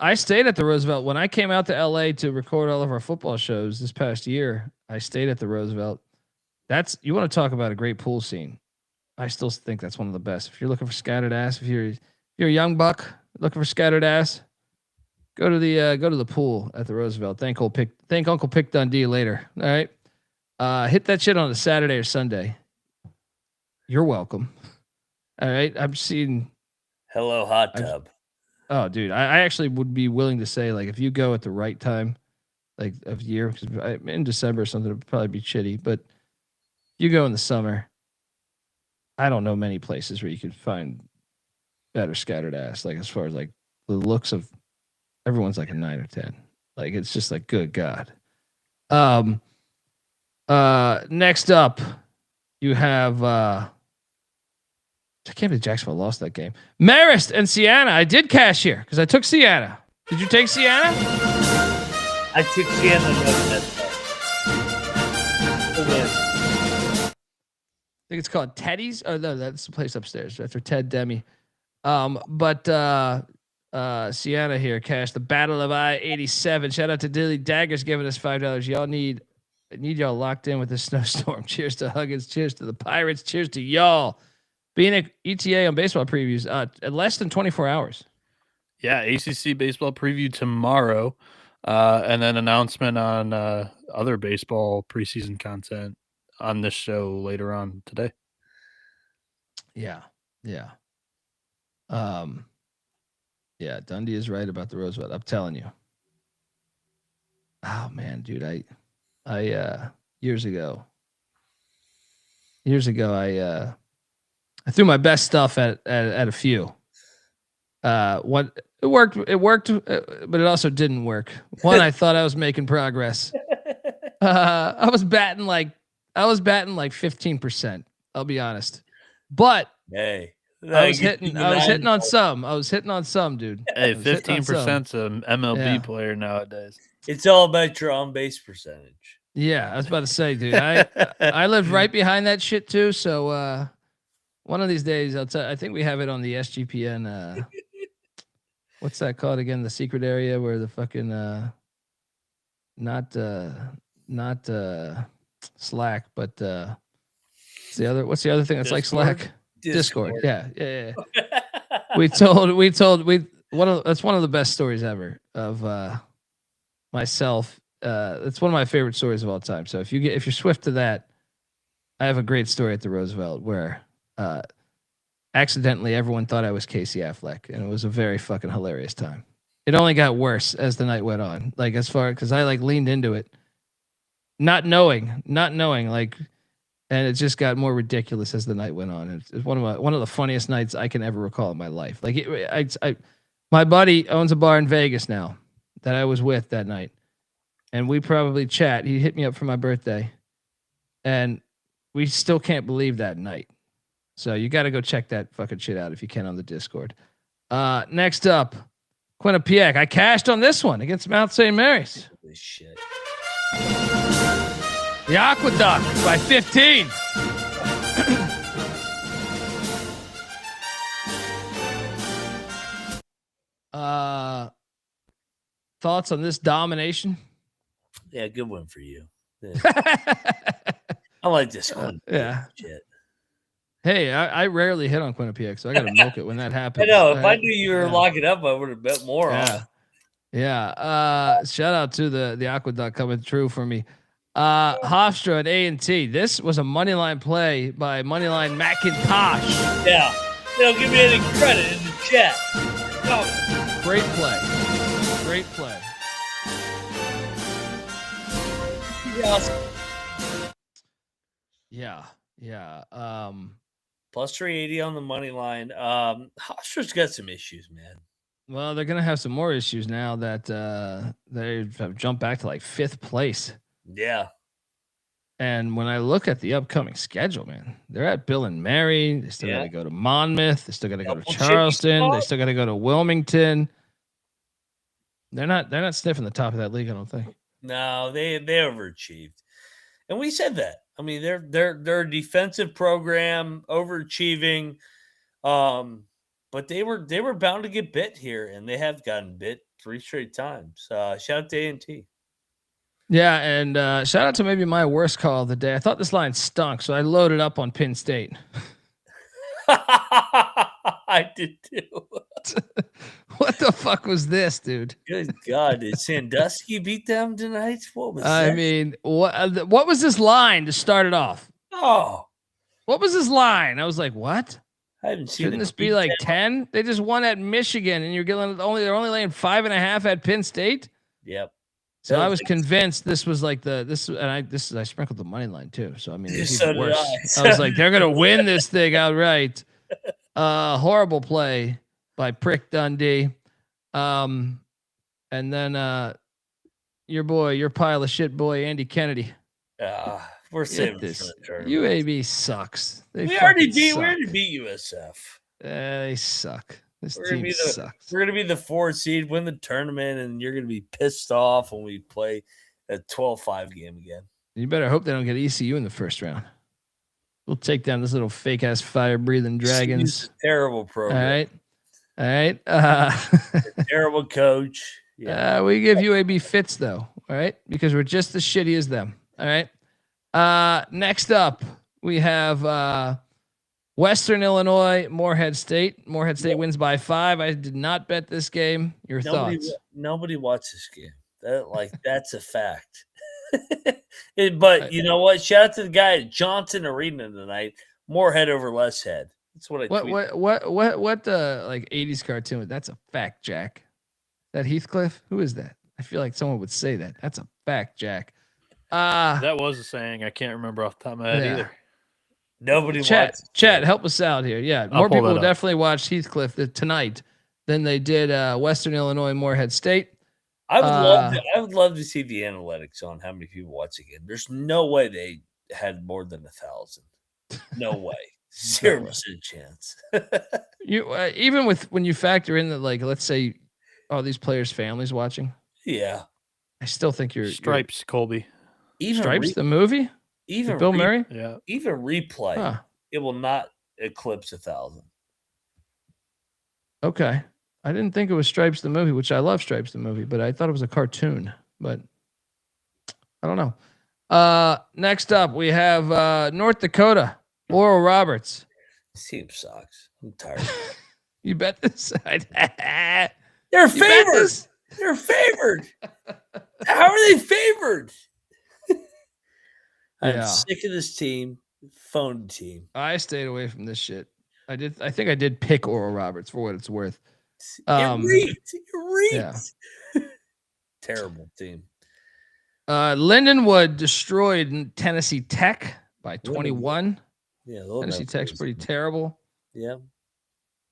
I stayed at the Roosevelt when I came out to LA to record all of our football shows this past year. I stayed at the Roosevelt. You want to talk about a great pool scene. I still think that's one of the best. If you're looking for scattered ass, if you're a young buck looking for scattered ass, go to the pool at the Roosevelt. Thank Uncle Pick Dundee later. All right. Hit that shit on a Saturday or Sunday. You're welcome. All right. I'm seeing. Hello, hot tub. Oh, dude. I actually would be willing to say, like, if you go at the right time, like of year, because in December or something, it'd probably be shitty. But you go in the summer, I don't know many places where you could find better scattered ass. Like, as far as like the looks of everyone's like a 9 or 10. Like, it's just like, good God. Next up, you have I can't believe Jacksonville lost that game. Marist and Siena. I did cash here because I took Siena. Did you take Siena? I took Siena. I think it's called Teddy's. Oh no, that's the place upstairs after Ted Demi. But Siena here cashed the Battle of I-87. Shout out to Dilly Daggers giving us $5. Y'all need y'all locked in with this snowstorm. Cheers to Huggins. Cheers to the Pirates. Cheers to y'all. Being an ETA on baseball previews at less than 24 hours. Yeah, ACC baseball preview tomorrow, and then announcement on other baseball preseason content on this show later on today. Yeah. Dundee is right about the Roosevelt. I'm telling you. Oh man, dude, I years ago I threw my best stuff at a few. What it worked, but it also didn't work. One, I thought I was making progress. I was batting like 15%. I'll be honest, but hey, I was hitting on some, dude. Hey, 15%'s an MLB player nowadays. It's all about your on base percentage. Yeah, I was about to say, dude. I lived right behind that shit too. So one of these days, I think we have it on the SGPN. What's that called again? The secret area where the fucking not Slack, but what's the other thing that's like Slack? Discord. Yeah. We That's one of the best stories ever of myself. It's one of my favorite stories of all time. So if you're swift to that, I have a great story at the Roosevelt where accidentally everyone thought I was Casey Affleck, and it was a very fucking hilarious time. It only got worse as the night went on. Like because I like leaned into it, not knowing, like, and it just got more ridiculous as the night went on. It's one of the funniest nights I can ever recall in my life. Like my buddy owns a bar in Vegas now that I was with that night, and we probably chat. He hit me up for my birthday, and we still can't believe that night. So you got to go check that fucking shit out if you can on the Discord. Next up, Quinnipiac. I cashed on this one against Mount St. Mary's. Holy shit. The Aqueduct by 15. Thoughts on this domination? Yeah, good one for you. Yeah. I like this one. Yeah. Shit. Hey, I rarely hit on Quinnipiac, so I got to milk it when that happens. I know. If I knew you were locking up, I would have bet more on it. Yeah. Shout out to the Aqueduct coming through for me. Hofstra at A&T. This was a money line play by Moneyline McIntyre. Yeah. They don't give me any credit in the chat. No. Great play. Great play. Awesome. Yeah. Plus 380 on the money line. Hofstra's got some issues, man. Well, they're gonna have some more issues now that they have jumped back to like 5th place. Yeah. And when I look at the upcoming schedule, man, they're at Bill and Mary. They still got to go to Monmouth. They still got to go to Charleston. They still got to go to Wilmington. They're not sniffing the top of that league, I don't think. No, they overachieved, and we said that. I mean, they're a defensive program, overachieving, but they were bound to get bit here, and they have gotten bit 3 straight times. Shout out to A&T. Yeah, and shout out to maybe my worst call of the day. I thought this line stunk, so I loaded up on Penn State. I did too. What the fuck was this, dude? Good God, did Sandusky beat them tonight? What was I that? mean, what was this line to start it off? Oh, what was this line? I was like, what? I haven't seen. Shouldn't this be like 10? They just won at Michigan, and they're only laying 5.5 at Penn State. Yep. So I was convinced this was like I sprinkled the money line too. So I mean, it's So even worse. did I was like, they're gonna win this thing outright. Horrible play by Prick Dundee. And then your pile of shit boy, Andy Kennedy. We're saving this. UAB sucks. We already beat USF. They suck. This team sucks. We're gonna be the 4th seed, win the tournament, and you're gonna be pissed off when we play a 12-5 game again. You better hope they don't get ECU in the first round. We'll take down this little fake ass fire breathing dragons. Terrible program. All right. Terrible coach. Yeah. We give UAB fits though. All right, because we're just as shitty as them. All right. Next up, we have Western Illinois, Morehead State. Morehead State wins by 5. I did not bet this game. Your thoughts? Nobody watched this game. That's a fact. But you know what? Shout out to the guy at Johnson Arena tonight. Morehead over less head. That's what I tweeted. What like 80s cartoon? That's a fact, Jack. That Heathcliff? Who is that? I feel like someone would say that. That's a fact, Jack. That was a saying. I can't remember off the top of my head either. Nobody watched. Chat, help us out here. Yeah, more people will definitely watch Heathcliff tonight than they did Western Illinois, Morehead State. I would love to see the analytics on how many people watch again. There's no way they had more than 1,000. No way. 0% chance. You even when you factor in that, like, let's say all these players' families watching. Yeah, I still think you're Stripes, Colby. Even Stripes, the movie. Even Bill Murray. Yeah. Even replay, it will not eclipse 1,000. Okay. I didn't think it was Stripes the movie, which I love Stripes the movie, but I thought it was a cartoon. But I don't know. Next up, we have North Dakota, Oral Roberts. This team sucks. I'm tired. You bet this? They're You bet favored. this? They're favored. How are they favored? I'm Yeah. sick of this team. Phone team. I stayed away from this shit. I think I did pick Oral Roberts for what it's worth. It reeked. Yeah. Terrible team. Lindenwood destroyed Tennessee Tech by 21. Yeah, Tennessee Tech's pretty terrible. Yeah.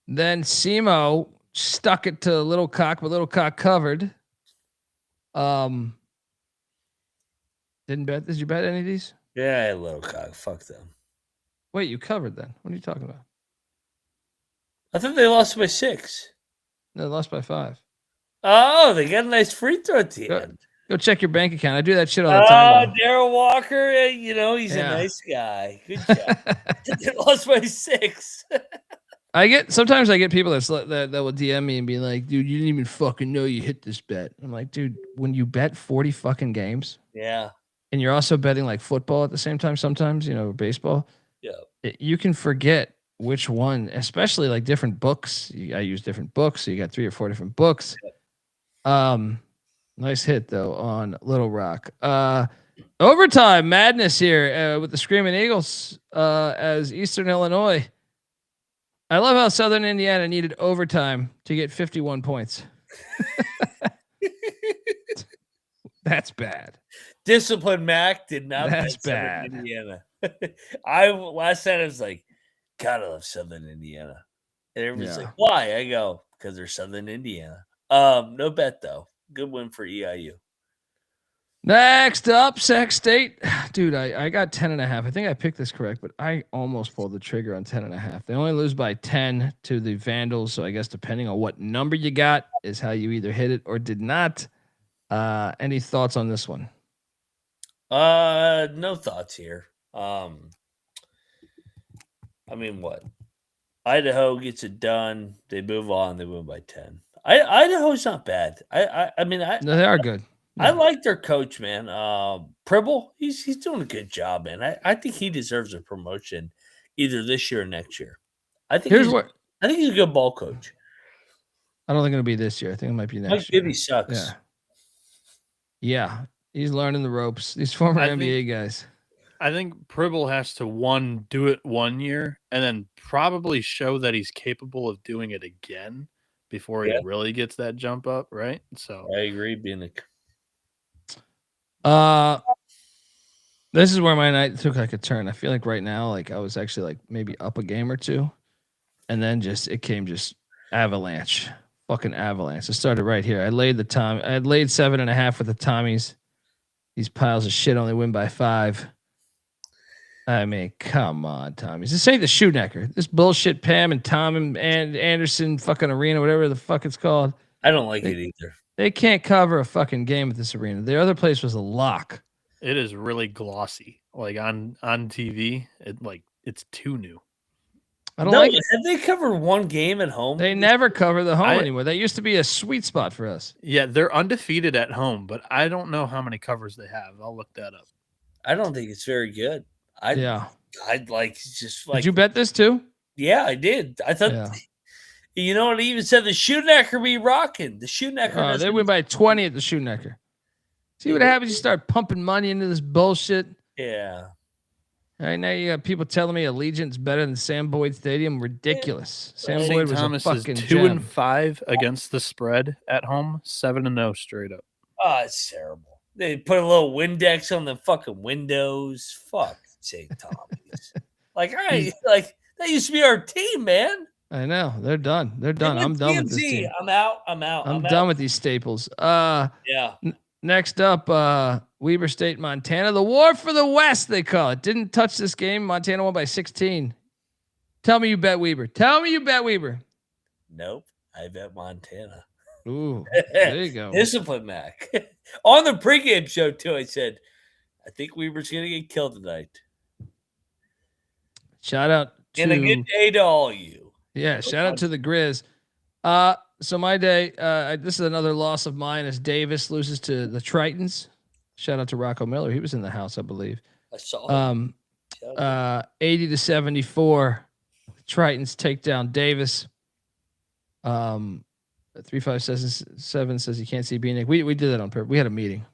Then SEMO stuck it to Little Cock, but Little Cock covered. Did you bet any of these? Yeah, Little Cock. Fuck them. Wait, you covered then? What are you talking about? I thought they lost by 6. No, they lost by 5. Oh, they got a nice free throw at the end. Go check your bank account. I do that shit all the time. Oh, Darryl Walker, he's a nice guy. Good job. They lost by 6. Sometimes I get people that will DM me and be like, dude, you didn't even fucking know you hit this bet. I'm like, dude, when you bet 40 fucking games, Yeah. and you're also betting like football at the same time sometimes, baseball, you can forget which one, especially like different books. I use different books, so you got 3 or 4 different books. Nice hit though on Little Rock. Overtime madness here with the Screaming Eagles as Eastern Illinois. I love how Southern Indiana needed overtime to get 51 points. That's bad. Discipline MAAC did not. That's bet Southern bad. Indiana. Last night I was like, gotta love Southern Indiana. And everybody's like, why? I go, because they're Southern Indiana. No bet though. Good win for EIU. Next up, Sac State. Dude, I got 10.5. I think I picked this correct, but I almost pulled the trigger on 10.5. They only lose by 10 to the Vandals. So I guess depending on what number you got is how you either hit it or did not. Any thoughts on this one? No thoughts here. I mean, what? Idaho gets it done. They move on. They win by 10. Idaho's not bad. No, they are good. I like their coach, man. Pribble, he's doing a good job, man. I think he deserves a promotion either this year or next year. I think he's a good ball coach. I don't think it'll be this year. I think it might be next Mike year. Bibby sucks. Yeah. He's learning the ropes. These former NBA guys. I think Pribble has to do it 1 year and then probably show that he's capable of doing it again before he really gets that jump up, right? So I agree, Bieniek. This is where my night took like a turn. I feel like right now, like I was actually like maybe up a game or two, and then it came avalanche, fucking avalanche. It started right here. I laid 7.5 with the Tommies. These piles of shit only win by 5. I mean, come on, Tommies. This ain't the Shoenecker. This bullshit Pam and Tom and Anderson fucking arena, whatever the fuck it's called. I don't like it either. They can't cover a fucking game at this arena. The other place was a lock. it is really glossy. Like on TV, it's too new. I don't like it. Have they covered one game at home? They never cover the home anymore. That used to be a sweet spot for us. Yeah, they're undefeated at home, but I don't know how many covers they have. I'll look that up. I don't think it's very good. I'd like just like. Did you bet this too? Yeah, I did. I thought. You know what? He even said the Shoenecker be rocking. The Shoenecker. They win by 20 at the Shoenecker. See what happens? You start pumping money into this bullshit. Yeah. All right, now you got people telling me Allegiant's better than Sam Boyd Stadium. Ridiculous. Sam Boyd was Thomas a fucking is 2-5 against the spread at home, 7-0 straight up. Oh, it's terrible. They put a little Windex on the fucking windows. Fuck St. Thomas. That used to be our team, man. I know. They're done. They're done. I'm done with this team. I'm out. I'm done with these staples. Yeah. Next up, Weber State, Montana. The war for the West, they call it. Didn't touch this game. Montana won by 16. Tell me you bet Weber. Nope. I bet Montana. Ooh, there you go. Discipline MAAC. On the pregame show, too, I said, I think Weber's going to get killed tonight. Shout out to... And a good day to all you. Yeah, shout out to the Grizz. So my day, this is another loss of mine as Davis loses to the Tritons. Shout out to Rocco Miller. He was in the house, I believe. I saw him. 80-74. Tritons take down Davis. 3577 says you can't see Bieniek. We did that on purpose. We had a meeting.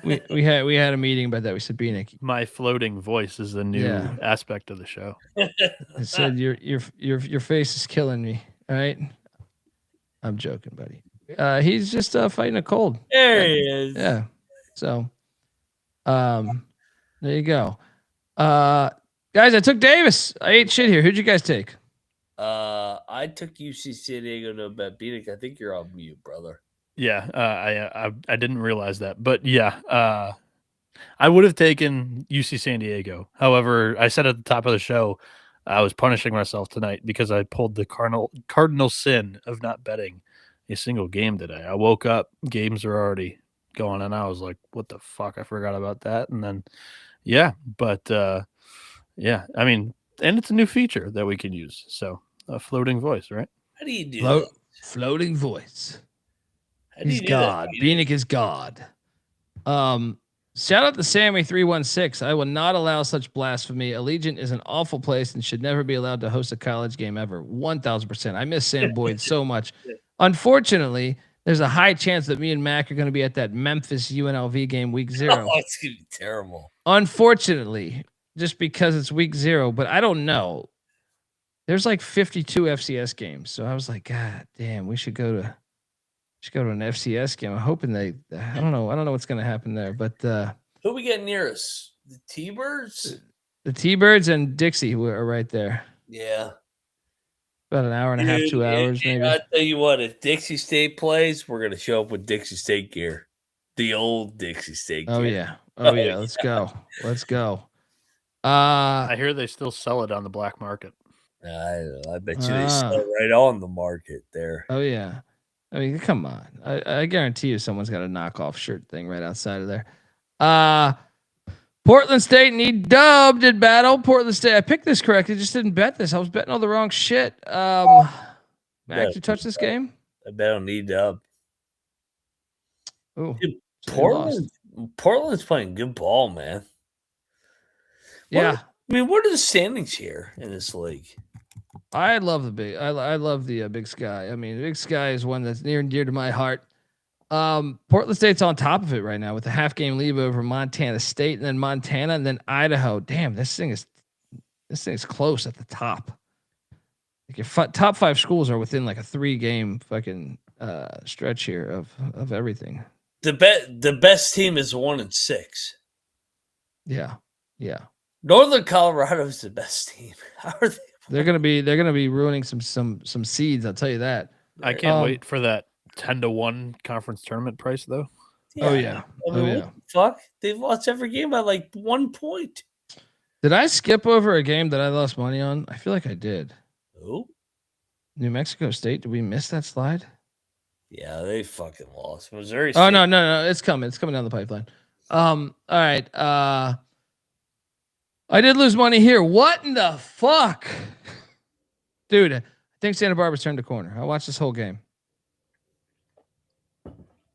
we had a meeting about that. We said Bieniek. My floating voice is the new aspect of the show. I said your face is killing me. All right. I'm joking, buddy. He's just fighting a cold. There he is. Yeah. So, there you go. Guys, I took Davis. I ate shit here. Who'd you guys take? I took UC San Diego to bet Bieniek. I think you're on mute, brother. Yeah, I didn't realize that, but yeah, I would have taken UC San Diego. However, I said at the top of the show, I was punishing myself tonight because I pulled the cardinal sin of not betting a single game today. I woke up, games are already going, and I was like, "What the fuck? I forgot about that." And then, yeah, but yeah, I mean, and it's a new feature that we can use. So a floating voice, right? How do you do that? Floating voice. How do He's you do God. that? Bieniek is God. Shout out to Sammy316. I will not allow such blasphemy. Allegiant is an awful place and should never be allowed to host a college game ever. 1000%. I miss Sam Boyd so much. Unfortunately, there's a high chance that me and Mac are going to be at that Memphis UNLV game week 0. Oh, it's going to be terrible. Unfortunately, just because it's week 0, but I don't know. There's like 52 FCS games. So I was like, God damn, we should go to an FCS game. I'm hoping I don't know what's going to happen there, but who we get near us? The T-Birds? The T-Birds and Dixie who are right there. Yeah. About an hour and a half, 2 hours maybe. I'll tell you what, if Dixie State plays, we're going to show up with Dixie State gear. The old Dixie State gear. Oh yeah. Let's go. Let's go. I hear they still sell it on the black market. I bet you they sell it right on the market there. Oh yeah. I mean, come on. I guarantee you someone's got a knockoff shirt thing right outside of there. Portland State need dubbed in battle. Portland State. I picked this correctly. Just didn't bet this. I was betting all the wrong shit. Max, you touch this game? I bet I'll need dub. Ooh. Portland's playing good ball, man. Yeah. What are the standings here in this league? I love the big. I love the Big Sky. I mean, Big Sky is one that's near and dear to my heart. Portland State's on top of it right now with a half game lead over Montana State, and then Montana, and then Idaho. Damn, this thing is close at the top. Like your top 5 schools are within like a 3-game fucking stretch here of everything. The best team is 1-6. Yeah. Northern Colorado is the best team. How are they? They're gonna be ruining some seeds. I'll tell you that. I can't wait for that 10-1 conference tournament price though. Yeah. Oh yeah. What the fuck? They've lost every game by like 1 point. Did I skip over a game that I lost money on? I feel like I did. Who? New Mexico State. Did we miss that slide? Yeah, they fucking lost. Missouri State. Oh no. It's coming down the pipeline. All right. I did lose money here. What in the fuck? Dude, I think Santa Barbara's turned the corner. I watched this whole game.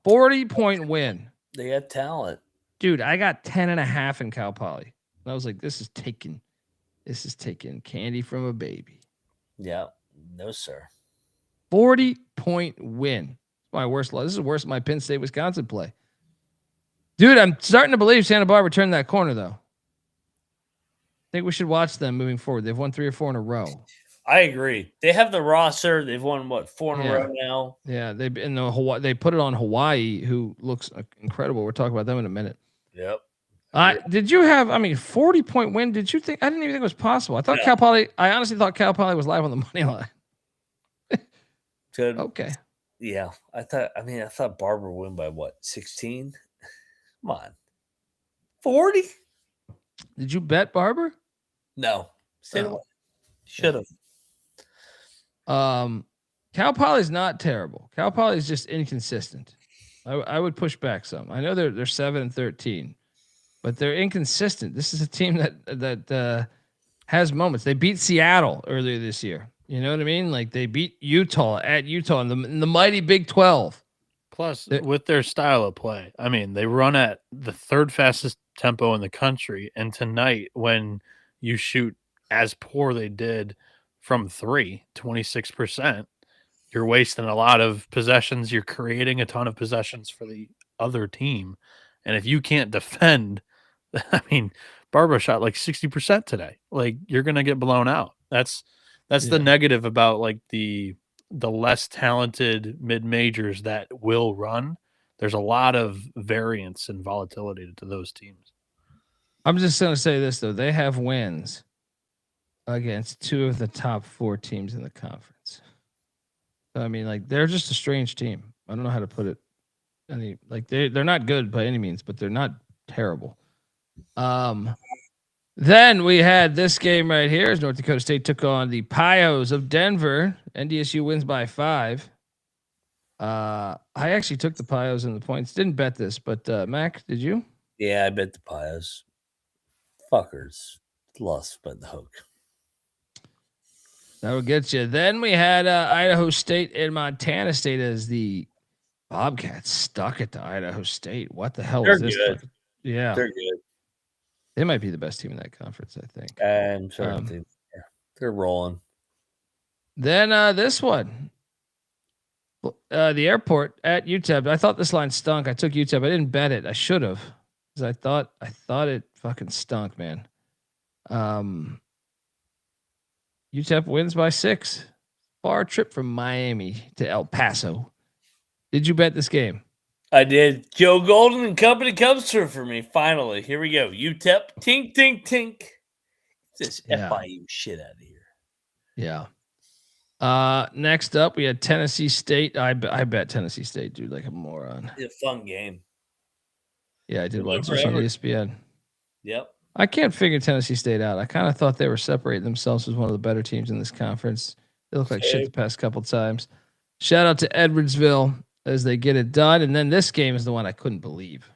40-point win. They got talent. Dude, I got 10.5 in Cal Poly. And I was like, this is taking candy from a baby. Yeah. No, sir. 40-point win. My worst loss. This is worse than my Penn State, Wisconsin play. Dude, I'm starting to believe Santa Barbara turned that corner, though. I think we should watch them moving forward. They've won 3 or 4 in a row. I agree. They have the roster. They've won 4 in a row now. Yeah, they put it on Hawaii, who looks incredible. We'll talk about them in a minute. Yep. Did you have? 40-point win. Did you think? I didn't even think it was possible. I thought Cal Poly. I honestly thought Cal Poly was live on the money line. Good. Okay. Yeah, I thought Barber win by what? 16. Come on. 40. Did you bet Barber? No. Should have. Cal Poly's not terrible. Cal Poly's just inconsistent. I would push back some. I know they're 7-13, but they're inconsistent. This is a team that has moments. They beat Seattle earlier this year. You know what I mean? Like they beat Utah at Utah in the mighty Big 12. Plus, with their style of play, they run at the 3rd fastest tempo in the country. And tonight, when you shoot as poor they did from 3, 26%, you're wasting a lot of possessions. You're creating a ton of possessions for the other team. And if you can't defend, I mean, Barbara shot like 60% today. Like, you're going to get blown out. That's the negative about like the less talented mid-majors that will run. There's a lot of variance and volatility to those teams. I'm just going to say this, though. They have wins against 2 of the top 4 teams in the conference. So, I mean, like, they're just a strange team. I don't know how to put it. They're not good by any means, but they're not terrible. Then we had this game right here as North Dakota State took on the Pios of Denver. NDSU wins by 5. I actually took the Pios in the points. Didn't bet this, but Mac, did you? Yeah, I bet the Pios. Fuckers lost by the hook. That'll get you. Then we had Idaho State and Montana State as the Bobcats stuck at the Idaho State. What the hell is this? Good. Yeah, They're good. They might be the best team in that conference, I think. I'm sure they're rolling. Then this one, the airport at UTEP. I thought this line stunk. I took UTEP. I didn't bet it. I should have, because I thought it fucking stunk, man. UTEP wins by 6. Far trip from Miami to El Paso. Did you bet this game? I did. Joe Golden and company comes through for me. Finally, here we go. UTEP, tink, tink, tink. This FIU shit out of here. Yeah. Next up, we had Tennessee State. I bet Tennessee State, dude, like a moron. It's a fun game. Yeah, I did watch this on ESPN. Yep. I can't figure Tennessee State out. I kind of thought they were separating themselves as one of the better teams in this conference. They look like shit the past couple times. Shout out to Edwardsville as they get it done. And then this game is the one I couldn't believe.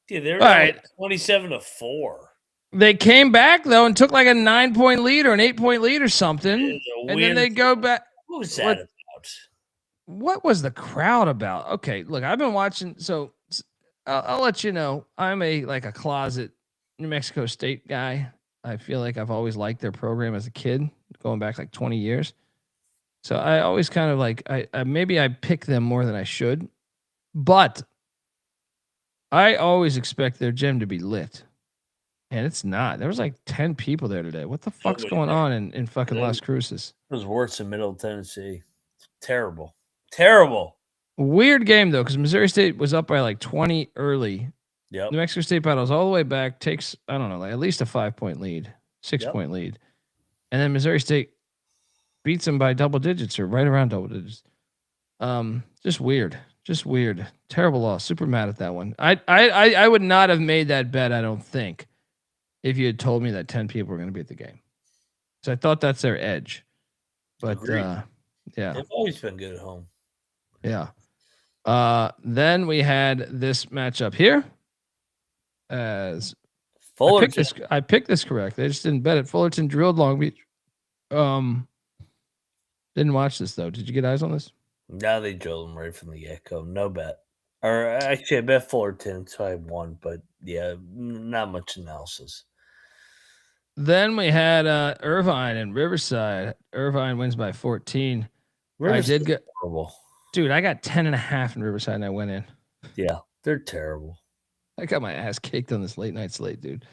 Dude, they're like 27-4. They came back, though, and took like a 9-point lead or an 8-point lead or something. And then they go back. What was that about? What was the crowd about? Okay, look, I've been watching. So I'll let you know. I'm a closet New Mexico State guy. I feel like I've always liked their program as a kid, going back like 20 years. So I always kind of like, maybe I pick them more than I should, but I always expect their gym to be lit. And it's not. There was like 10 people there today. What the fuck's going on in fucking Las Cruces? It was worse in Middle Tennessee. Terrible. Terrible. Weird game, though, because Missouri State was up by like 20 early. Yep. New Mexico State battles all the way back, takes, I don't know, like at least a 5-point lead, 6-point lead. And then Missouri State beats them by double digits or right around double digits. Just weird. Just weird. Terrible loss. Super mad at that one. I would not have made that bet, I don't think, if you had told me that 10 people were going to be at the game. So I thought that's their edge. But yeah. They've always been good at home. Yeah. Then we had this matchup here. As Fullerton. I picked this correct. They just didn't bet it. Fullerton drilled Long Beach. Didn't watch this though. Did you get eyes on this? No, they drilled them right from the get-go. No bet. Or actually, I bet Fullerton, so I won. But yeah, not much analysis. Then we had Irvine and Riverside. Irvine wins by 14. I did get horrible. Dude, I got 10.5 in Riverside and I went in. Yeah, they're terrible. I got my ass kicked on this late night slate, dude.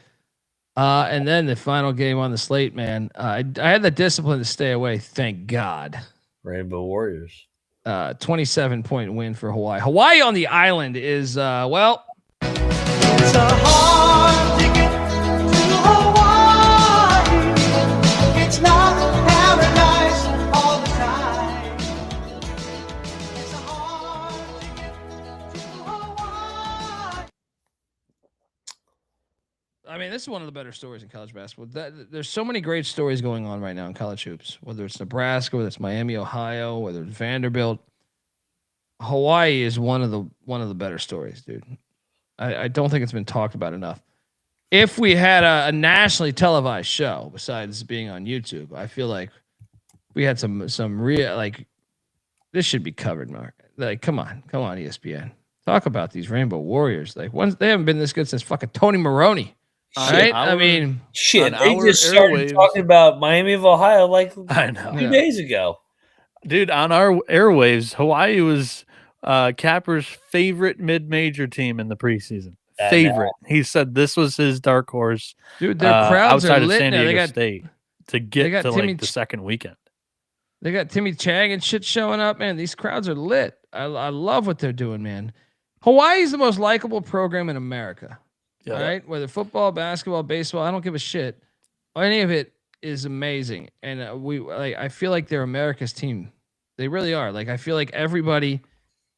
And then the final game on the slate, man. I had the discipline to stay away, thank God. Rainbow Warriors. 27-point win for Hawaii. Hawaii on the island is well. It's a hard ticket to Hawaii. It's not paradise all the time. It's a hard ticket to Hawaii. I mean, this is one of the better stories in college basketball. There's so many great stories going on right now in college hoops, whether it's Nebraska, whether it's Miami, Ohio, whether it's Vanderbilt. Hawaii is one of the better stories, dude. I don't think it's been talked about enough. If we had a nationally televised show besides being on YouTube, I feel like we had some real, like, this should be covered, Mark. Like, come on, ESPN. Talk about these Rainbow Warriors. Like, they haven't been this good since fucking Tony Maroney. Right? I mean, shit. They just started talking about Miami of Ohio like I know 2 days ago. Dude, on our airwaves, Hawaii was Capper's favorite mid-major team in the preseason. Favorite. He said this was his dark horse. Dude, their crowds outside are of lit San now. Diego State to get to Timmy like the second weekend. They got Timmy Chang and shit showing up, man. These crowds are lit. I love what they're doing, man. Hawaii's the most likable program in America. Yeah. All right, whether football, basketball, baseball, I don't give a shit. Any of it is amazing, and I feel like they're America's team. They really are. Like I feel like everybody,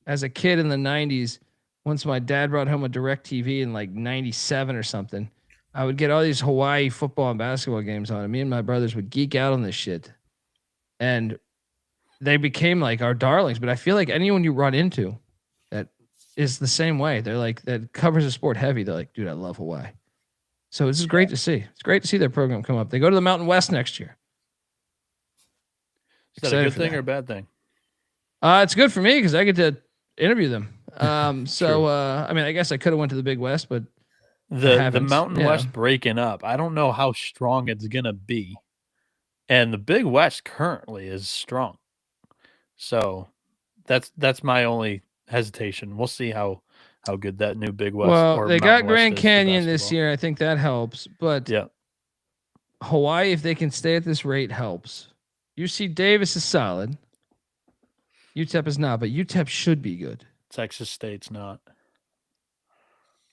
as a kid in the '90s, once my dad brought home a DirecTV in like '97 or something, I would get all these Hawaii football and basketball games on, and me and my brothers would geek out on this shit. And they became like our darlings. But I feel like anyone you run into that is the same way. They're like, that covers the sport heavy. They're like, dude, I love Hawaii. So this is great to see. It's great to see their program come up. They go to the Mountain West next year. Is that a good thing or a bad thing? It's good for me because I get to interview them. I mean, I guess I could have went to the Big West, but the Mountain West breaking up, I don't know how strong it's gonna be. And the Big West currently is strong. So that's my only hesitation. We'll see how good that new Big West. Well, they got Mountain Grand West Canyon this year. I think that helps. But yeah, Hawaii, if they can stay at this rate, helps. UC Davis is solid. UTEP is not, but UTEP should be good. Texas State's not.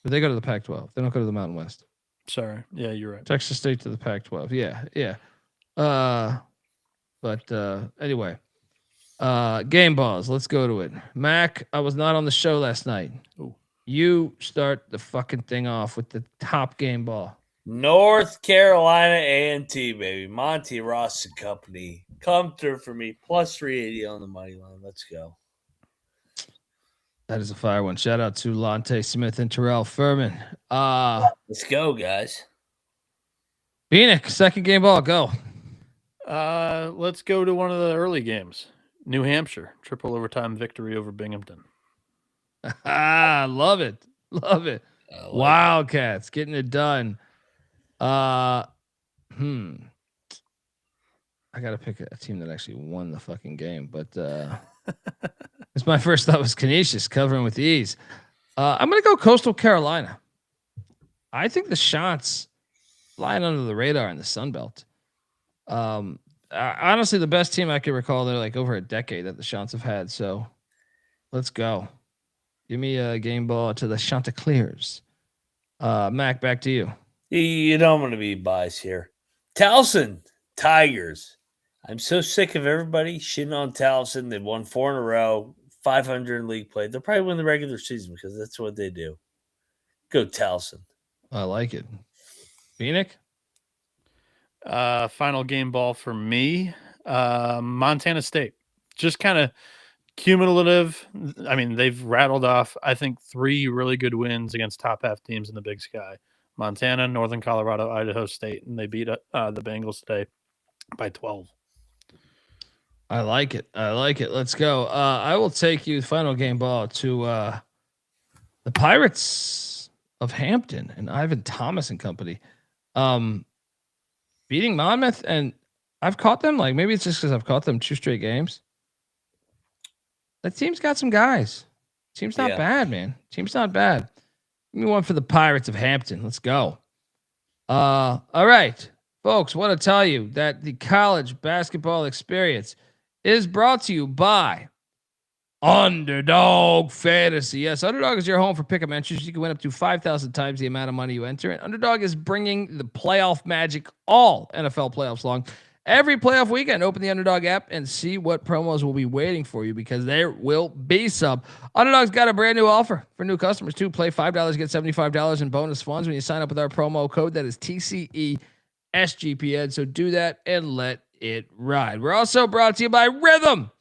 But they go to the Pac-12. They don't go to the Mountain West. Sorry. Yeah, you're right. Texas State to the Pac-12. Yeah. Anyway, game balls. Let's go to it. Mac, I was not on the show last night. Ooh. You start the fucking thing off with the top game ball. North Carolina A&T, baby. Monty Ross and company. Come through for me. Plus 380 on the money line. Let's go. That is a fire one. Shout out to Lonte Smith and Terrell Furman. Let's go, guys. Bieniek, second game ball. Go. Let's go to one of the early games. New Hampshire, triple overtime victory over Binghamton. Love it. Wildcats getting it done. I gotta pick a team that actually won the fucking game, but it's my first thought was Canisius covering with ease. I'm gonna go Coastal Carolina. I think the shots flying under the radar in the Sun Belt. Honestly, the best team I can recall, they're like over a decade that the Shots have had. So let's go. Give me a game ball to the Chanticleers. Mac, back to you. You don't want to be biased here. Towson, Tigers. I'm so sick of everybody shitting on Towson. They've won 4 in a row, 500 in league play. They'll probably win the regular season because that's what they do. Go Towson. I like it. Bieniek? Final game ball for me. Montana State. Just kind of cumulative. I mean, they've rattled off, I think, 3 really good wins against top half teams in the Big Sky. Montana, Northern Colorado, Idaho State, and they beat the Bengals today by 12. I like it. Let's go. I will take you final game ball to the Pirates of Hampton and Ivan Thomas and company. Beating Monmouth, and I've caught them. Like maybe it's just because I've caught them 2 straight games. That team's got some guys. Team's not bad, man. Team's not bad. Give me one for the Pirates of Hampton. Let's go. All right, folks. Want to tell you that the college basketball experience is brought to you by Underdog Fantasy. Yes, Underdog is your home for pick'em entries. You can win up to 5,000 times the amount of money you enter. And Underdog is bringing the playoff magic all NFL playoffs long. Every playoff weekend, open the Underdog app and see what promos will be waiting for you because there will be some. Underdog's got a brand new offer for new customers too. Play $5, get $75 in bonus funds when you sign up with our promo code. That is TCE SGPN. So do that and let it ride. We're also brought to you by Rhythm.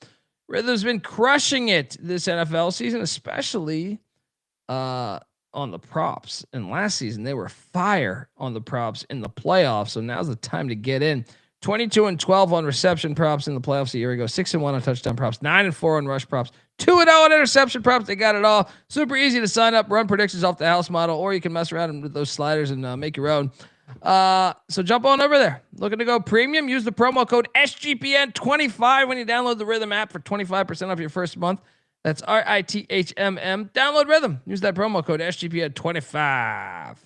Rhythm's been crushing it this NFL season, especially on the props. And last season, they were fire on the props in the playoffs. So now's the time to get in. 22-12 on reception props in the playoffs a year ago. 6-1 on touchdown props. 9-4 on rush props. 2-0 on interception props. They got it all. Super easy to sign up. Run predictions off the house model, or you can mess around with those sliders and make your own. So jump on over there. Looking to go premium? Use the promo code SGPN25 when you download the Rhythm app for 25% off your first month. That's RITHMM. Download Rhythm. Use that promo code SGPN25.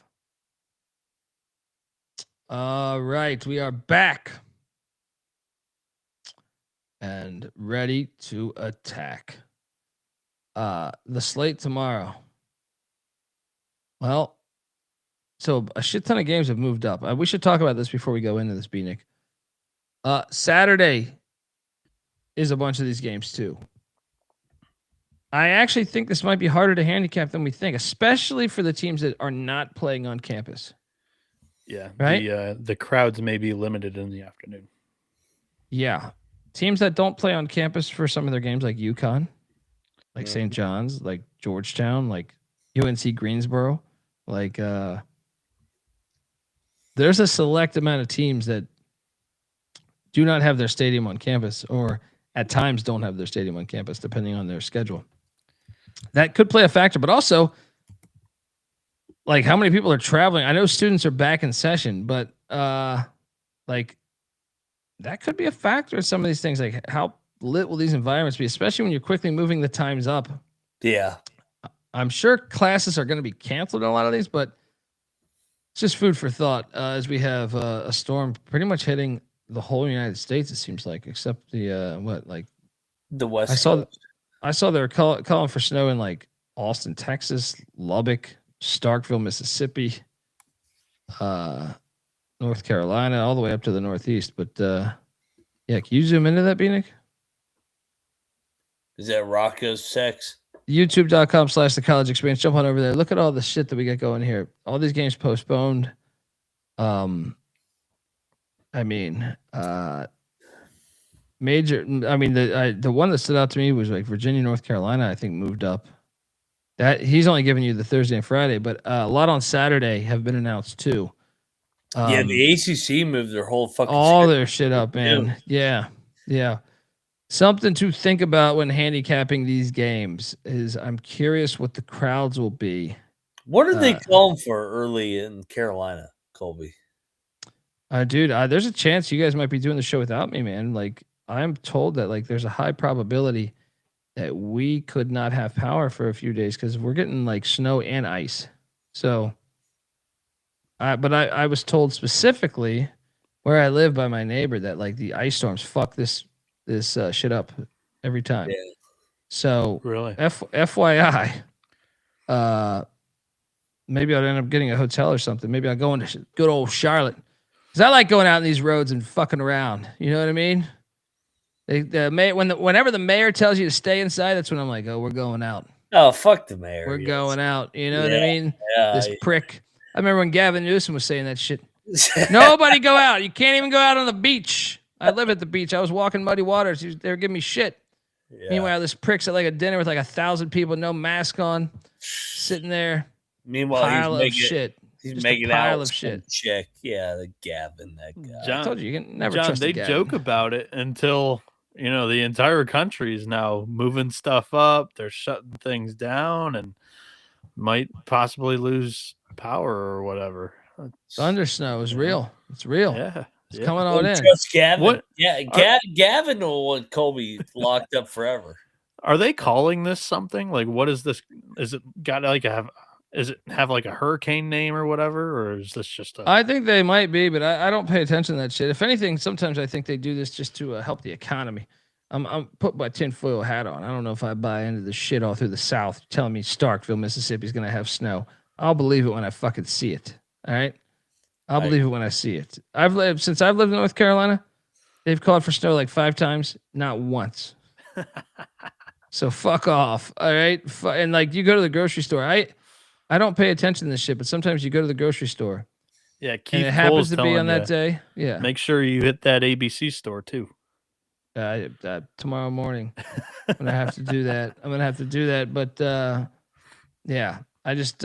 All right, we are back and ready to attack. The slate tomorrow. Well, so a shit ton of games have moved up. We should talk about this before we go into this, Bieniek. Saturday is a bunch of these games too. I actually think this might be harder to handicap than we think, especially for the teams that are not playing on campus. Yeah, right. The crowds may be limited in the afternoon. Yeah, teams that don't play on campus for some of their games, like UConn, like St. John's, like Georgetown, like UNC Greensboro, like there's a select amount of teams that do not have their stadium on campus, or at times don't have their stadium on campus, depending on their schedule. That could play a factor, but also, like, how many people are traveling? I know students are back in session, but like, that could be a factor in some of these things. Like, how lit will these environments be, especially when you're quickly moving the times up? Yeah. I'm sure classes are going to be canceled in a lot of these, but it's just food for thought as we have a storm pretty much hitting the whole United States, it seems like, except the the West. I saw they were calling for snow in like Austin, Texas, Lubbock, Starkville, Mississippi, North Carolina, all the way up to the Northeast. But yeah, can you zoom into that, Bieniek? Is that Rocco's sex? YouTube.com/the college experience. Jump on over there. Look at all the shit that we got going here. All these games postponed. Major. I mean, the one that stood out to me was like Virginia, North Carolina. I think moved up. That he's only giving you the Thursday and Friday, but a lot on Saturday have been announced too. Yeah, the ACC moved their whole fucking all their shit up, man. Yeah. Something to think about when handicapping these games is I'm curious what the crowds will be. What are they calling for early in Carolina, Colby? Dude, there's a chance you guys might be doing the show without me, man. Like, I'm told that like there's a high probability that we could not have power for a few days because we're getting like snow and ice. So, but I was told specifically where I live by my neighbor that like the ice storms fuck this shit up every time. Yeah. So really, FYI, maybe I'll end up getting a hotel or something. Maybe I'll go into good old Charlotte. Cause I like going out in these roads and fucking around. You know what I mean? Whenever the mayor tells you to stay inside, that's when I'm like, oh, we're going out. Oh, fuck the mayor. We're going out. You know what I mean? Yeah, this prick. I remember when Gavin Newsom was saying that shit. Nobody go out. You can't even go out on the beach. I live at the beach. I was walking muddy waters. They were giving me shit. Yeah. Meanwhile, this prick's at like a dinner with like 1,000 people, no mask on, sitting there. Meanwhile, he's making out of shit. Chick. Yeah, the Gavin, that guy. John, I told you can never John, trust they joke about it until the entire country is now moving stuff up. They're shutting things down and might possibly lose power or whatever. Thunder snow is real. It's real. Yeah. It's coming on in. Trust Gavin. What? Yeah, Gavin will want Colby locked up forever. Are they calling this something? Like, what is this? Is it got like have like a hurricane name or whatever, or is this just I think they might be, but I don't pay attention to that shit. If anything, sometimes I think they do this just to help the economy. I'm put my tinfoil hat on. I don't know if I buy into the shit all through the South telling me Starkville, Mississippi is going to have snow. I'll believe it when I fucking see it. All right. I'll believe it when I see it. Since I've lived in North Carolina, they've called for snow like 5 times, not once. So fuck off. All right. And like you go to the grocery store. I don't pay attention to this shit, but sometimes you go to the grocery store. Yeah, Keith and it happens to be on that day. Yeah. Make sure you hit that ABC store too. Tomorrow morning. I'm gonna have to do that. But yeah, I just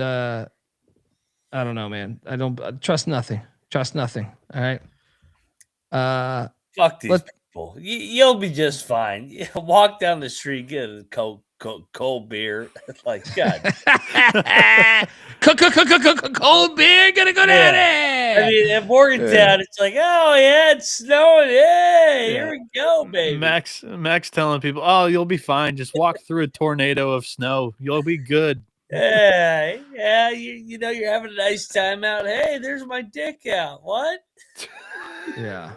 I don't know, man. I don't trust nothing. All right. Fuck these people. You'll be just fine. Walk down the street, get a Coke, cold beer. Like, God. Cold beer, gonna go down there. I mean, at Morgantown, it's like, oh, yeah, it's snowing. Hey, here we go, baby. Max telling people, oh, you'll be fine. Just walk through a tornado of snow. You'll be good. Yeah, you know you're having a nice time out. Hey, there's my dick out. What? Yeah.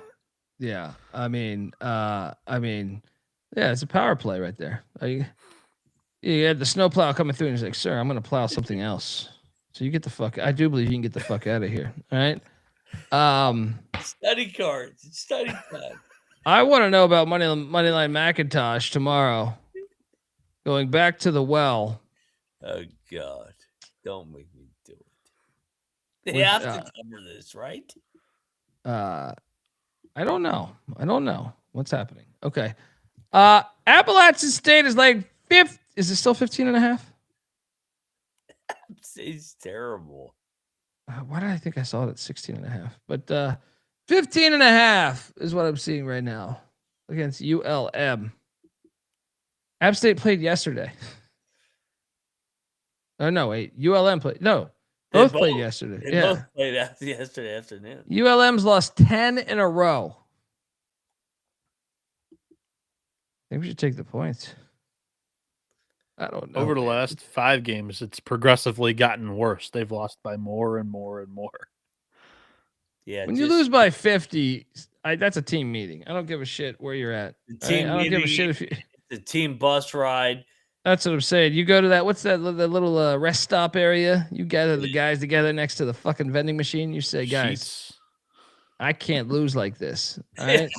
I mean, yeah, it's a power play right there. You had the snowplow coming through, and he's like, "Sir, I'm going to plow something else." So you get the fuck. I do believe you can get the fuck out of here. All right. Study cards. It's study time. I want to know about Moneyline Macintosh tomorrow. Going back to the well. Oh God! Don't make me do it. They have to cover this, right? I don't know. What's happening. Okay. Appalachian State is like fifth. Is it still 15.5? It's terrible. Why did I think I saw it at 16.5? But 15.5 is what I'm seeing right now against ULM. App State played yesterday. Oh no, wait. ULM played. No, both played yesterday. Both played yesterday afternoon. ULM's lost 10 in a row. I think we should take the points. I don't know. Over the last 5 games, it's progressively gotten worse. They've lost by more and more and more. Yeah. When you lose by 50, that's a team meeting. I don't give a shit where you're at. I don't give a shit if you. The team bus ride. That's what I'm saying. You go to that. What's that? The little rest stop area. You gather the guys together next to the fucking vending machine. You say, guys, I can't lose like this. All right?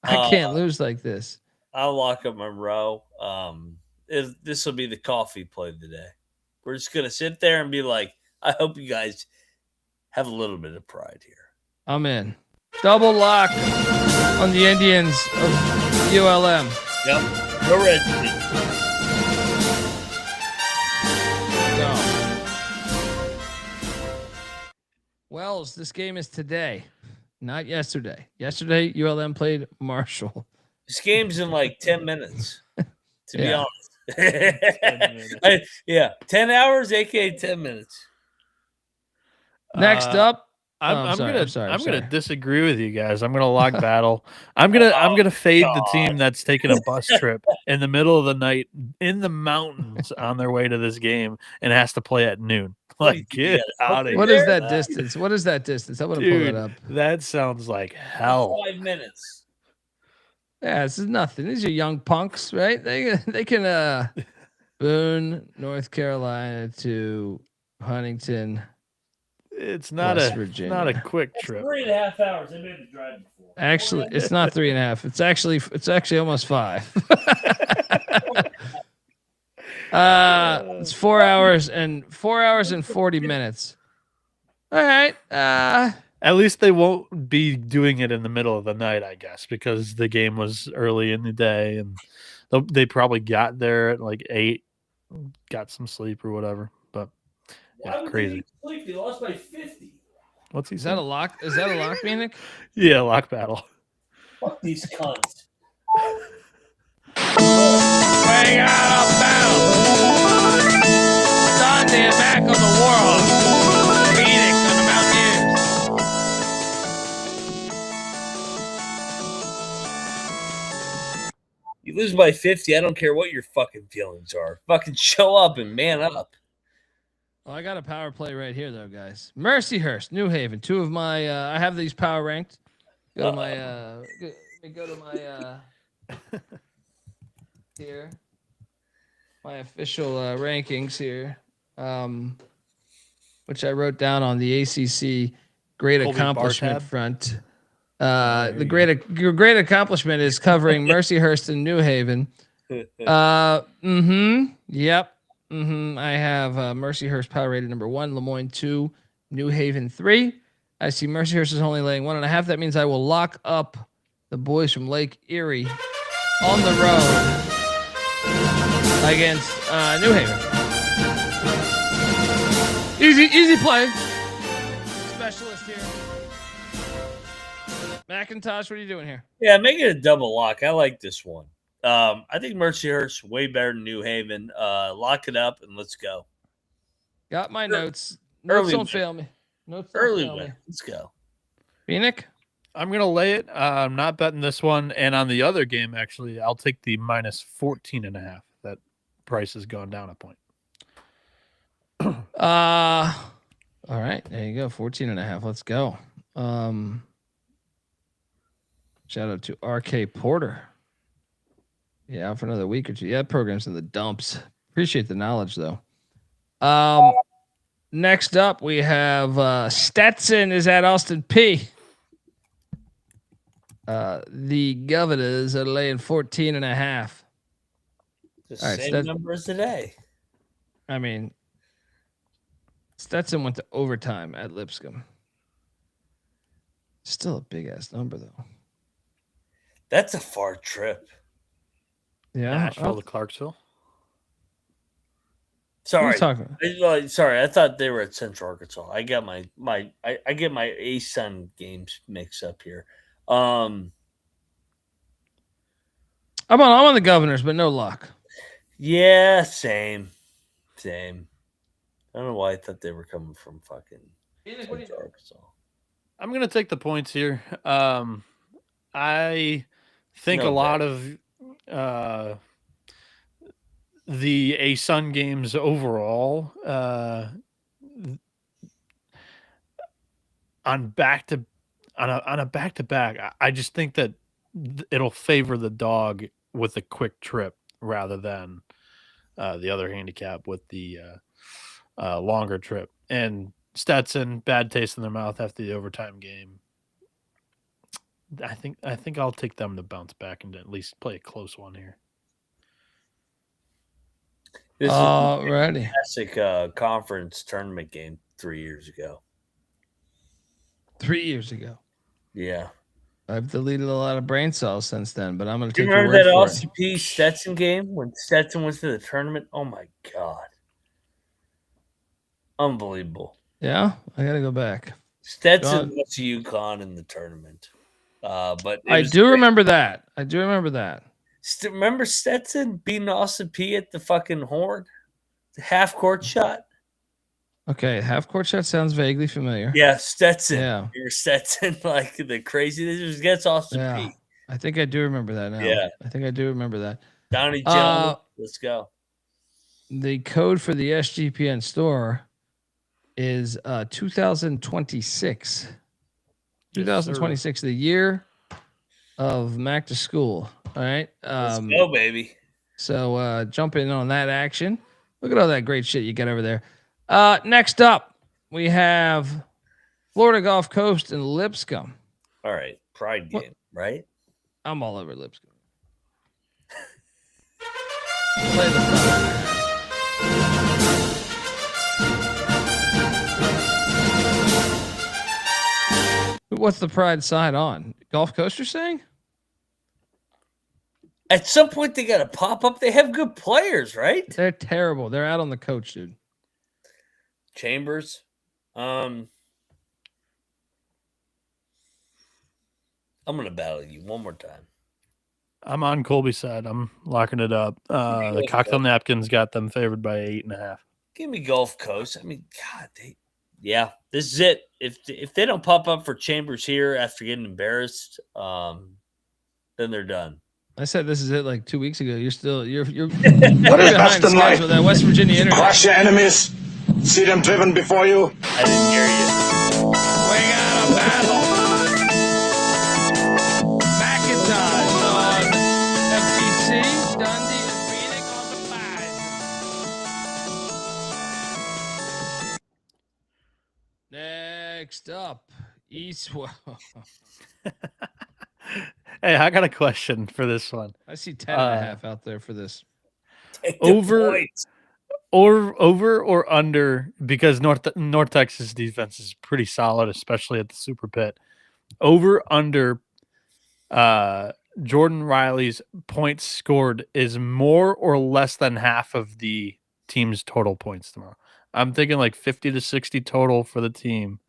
I can't lose like this. I'll lock up Monroe. This will be the coffee play of the day. We're just gonna sit there and be like, I hope you guys have a little bit of pride here. I'm in. Double lock on the Indians of ULM. Yep. Go red. Go. Wells, this game is today, not yesterday. Yesterday, ULM played Marshall. This game's in like 10 minutes, to be honest. 10 hours, aka 10 minutes. Next up, I'm gonna disagree with you guys. I'm gonna log battle. I'm gonna fade the team that's taking a bus trip in the middle of the night in the mountains on their way to this game and has to play at noon. Like, get out of here. What is that distance? What is that distance? I want to pull that up. That sounds like hell. 5 minutes. Yeah, this is nothing. These are young punks, right? They can Boone, North Carolina to Huntington. It's not not a quick trip. 3.5 hours. They made the drive before. Actually, it's not 3.5. It's actually almost 5. It's 4 hours and 40 minutes. All right. At least they won't be doing it in the middle of the night, I guess, because the game was early in the day, and they probably got there at like 8, got some sleep or whatever. But yeah, crazy. They lost by 50. What's he saying? Is that a lock, Bieniek? Yeah, lock battle. Fuck these cunts. Bring out a battle. Sunday back of the world. Phoenix on the Mountaineers. You lose by 50, I don't care what your fucking feelings are. Fucking show up and man up. Well, I got a power play right here, though, guys. Mercyhurst, New Haven. 2 of my, I have these power ranked. Go to my, here. My official rankings here, which I wrote down on the ACC Great Colby Accomplishment front. The great accomplishment is covering Mercyhurst and New Haven. Yep. I have Mercyhurst power rated number 1, Lemoyne 2, New Haven 3. I see Mercyhurst is only laying 1.5. That means I will lock up the boys from Lake Erie on the road against New Haven. Easy play. Specialist here. Macintosh, what are you doing here? Yeah, make it a double lock. I like this one. I think Mercyhurst way better than New Haven. Lock it up and let's go. Got my notes. Notes don't fail me. Notes don't Early fail win. me. Let's go. Bieniek? I'm going to lay it. I'm not betting this one. And on the other game, actually, I'll take the minus 14.5. That price has gone down a point. All right. There you go. 14.5. Let's go. Shout out to RK Porter. Yeah, out for another week or two. Yeah, that program's in the dumps. Appreciate the knowledge, though. Next up, we have Stetson is at Austin Peay. The Governors are laying 14.5. The same number as today. I mean, Stetson went to overtime at Lipscomb. Still a big ass number, though. That's a far trip. Yeah, Nashville to Clarksville. Sorry, talking? Sorry, I thought they were at Central Arkansas. I got I get my ASUN games mixed up here. I'm on the Governors, but no luck. Yeah, same. I don't know why I thought they were coming from fucking Central Arkansas. I'm going to take the points here. I think a lot of the ASUN games overall on a back-to-back, I just think that it'll favor the dog with a quick trip rather than the other handicap with the longer trip. And Stetson, bad taste in their mouth after the overtime game. I think I'll take them to bounce back and at least play a close one here. This is Alrighty. a classic conference tournament game 3 years ago. 3 years ago. Yeah. I've deleted a lot of brain cells since then, but I'm going to Do take you your remember word that for it. LCP Stetson game when Stetson went to the tournament? Oh, my God. Unbelievable. Yeah, I got to go back. Stetson went to UConn in the tournament. But I do remember that. Remember Stetson beating Austin Peay at the fucking Horn? The half-court shot? Okay, half-court shot sounds vaguely familiar. Yeah, Stetson. Yeah. You're Stetson, like the crazy. This was against Austin Peay. I think I do remember that now. Yeah. I think I do remember that. Donnie Jones, let's go. The code for the SGPN store is 2026. 2026, the year of MAAC to school. All right. Let's go, baby. So jump in on that action. Look at all that great shit you got over there. Next up, we have Florida Gulf Coast and Lipscomb. All right. Pride game, right? I'm all over Lipscomb. Play the song. What's the Pride side on? Gulf Coast, you're saying? At some point, they got to pop up. They have good players, right? They're terrible. They're out on the coach, dude. Chambers. I'm going to battle you one more time. I'm on Colby's side. I'm locking it up. The cocktail napkins got them favored by 8.5. Give me Gulf Coast. I mean, God, this is it. If they don't pop up for Chambers here after getting embarrassed, then they're done. I said this is it like 2 weeks ago. You're What is best in life? With that West Virginia internet. Crush your enemies. See them driven before you. I didn't hear you. We got a battle. McIntyre on FGC. Dundee and Phoenix on the five. Next up, Eastwell. Hey, I got a question for this one. I see 10.5 out there for this. Over or under, because North Texas defense is pretty solid, especially at the Super Pit. Over under Jordan Riley's points scored is more or less than half of the team's total points tomorrow. I'm thinking like 50 to 60 total for the team.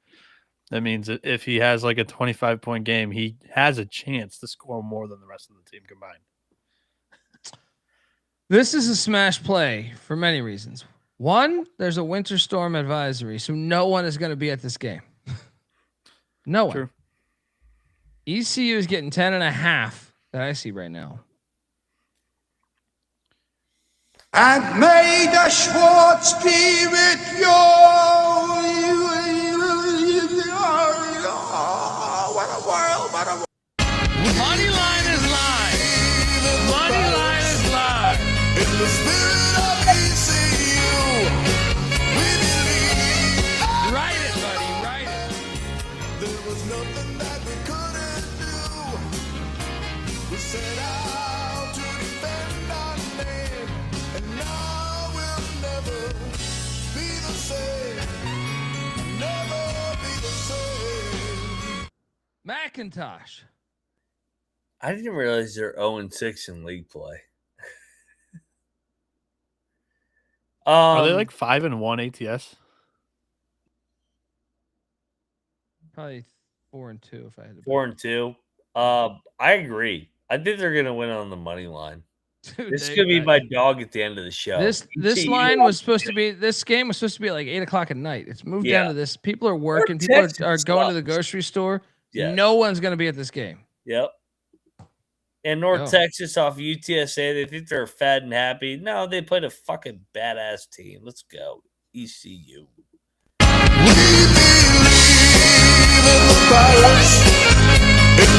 That means that if he has like a 25-point game, he has a chance to score more than the rest of the team combined. This is a smash play for many reasons. One, there's a winter storm advisory, so no one is going to be at this game. No one. True. ECU is getting 10.5 that I see right now. And may the Schwartz be with you. What a world, what a world. Money line is live. Money line is live. In the spirit of ECU, we believe. Write it, buddy. Write it. There was nothing that we couldn't do. We set out to defend our name, and now we'll never be the same. Never be the same. McIntosh. I didn't realize they're 0-6 in league play. Are they like 5-1 ATS? Probably 4-2 if I had to. 4-2. I agree. I think they're gonna win on the money line. Dude, This could be my dog at the end of the show. This line was supposed to be. This game was supposed to be at like 8:00 at night. It's moved down to this. People are working. People are going to the grocery store. Yeah. No one's going to be at this game. Yep. And North Texas off UTSA, they think they're fat and happy. No, they played a fucking badass team. Let's go. ECU. In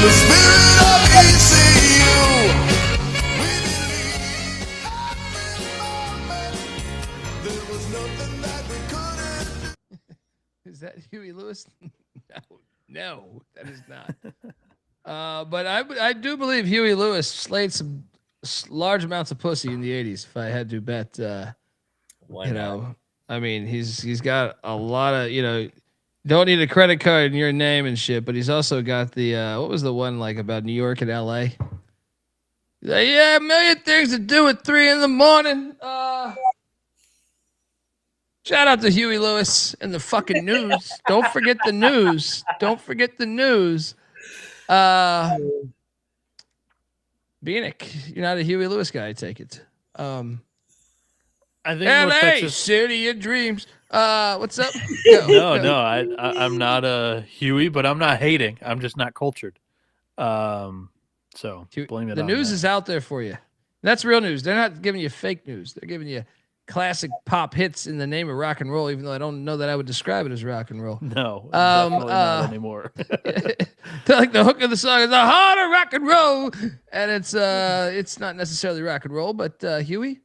the spirit of ECU, we believe there was nothing that we couldn't do. Is that Huey Lewis? No, that is not. But I do believe Huey Lewis slayed some large amounts of pussy in the 80s. If I had to bet, Why not? I mean, he's got a lot of, don't need a credit card in your name and shit, but he's also got the, what was the one like about New York and LA? He's like, yeah, a million things to do at 3 a.m. Shout out to Huey Lewis and the fucking news. Don't forget the news. Don't forget the news. Bieniek, you're not a Huey Lewis guy, I take it. I think LA, North Texas, city of dreams. What's up? No, I'm not a Huey, but I'm not hating. I'm just not cultured. So blame it The on news that. is out there for you. That's real news. They're not giving you fake news. They're giving you classic pop hits in the name of rock and roll, even though I don't know that I would describe it as rock and roll. No, definitely not anymore. Like the hook of the song is the heart of rock and roll, and it's not necessarily rock and roll, but Huey,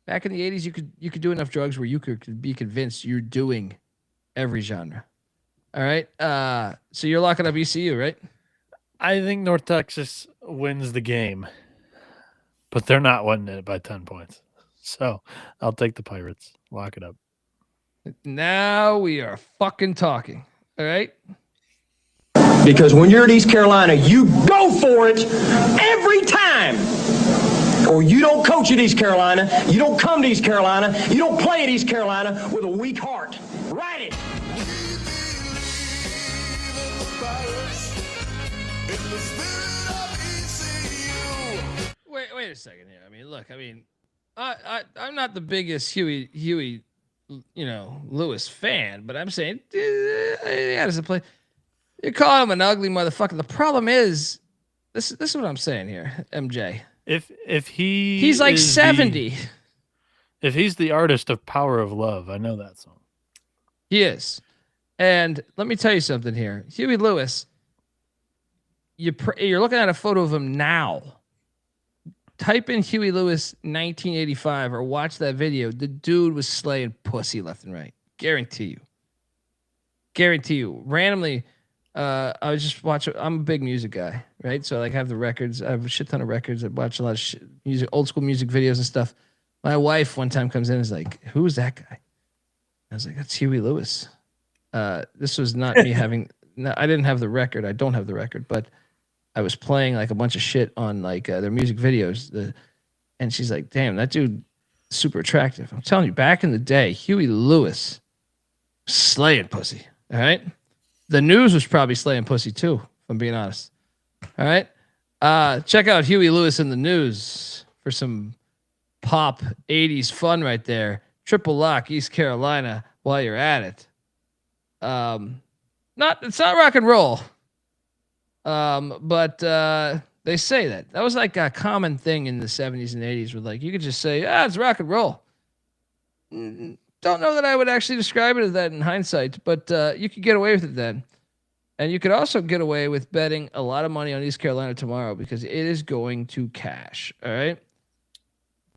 back in the 80s, you could do enough drugs where you could be convinced you're doing every genre. All right, so you're locking up ECU, right? I think North Texas wins the game, but they're not winning it by 10 points. So I'll take the Pirates. Lock it up. Now we are fucking talking. All right. Because when you're at East Carolina, you go for it every time. Or you don't coach at East Carolina, you don't come to East Carolina, you don't play at East Carolina with a weak heart. Write it. Wait a second here. I mean, look. I'm not the biggest Huey, Lewis fan, but I'm saying, how does it play? You call him an ugly motherfucker. The problem is, this is what I'm saying here, MJ. If he's like 70. If he's the artist of Power of Love, I know that song. He is. And let me tell you something here. Huey Lewis, you're looking at a photo of him now. Type in Huey Lewis 1985 or watch that video. The dude was slaying pussy left and right. Guarantee you. Randomly, I was just watching. I'm a big music guy, right? So I have the records. I have a shit ton of records. I watch a lot of music, old school music videos and stuff. My wife one time comes in and is like, "Who is that guy?" I was like, "That's Huey Lewis." This was not me having. No, I didn't have the record. I don't have the record, but I was playing like a bunch of shit on like their music videos. And she's like, "Damn, that dude, super attractive." I'm telling you, back in the day, Huey Lewis, slaying pussy. All right. The news was probably slaying pussy too, if I'm being honest. All right. Check out Huey Lewis in the news for some pop 80s fun right there. Triple lock East Carolina while you're at it. It's not rock and roll. But they say that was like a common thing in the 70s and 80s where like you could just say, it's rock and roll. Don't know that I would actually describe it as that in hindsight, but you could get away with it then. And you could also get away with betting a lot of money on East Carolina tomorrow because it is going to cash. All right.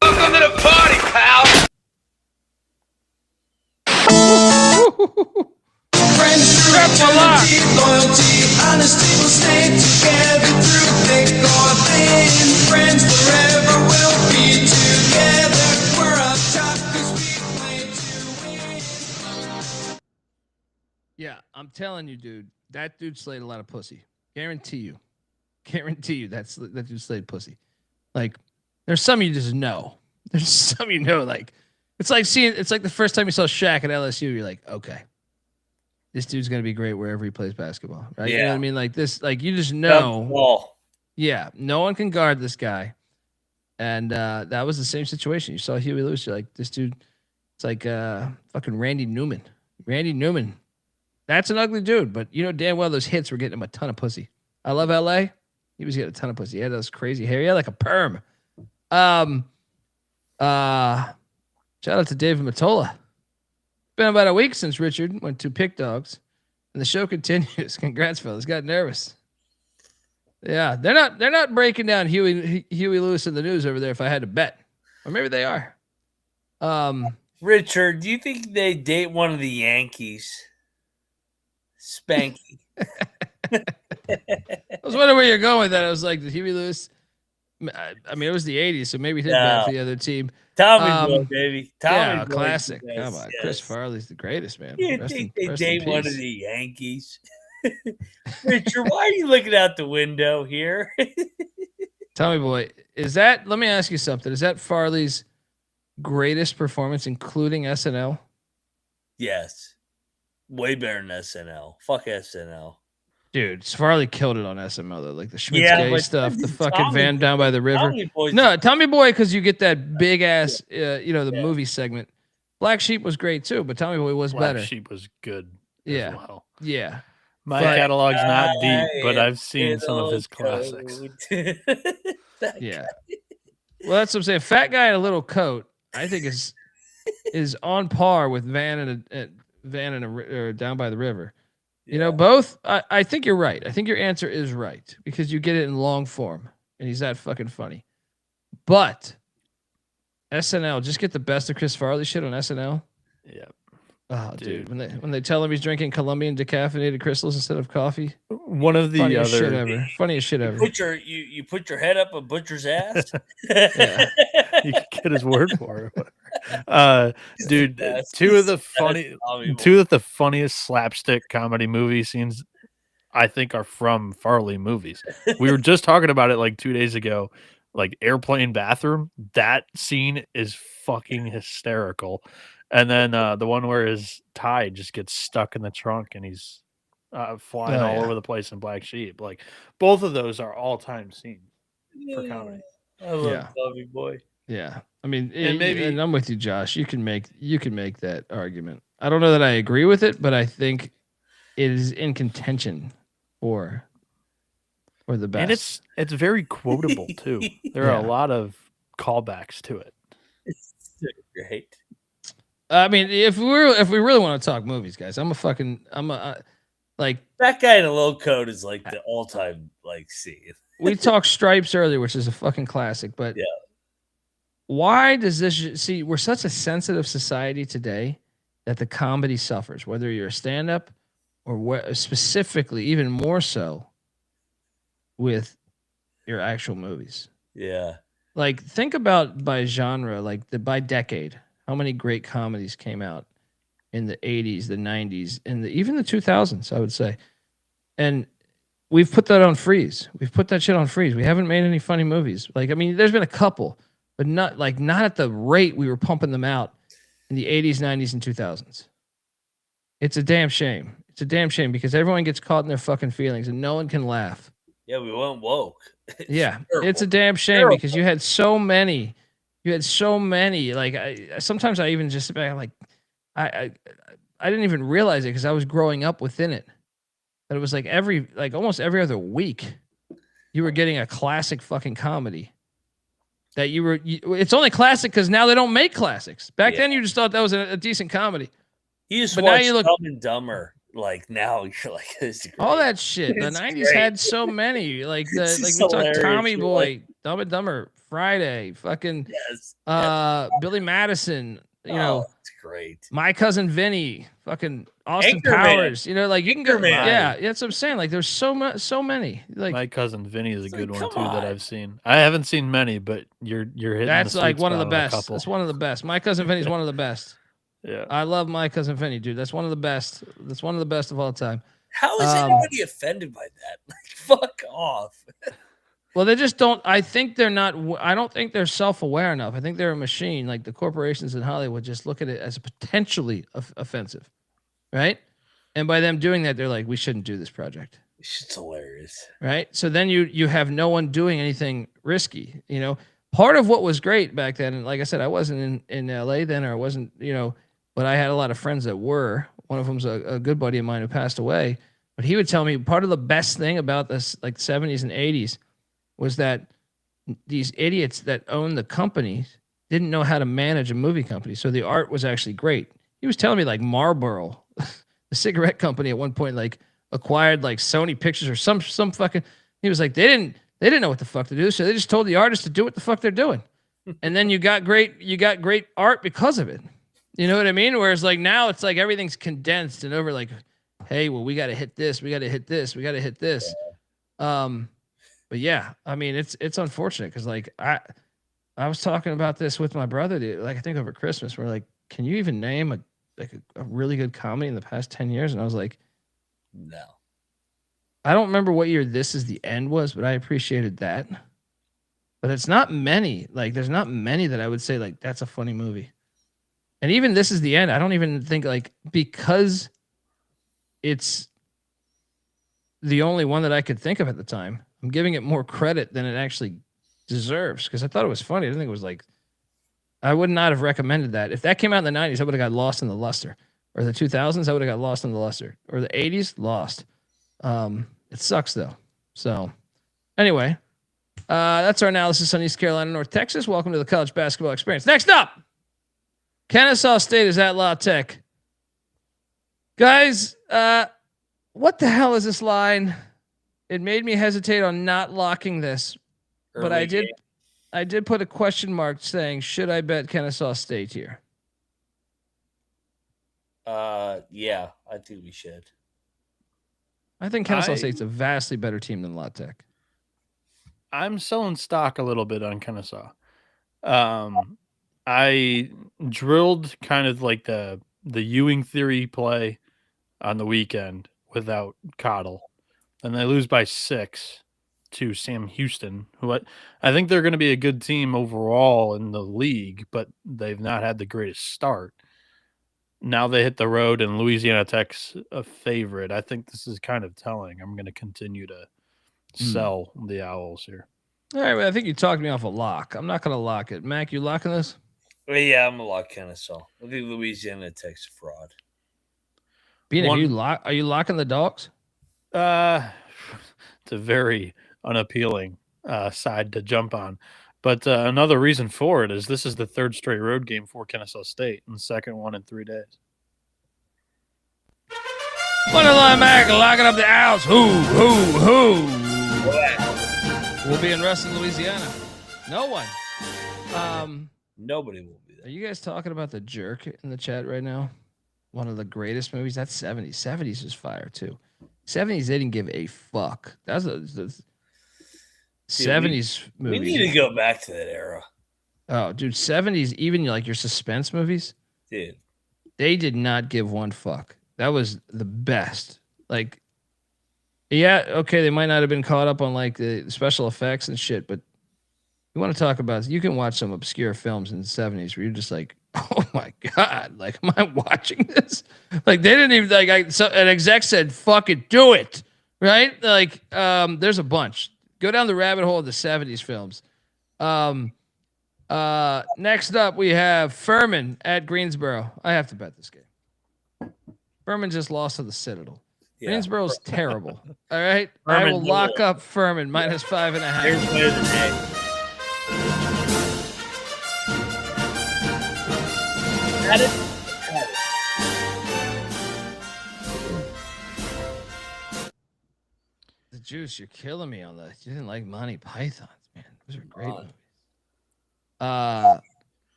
Welcome to the party, pal. Friendship, loyalty, honesty will stay together through thick or thin. Friends forever will be together. We're up top 'cause we play to win. Yeah, I'm telling you, dude. That dude slayed a lot of pussy. Guarantee you that dude slayed pussy. Like, there's some you just know. There's some you know. Like, it's like the first time you saw Shaq at LSU. You're like, okay, this dude's gonna be great wherever he plays basketball, right? Yeah. You know what I mean? Like this, like you just know. Ball. Yeah, no one can guard this guy, and that was the same situation. You saw Huey Lewis. You're like, this dude. It's like fucking Randy Newman. Randy Newman. That's an ugly dude, but you know damn well those hits were getting him a ton of pussy. I love LA. He was getting a ton of pussy. He had those crazy hair. He had like a perm. Shout out to David Matola. Been about a week since Richard went to Pick Dogs, and the show continues. Congrats, fellas. Got nervous. Yeah, they're not breaking down Huey Lewis in the news over there. If I had to bet, or maybe they are. Richard, do you think they date one of the Yankees? Spanky. I was wondering where you're going with that. I was like, the Huey Lewis. I mean, it was the 80s, so maybe he did bad for the other team. Tommy boy, baby. Tommy boy. Classic. Come on. Yes. Chris Farley's the greatest, man. You think they date one of the Yankees? Richard, why are you looking out the window here? Tommy boy, let me ask you something. Is that Farley's greatest performance, including SNL? Yes. Way better than SNL. Fuck SNL. Dude, Farley killed it on SNL though, like the Schmitz stuff, the fucking Tommy van down by the river. Tommy Boy, because you get that big ass, the movie segment. Black Sheep was great too, but Tommy Boy was better. Black Sheep was good. Yeah, as well. Yeah. My catalog's not deep, but I've seen some of his classics. Yeah. Well, that's what I'm saying. Fat guy in a little coat, I think is on par with Van and down by the river. You know, both. I think you're right. I think your answer is right because you get it in long form, and he's that fucking funny. But SNL, just get the best of Chris Farley shit on SNL. Yeah. Oh, dude, when they tell him he's drinking Colombian decaffeinated crystals instead of coffee. One of the funniest shit ever. Funniest shit ever. You put your head up a butcher's ass. You can get his word for it. Dude, two of the funniest slapstick comedy movie scenes I think are from Farley movies. We were just talking about it like 2 days ago. Like airplane bathroom. That scene is fucking hysterical. And then the one where his tie just gets stuck in the trunk and he's flying all over the place in Black Sheep. Like both of those are all-time scenes for comedy. I love Tommy Boy. Yeah, I mean, and I'm with you, Josh. You can make that argument. I don't know that I agree with it, but I think it is in contention for the best. And it's very quotable too. There are a lot of callbacks to it. It's so great. I mean, if we really want to talk movies, guys, like that guy in a little coat is like the all-time like scene. We talked Stripes earlier, which is a fucking classic, but why does this? See, we're such a sensitive society today that the comedy suffers. Whether you're a stand-up or specifically, even more so, with your actual movies. Yeah, like think about by genre, like by decade. How many great comedies came out in the 80s, the 90s, and even the 2000s, I would say. And we've put that on freeze. We've put that shit on freeze. We haven't made any funny movies. Like, I mean, there's been a couple, but not at the rate we were pumping them out in the 80s, 90s, and 2000s. It's a damn shame. It's a damn shame because everyone gets caught in their fucking feelings and no one can laugh. Yeah, we went woke. It's a damn shame because you had so many You had so many. Like sometimes I even just sit back, I'm like, I didn't even realize it because I was growing up within it. That it was like almost every other week, you were getting a classic fucking comedy. That it's only classic because now they don't make classics. Back then, you just thought that was a decent comedy. You just but watch now you look Dumb and Dumber. Like now, you're like, this is all great. that shit. The It's 90s great. had so many. Like we It's talked hilarious. Tommy You're Boy, like- Dumb and Dumber, Friday, fucking Yes. Billy Madison. You know, it's great. My Cousin Vinny, fucking Austin Anchorman. Powers. You know, like you can go. Anchorman. Yeah, that's what I'm saying. Like there's so many. Like My Cousin Vinny is a good one come too that on. I've seen. I haven't seen many, but you're hitting. that's the like sweet one of the spot on a best. couple. That's one of the best. My Cousin Vinny's one of the best. Yeah. I love My Cousin Vinny, dude. That's one of the best. That's one of the best of all time. How is anybody offended by that? Like, fuck off. Well, they just don't. I think they're not. I don't think they're self-aware enough. I think they're a machine. Like the corporations in Hollywood just look at it as potentially offensive, right? And by them doing that, they're like, we shouldn't do this project. Shit's hilarious. Right. So then you have no one doing anything risky. You know, part of what was great back then, and like I said, I wasn't in LA then, or I wasn't, but I had a lot of friends that were. One of them's a good buddy of mine who passed away. But he would tell me part of the best thing about this, like 70s and 80s, was that these idiots that owned the companies didn't know how to manage a movie company. So the art was actually great. He was telling me like Marlboro, the cigarette company at one point, like acquired like Sony Pictures or some fucking, he was like, they didn't know what the fuck to do. So they just told the artists to do what the fuck they're doing. And then you got great art because of it. You know what I mean? Whereas like now it's like everything's condensed and over like, hey, well, we got to hit this. We got to hit this. We got to hit this. But yeah, I mean, it's unfortunate because like I was talking about this with my brother, dude, like I think over Christmas, we're like, can you even name a really good comedy in the past 10 years? And I was like, no. I don't remember what year This Is the End was, but I appreciated that. But it's not many. Like there's not many that I would say like that's a funny movie. And even This Is the End, I don't even think like because it's the only one that I could think of at the time. I'm giving it more credit than it actually deserves because I thought it was funny. I didn't think it was like, I would not have recommended that. If that came out in the 90s, I would have got lost in the luster. Or the 2000s, I would have got lost in the luster. Or the 80s, lost. It sucks though. So anyway, that's our analysis on East Carolina, North Texas. Welcome to the college basketball experience. Next up, Kennesaw State is at La Tech. Guys, what the hell is this line? It made me hesitate on not locking this, but I did put a question mark saying, should I bet Kennesaw State here? Yeah, I think we should. I think Kennesaw State's a vastly better team than La Tech. I'm selling stock a little bit on Kennesaw. I drilled kind of like the Ewing theory play on the weekend without Cottle. And they lose by 6 to Sam Houston, who I think they're going to be a good team overall in the league, but they've not had the greatest start. Now they hit the road, and Louisiana Tech's a favorite. I think this is kind of telling. I'm going to continue to sell the Owls here. All right, well, I think you talked me off a lock. I'm not going to lock it. Mac, you locking this? Well, yeah, I'm a lock Kennesaw. I think Louisiana Tech's a fraud. Are you locking the Dogs? It's a very unappealing side to jump on. But another reason for it is this is the 3rd straight road game for Kennesaw State and the 2nd one in 3 days. Moneyline Mac locking up the Owls. Who? We'll be in Ruston, Louisiana. No one. Nobody will be there. Are you guys talking about The Jerk in the chat right now? One of the greatest movies. That's 70s. 70s is fire too. 70s, they didn't give a fuck. That's the 70s movie. We need to go back to that era. Oh, dude, 70s, even like your suspense movies, dude, they did not give one fuck. That was the best. Like, yeah, okay, they might not have been caught up on like the special effects and shit, but you want to talk about, you can watch some obscure films in the 70s where you're just like, oh my God, like, am I watching this? Like, they didn't even, like, an exec said, fuck it, do it, right? Like, there's a bunch. Go down the rabbit hole of the 70s films. Next up, we have Furman at Greensboro. I have to bet this game. Furman just lost to the Citadel. Yeah. Greensboro's terrible. All right. I Furman will lock up Furman minus 5.5. Here's play of the day. Got it? Got it. The Juice, you're killing me on that. You didn't like Monty Pythons, man. Those are great movies.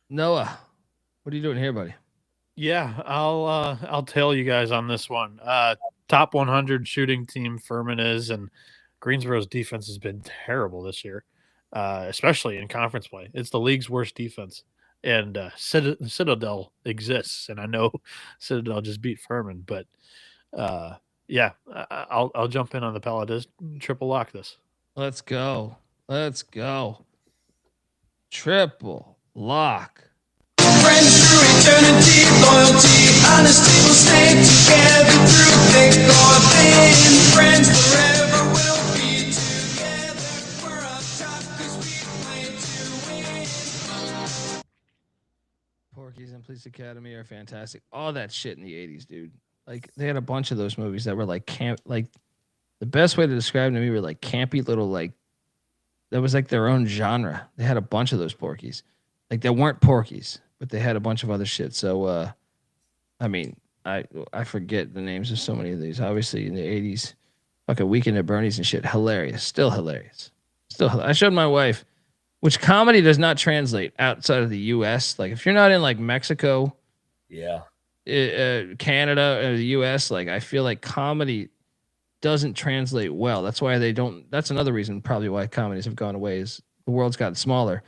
Noah, what are you doing here, buddy? Yeah, I'll tell you guys on this one. Top 100 shooting team Furman is, and Greensboro's defense has been terrible this year, especially in conference play. It's the league's worst defense, and Citadel exists, and I know Citadel just beat Furman, but yeah, I'll jump in on the Paladins. Triple lock this. Let's go. Let's go. Triple lock. Friends through eternity, loyalty, honesty will stay together through thick or thin. Friends forever will be together. We're up top 'cause we play to win. Porky's and Police Academy are fantastic. All that shit in the 80s, dude. Like, they had a bunch of those movies that were like camp. Like, the best way to describe them to me were like campy little, like, that was like their own genre. They had a bunch of those Porkies. Like, they weren't Porkies, but they had a bunch of other shit. So, I mean, I forget the names of so many of these. Obviously, in the 80s, fucking Weekend at Bernie's and shit. Hilarious. Still hilarious. I showed my wife, which comedy does not translate outside of the U.S. Like, if you're not in, like, Mexico, Yeah. Canada, or the U.S., like, I feel like comedy doesn't translate well. That's why they don't. That's another reason probably why comedies have gone away, is the world's gotten smaller.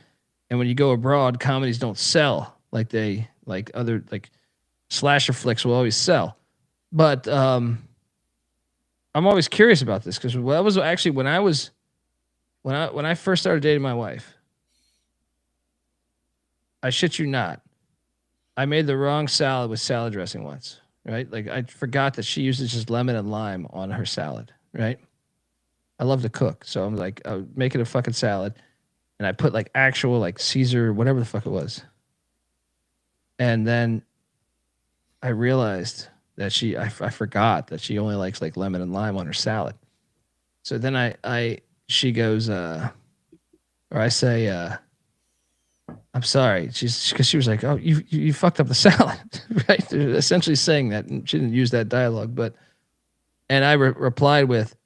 And when you go abroad, comedies don't sell like other like slasher flicks will always sell. But I'm always curious about this, because that was actually when I first started dating my wife. I shit you not, I made the wrong salad with salad dressing once. Right? Like, I forgot that she uses just lemon and lime on her salad. Right? I love to cook, so I'm like, I'll make it a fucking salad. And I put like actual like Caesar, whatever the fuck it was. And then I realized that I forgot that she only likes like lemon and lime on her salad. So then she goes, or I say, I'm sorry. Because she was like, oh, you fucked up the salad, right? They're essentially saying that, and she didn't use that dialogue, and I replied with,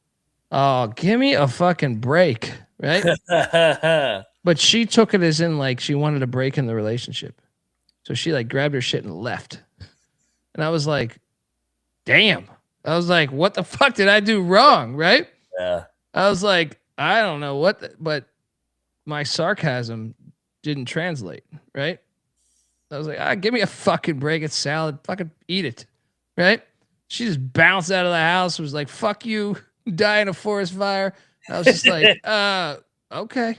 oh, give me a fucking break. Right? But she took it as in like she wanted a break in the relationship. So she like grabbed her shit and left. And I was like, damn. I was like, what the fuck did I do wrong? Right? Yeah. I was like, I don't know but my sarcasm didn't translate. Right? I was like, give me a fucking break. It's salad. Fucking eat it. Right? She just bounced out of the house, was like, fuck you, die in a forest fire. I was just like, okay.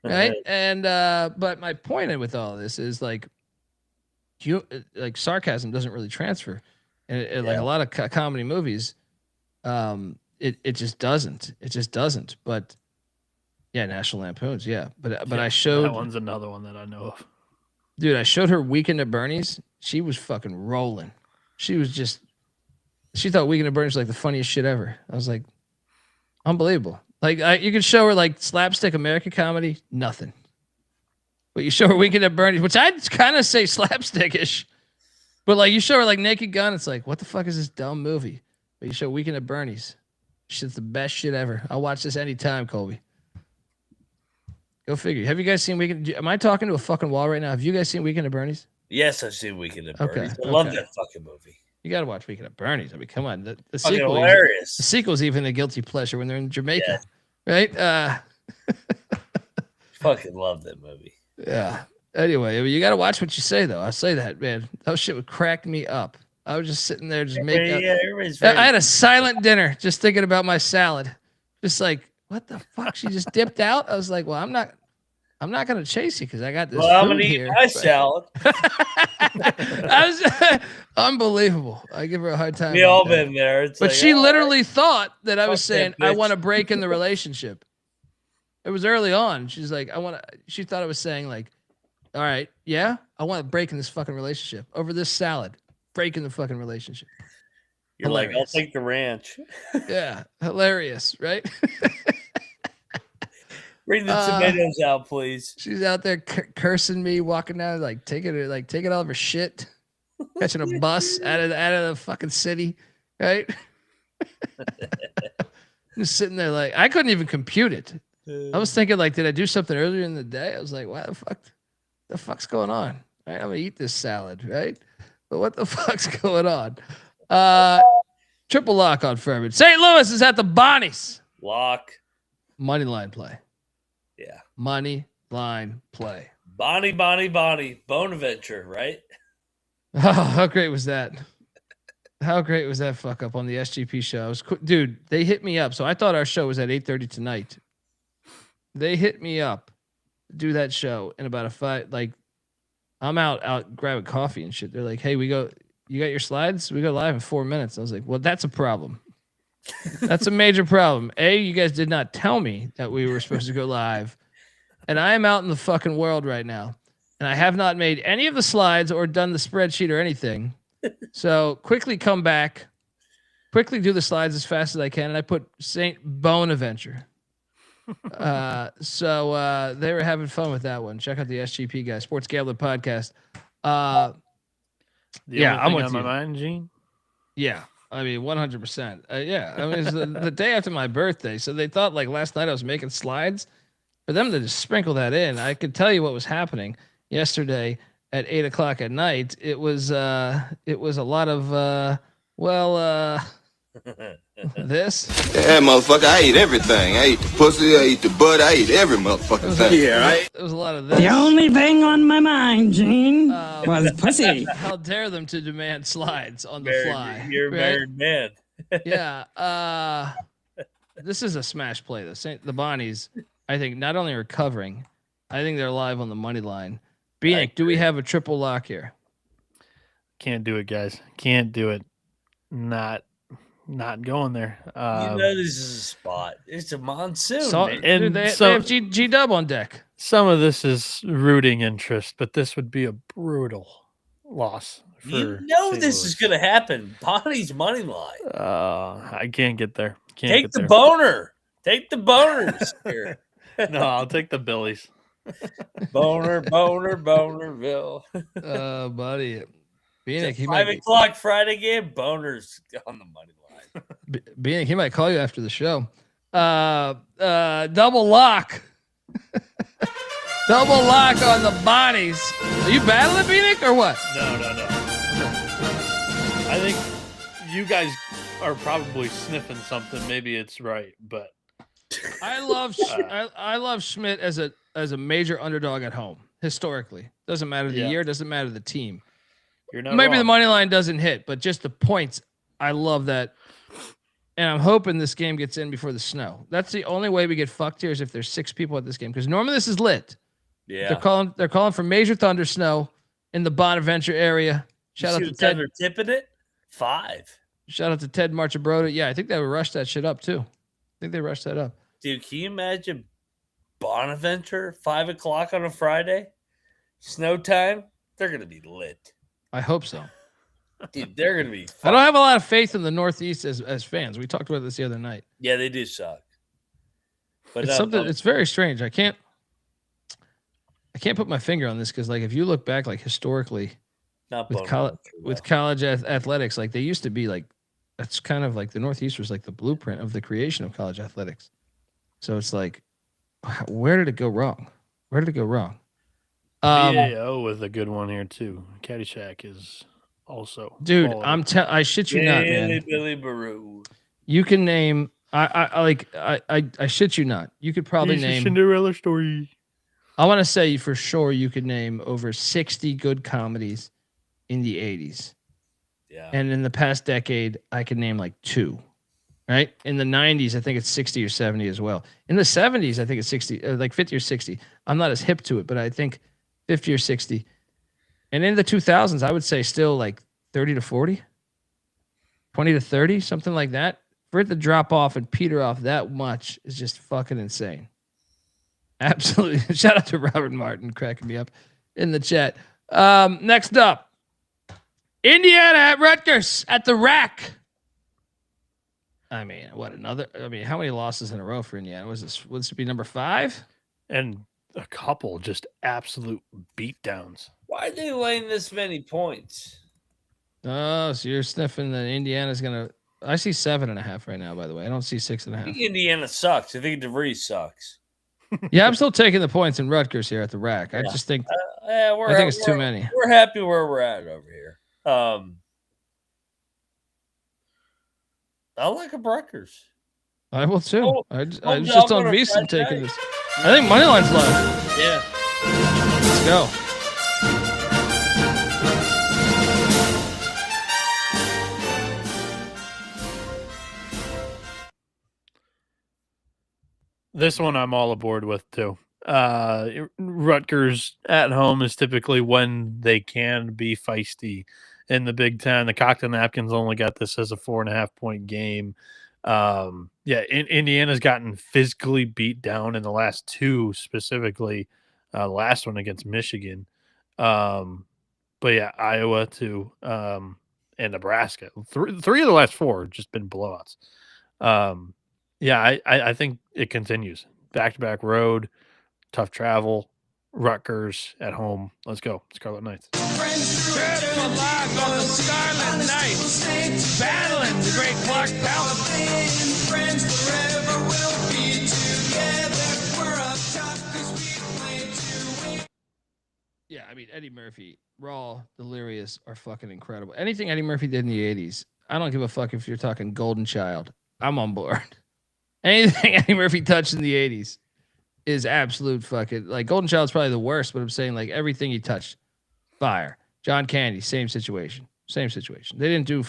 Right. And, but my point with all of this is like, sarcasm doesn't really transfer. And like a lot of comedy movies, it just doesn't. It just doesn't. But yeah, National Lampoons. Yeah. But I showed. That one's another one that I know of. Dude, I showed her Weekend at Bernie's. She was fucking rolling. She thought Weekend at Bernie's was like the funniest shit ever. I was like, unbelievable. Like, you could show her like slapstick American comedy, nothing. But you show her Weekend at Bernie's, which I'd kind of say slapstickish. But like, you show her like Naked Gun, it's like, what the fuck is this dumb movie? But you show Weekend at Bernie's, shit's the best shit ever. I'll watch this anytime, Colby. Go figure. Have you guys seen Weekend? Am I talking to a fucking wall right now? Have you guys seen Weekend at Bernie's? Yes, I've seen Weekend at Bernie's. Okay, I love that fucking movie. You got to watch Weekend at Bernie's. I mean, come on. The Fucking sequel, hilarious. The sequel's even a guilty pleasure when they're in Jamaica, right? Fucking love that movie. Yeah. Anyway, you got to watch what you say, though. I say that, man. That shit would crack me up. I was just sitting there, just making. I had a silent dinner, just thinking about my salad. Just like, what the fuck? She just dipped out. I was like, well, I'm not gonna chase you because I got this. Well, I'm food gonna here, eat my salad. I was unbelievable. I give her a hard time. We all been there. It's but like, she literally thought that I was Fuck that saying I bitch. want to break in the relationship. It was early on. She's like, she thought I was saying like, All right. Yeah. I want to break in this fucking relationship over this salad. Break in the fucking relationship. You're like, I'll Hilarious. take the ranch. Yeah. Hilarious. Right. Bring the tomatoes out, please. She's out there cursing me, walking down, like taking all of her shit, catching a bus out of the fucking city, right? Just sitting there, like I couldn't even compute it. I was thinking, like, did I do something earlier in the day? I was like, what the fuck's going on? Right? I'm gonna eat this salad, right? But what the fuck's going on? Triple lock on Furman. St. Louis is at the Bonnies. Lock. Money line play. Yeah. Money line play. Bonnie. Bonaventure, right? Oh, how great was that? How great was that fuck up on the SGP show? Dude, they hit me up. So I thought our show was at 8:30 tonight. They hit me up to do that show in about a 5. Like, I'm out grabbing coffee and shit. They're like, hey, you got your slides? We go live in 4 minutes. I was like, well, that's a problem. That's a major problem. A, you guys did not tell me that we were supposed to go live. And I am out in the fucking world right now. And I have not made any of the slides or done the spreadsheet or anything. So quickly come back. Quickly do the slides as fast as I can. And I put St. Bonaventure. So they were having fun with that one. Check out the SGP guys, Sports Gambler Podcast. I'm with on my mind, Gene. Yeah. I mean, 100%. Yeah. I mean, it's the day after my birthday. So they thought like last night I was making slides. For them to just sprinkle that in, I could tell you what was happening yesterday at 8:00 at night. It was a lot of, this. Yeah, motherfucker, I eat everything. I eat the pussy, I eat the butt, I eat every motherfucking thing. Yeah, right? There was a lot of this. The only thing on my mind, Gene, was pussy. How dare them to demand slides on the fly. You're a married man. Yeah. This is a smash play, though. The Bonnies, I think, not only are covering, I think they're live on the money line. Bieniek, do we have a triple lock here? Can't do it, guys. Can't do it. Not going there. This is a spot. It's a monsoon. And they have G-Dub on deck. Some of this is rooting interest, but this would be a brutal loss. This is going to happen. Bonnie's money line. I can't get there. Take the boner. Take the boners here. No, I'll take the Billies. Bonerville. Buddy. Bieniek, 5:00 Friday game. Boners on the money line. Bieniek, he might call you after the show. Double lock. Double lock on the Bonnies. Are you battling Bieniek or what? No. I think you guys are probably sniffing something. Maybe it's right, but I love Schmidt as a major underdog at home historically. Doesn't matter the year, doesn't matter the team. You're not Maybe wrong. the money line doesn't hit, but just the points. I love that, and I'm hoping this game gets in before the snow. That's the only way we get fucked here is if there's 6 people at this game because normally this is lit. Yeah, they're calling for major thunder snow in the Bonaventure area. Shout out to Ted. They're tipping it 5. Shout out to Ted Marchabroda. Yeah, I think they rushed that shit up too. I think they rushed that up. Dude, can you imagine Bonaventure 5:00 on a Friday, snow time? They're gonna be lit. I hope so. Dude, they're gonna be. I don't have a lot of faith in the Northeast as fans. We talked about this the other night. Yeah, they do suck. But it's something. It's very strange. I can't put my finger on this because, like, if you look back, like historically, with college athletics, like they used to be, like that's kind of like the Northeast was like the blueprint of the creation of college athletics. So it's like, where did it go wrong? PAO was a good one here too. Caddyshack is also. Dude, I shit you not, man. Billy Baru. You can name. I shit you not. You could probably name Cinderella story. I want to say for sure you could name over 60 good comedies in the 80s. Yeah. And in the past decade, I could name like 2. Right? In the 90s, I think it's 60 or 70 as well. In the 70s, I think it's 60, like 50 or 60. I'm not as hip to it, but I think 50 or 60. And in the 2000s, I would say still like 30 to 40, 20 to 30, something like that. For it to drop off and peter off that much is just fucking insane. Absolutely. Shout out to Robert Martin cracking me up. in the chat. Next up, Indiana at Rutgers at the rack. I mean, how many losses in a row for Indiana? Would this be number 5? And a couple just absolute beatdowns. Why are they laying this many points? Oh, so you're sniffing that Indiana's gonna. I see 7.5 right now. By the way, I don't see I 6.5. think Indiana sucks. I think DeVries sucks. Yeah, I'm still taking the points in Rutgers here at the rack. I just think I think it's too many. We're happy where we're at over here. I like a Rutgers. I will too. Oh, I job just on on a Visa Friday taking night. this. I think moneyline's left. Yeah. Let's go. This one I'm all aboard with too. Rutgers at home is typically when they can be feisty in the Big Ten. The Cocktail Napkins only got this as a 4.5 point game. Indiana's gotten physically beat down in the last 2, specifically the last one against Michigan. But yeah, Iowa too, and Nebraska. Three of the last 4 have just been blowouts. I think it continues. Back-to-back road, tough travel, Rutgers at home. Let's go. Scarlet Knights. Scarlet Knights battling the great Clark Palace. Friends forever will be together. We're up top 'cause we play to win. Yeah, I mean Eddie Murphy, Raw, Delirious are fucking incredible. Anything Eddie Murphy did in the 80s, I don't give a fuck if you're talking Golden Child. I'm on board. Anything Eddie Murphy touched in the 80s is absolute fucking, like, Golden Child's probably the worst, but I'm saying, like, everything he touched, fire. John Candy, same situation. They didn't do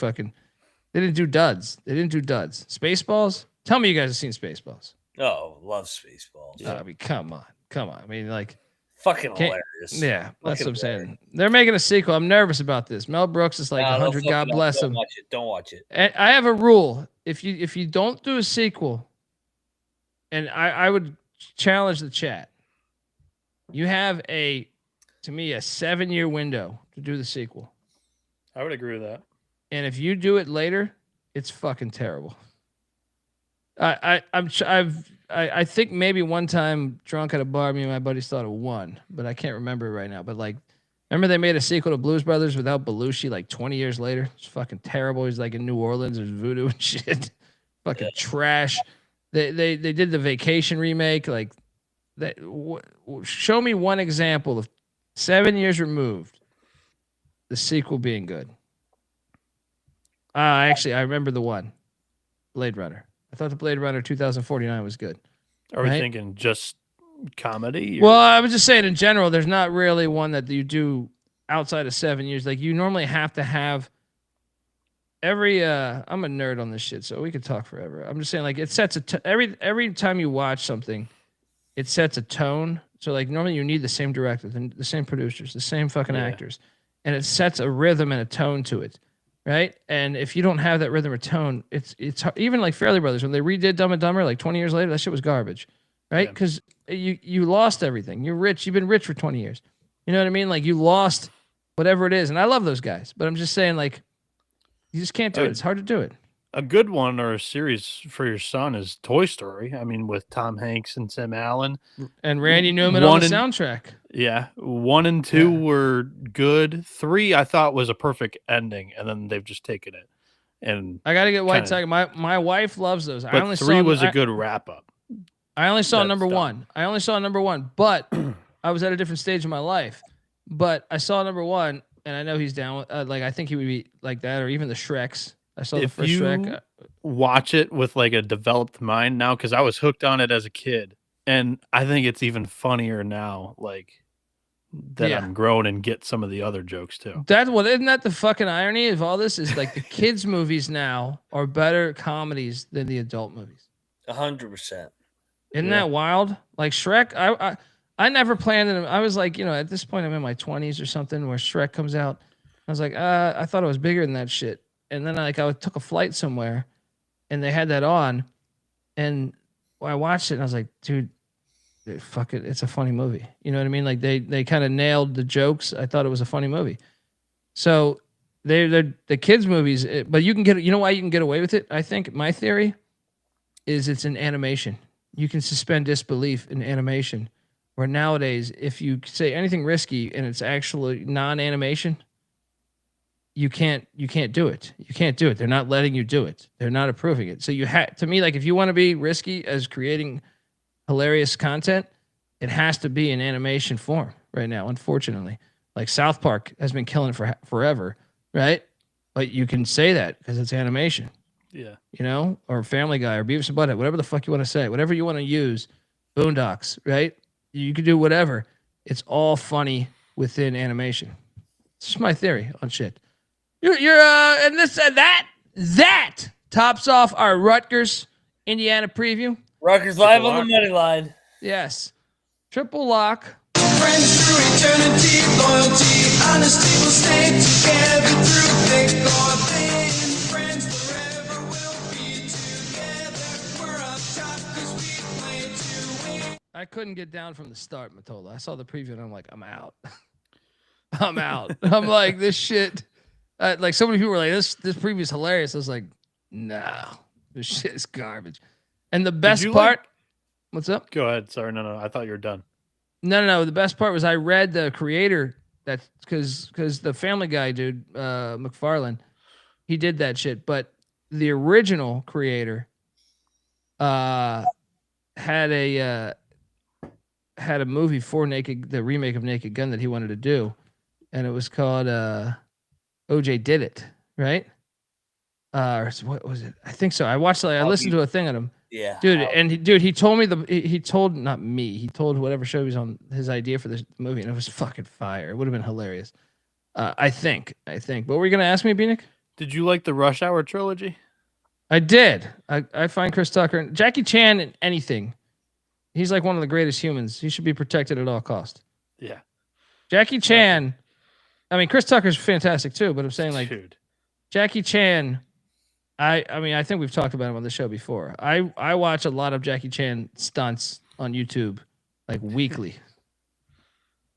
duds. Spaceballs? Tell me you guys have seen Spaceballs. Oh, love Spaceballs. I mean, come on. I mean, like, fucking hilarious. Yeah, that's what I'm saying. They're making a sequel. I'm nervous about this. Mel Brooks is like 100. God bless him. Don't watch it. And I have a rule: if you don't do a sequel, and I would challenge the chat, you have to me a 7-year window to do the sequel. I would agree with that. And if you do it later, it's fucking terrible. I think maybe one time drunk at a bar, me and my buddies thought of one, but I can't remember it right now. But like, remember they made a sequel to Blues Brothers without Belushi like 20 years later? It's fucking terrible. He's like in New Orleans, there's voodoo and shit. Fucking trash. They did the Vacation remake. Like, show me one example of 7 years removed, the sequel being good. Actually, I remember the one, Blade Runner. I thought the Blade Runner 2049 was good. Are we thinking just comedy? Well, I was just saying in general, there's not really one that you do outside of 7 years. Like, you normally have to have every I'm a nerd on this shit, so we could talk forever. I'm just saying, like, it sets every time you watch something, it sets a tone. So like normally you need the same directors and the same producers, the same fucking actors, and it sets a rhythm and a tone to it. Right. And if you don't have that rhythm or tone, it's even like Fairley Brothers, when they redid Dumb and Dumber, like 20 years later, that shit was garbage. Right. Because you lost everything. You're rich. You've been rich for 20 years. You know what I mean? Like, you lost whatever it is. And I love those guys, but I'm just saying, like, you just can't do it. It's hard to do it. A good one or a series for your son is Toy Story. I mean, with Tom Hanks and Tim Allen. And Randy Newman on the soundtrack. Yeah. 1 and 2 were good. 3, I thought, was a perfect ending. And then they've just taken it. And I got to get White Tiger. My wife loves those. But I only 3 was a good wrap up. I only saw number 1. But I was at a different stage in my life. But I saw number 1, and I know he's down with, like, I think he would be like that, or even the Shreks. I saw the first Shrek. Watch it with like a developed mind now, because I was hooked on it as a kid, and I think it's even funnier now, like that I'm grown and get some of the other jokes too. Isn't that the fucking irony of all this? Is like the kids' movies now are better comedies than the adult movies. 100%. Isn't that wild? Like Shrek, I never planned it. I was like, at this point I'm in my 20s or something where Shrek comes out. I was like, I thought it was bigger than that shit. And then I took a flight somewhere and they had that on, and I watched it and I was like, dude, it's a funny movie. You know what I mean? Like they kind of nailed the jokes. I thought it was a funny movie. So they're the kids movies, but you know why you can get away with it? I think my theory is it's an animation. You can suspend disbelief in animation. Where nowadays, if you say anything risky and it's actually non-animation, you can't do it. You can't do it. They're not letting you do it. They're not approving it. So to me, like if you want to be risky as creating hilarious content, it has to be in animation form right now, unfortunately. Like South Park has been killing it for forever, right? But you can say that because it's animation. Yeah. You know, or Family Guy or Beavis and Butthead, whatever the fuck you want to say, whatever you want to use, Boondocks, right? You can do whatever. It's all funny within animation. It's just my theory on shit. And this and that tops off our Rutgers, Indiana preview. Rutgers live on the money line. Yes. Triple lock. Friends through eternity, loyalty, honesty will stay together through thick or thin. Friends forever will be together. We're up top 'cause we play to win. I couldn't get down from the start, Matola. I saw the preview and I'm like, I'm out. I'm out. I'm like, this shit. Like so many people were like, this preview is hilarious. I was like, no, this shit is garbage. And the best part, what's up? Go ahead. Sorry, no. I thought you were done. No. The best part was I read the creator because the Family Guy dude, McFarlane, he did that shit. But the original creator had a movie for the remake of Naked Gun that he wanted to do, and it was called OJ Did It, right? Or what was it? I think so. I listened to a thing on him. Yeah. Dude, he told me he told not me, he told whatever show he was on his idea for this movie, and it was fucking fire. It would have been hilarious. I think. What were you gonna ask me, Bieniek? Did you like the Rush Hour trilogy? I did. I find Chris Tucker and Jackie Chan in anything. He's like one of the greatest humans. He should be protected at all costs. Yeah. Jackie Chan. I mean, Chris Tucker's fantastic too, but I'm saying like Jackie Chan. I think we've talked about him on the show before. I watch a lot of Jackie Chan stunts on YouTube, like weekly.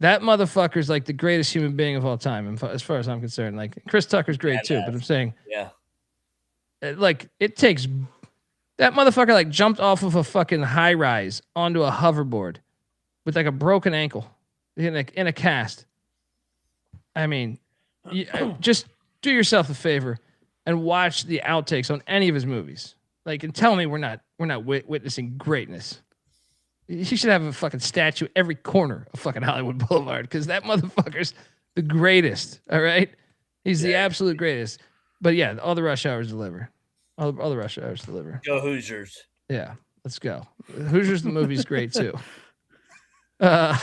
That motherfucker's like the greatest human being of all time, as far as I'm concerned. Like Chris Tucker's great too, but I'm saying, like it takes that motherfucker like jumped off of a fucking high rise onto a hoverboard with like a broken ankle in a cast. I mean, just do yourself a favor and watch the outtakes on any of his movies. Like, and tell me we're not witnessing greatness. He should have a fucking statue every corner of fucking Hollywood Boulevard because that motherfucker's the greatest. All right, he's the absolute greatest. But yeah, all the Rush Hours deliver. All the Rush Hours deliver. Go Hoosiers. Yeah, let's go. Hoosiers, the movie's great too. Chicago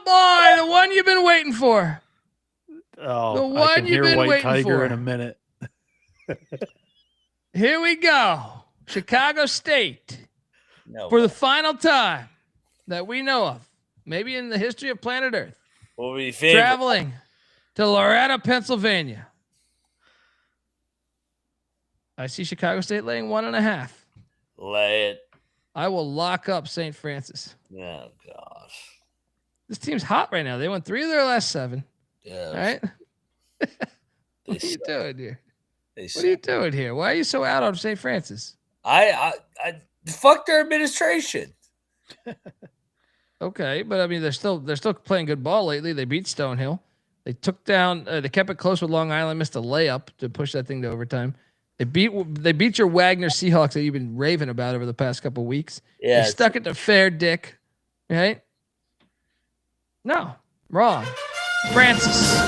boy, the one you've been waiting for. Oh, the one I can you've hear been White waiting Tiger for. in a minute. Here we go. Chicago State. For the final time that we know of, maybe in the history of planet Earth, will be favored. Traveling to Loretta, Pennsylvania. I see Chicago State laying 1.5. Lay it. I will lock up St. Francis. Oh, gosh. This team's hot right now. They won 3 of their last 7. Yeah. All right? What are you doing here? What are you doing here? Why are you so out on St. Francis? I fuck their administration. Okay, but I mean they're still playing good ball lately. They beat Stonehill. They took down. They kept it close with Long Island. Missed a layup to push that thing to overtime. They beat your Wagner Seahawks that you've been raving about over the past couple of weeks. Yeah, they stuck it to Fair Dick, right? No, wrong. Francis.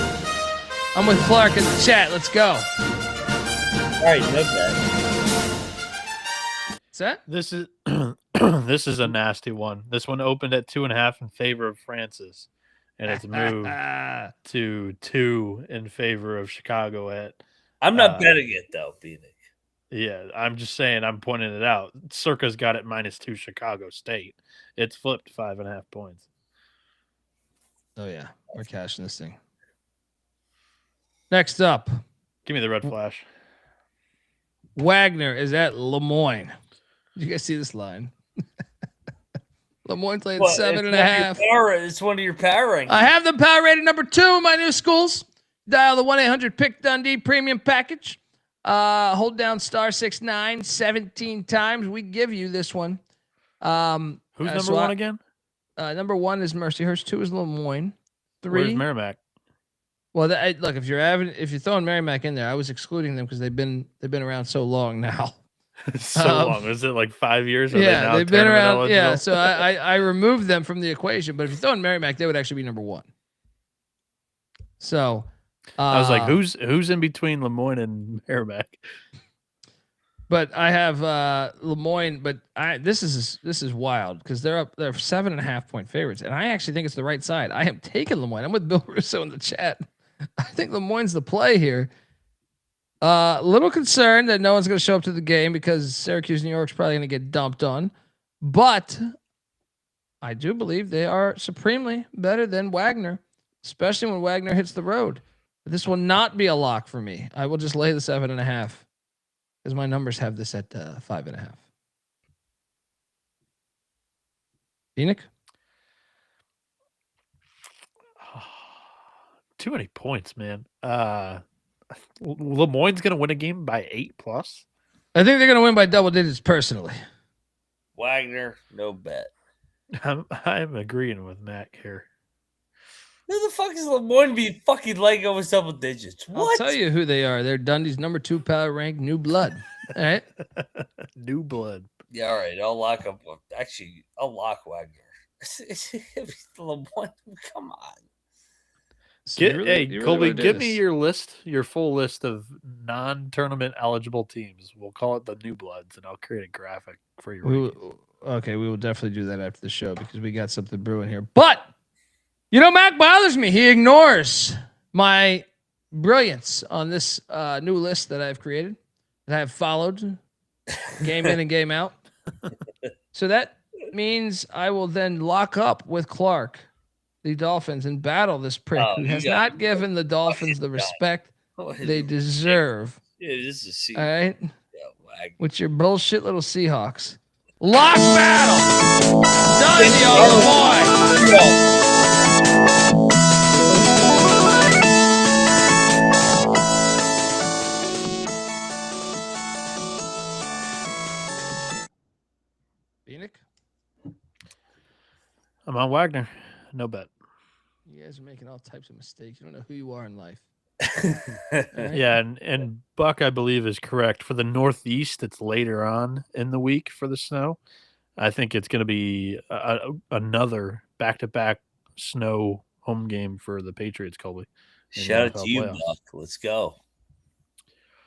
I'm with Clark in the chat. Let's go. All right, no bet. What's that? This is this is a nasty one. This one opened at 2.5 in favor of Francis, and it's moved to 2 in favor of Chicago at. I'm not betting it though, Bieniek. Yeah, I'm just saying. I'm pointing it out. Circa's got it -2 Chicago State. It's flipped 5.5 points. Oh yeah, we're cashing this thing. Next up, give me the red flash. Wagner is at Lemoyne. Did you guys see this line? Lemoyne's laying What, 7.5. It's one of your power rankings. I have them power rated number 2 in my new schools. Dial the 1-800-PICK-DUNDEE premium package. Hold down *69 17 times. We give you this one. Who's number 1 again? Number 1 is Mercyhurst. 2 is Lemoyne. 3. Where's Merrimack? Well, look, if you're throwing Merrimack in there, I was excluding them because they've been around so long now. Long. Is it like 5 years? Yeah, they've been around. Eligible? Yeah, so I removed them from the equation. But if you throw in Merrimack, they would actually be number 1. So I was like, who's in between Lemoyne and Merrimack? But I have Lemoyne. But this is wild because they're 7.5 point favorites, and I actually think it's the right side. I am taking Lemoyne. I'm with Bill Russo in the chat. I think Lemoyne's the play here. Little concerned that no one's going to show up to the game because Syracuse, New York's probably going to get dumped on. But I do believe they are supremely better than Wagner, especially when Wagner hits the road. But this will not be a lock for me. I will just lay the 7.5 because my numbers have this at 5.5. Bieniek? Too many points, man. Lemoyne's going to win a game by 8+. I think they're going to win by double digits personally. Wagner, no bet. I'm agreeing with Mac here. Who the fuck is Lemoyne be fucking laying over double digits? What? I'll tell you who they are. They're Dundee's number 2 power rank, new blood. All right. New blood. Yeah, all right. I'll lock up. Actually, I'll lock Wagner. Lemoyne, come on. Colby, give me your list, your full list of non-tournament eligible teams. We'll call it the New Bloods, and I'll create a graphic for you. We will definitely do that after the show because we got something brewing here. But, Mac bothers me. He ignores my brilliance on this new list that I've created, that I have followed game in and game out. So that means I will then lock up with Clark the Dolphins and battle this prick who has not given the Dolphins the respect they deserve. Yeah, this is all right. Yeah, with your bullshit little Seahawks. Lock battle. Done, boy. Bieniek? I'm on Wagner. No bet. You guys are making all types of mistakes. You don't know who you are in life. Right? Yeah, and Buck, I believe, is correct. For the Northeast, it's later on in the week for the snow. I think it's going to be another back-to-back snow home game for the Patriots, Colby. Shout out to you, Buck. Let's go.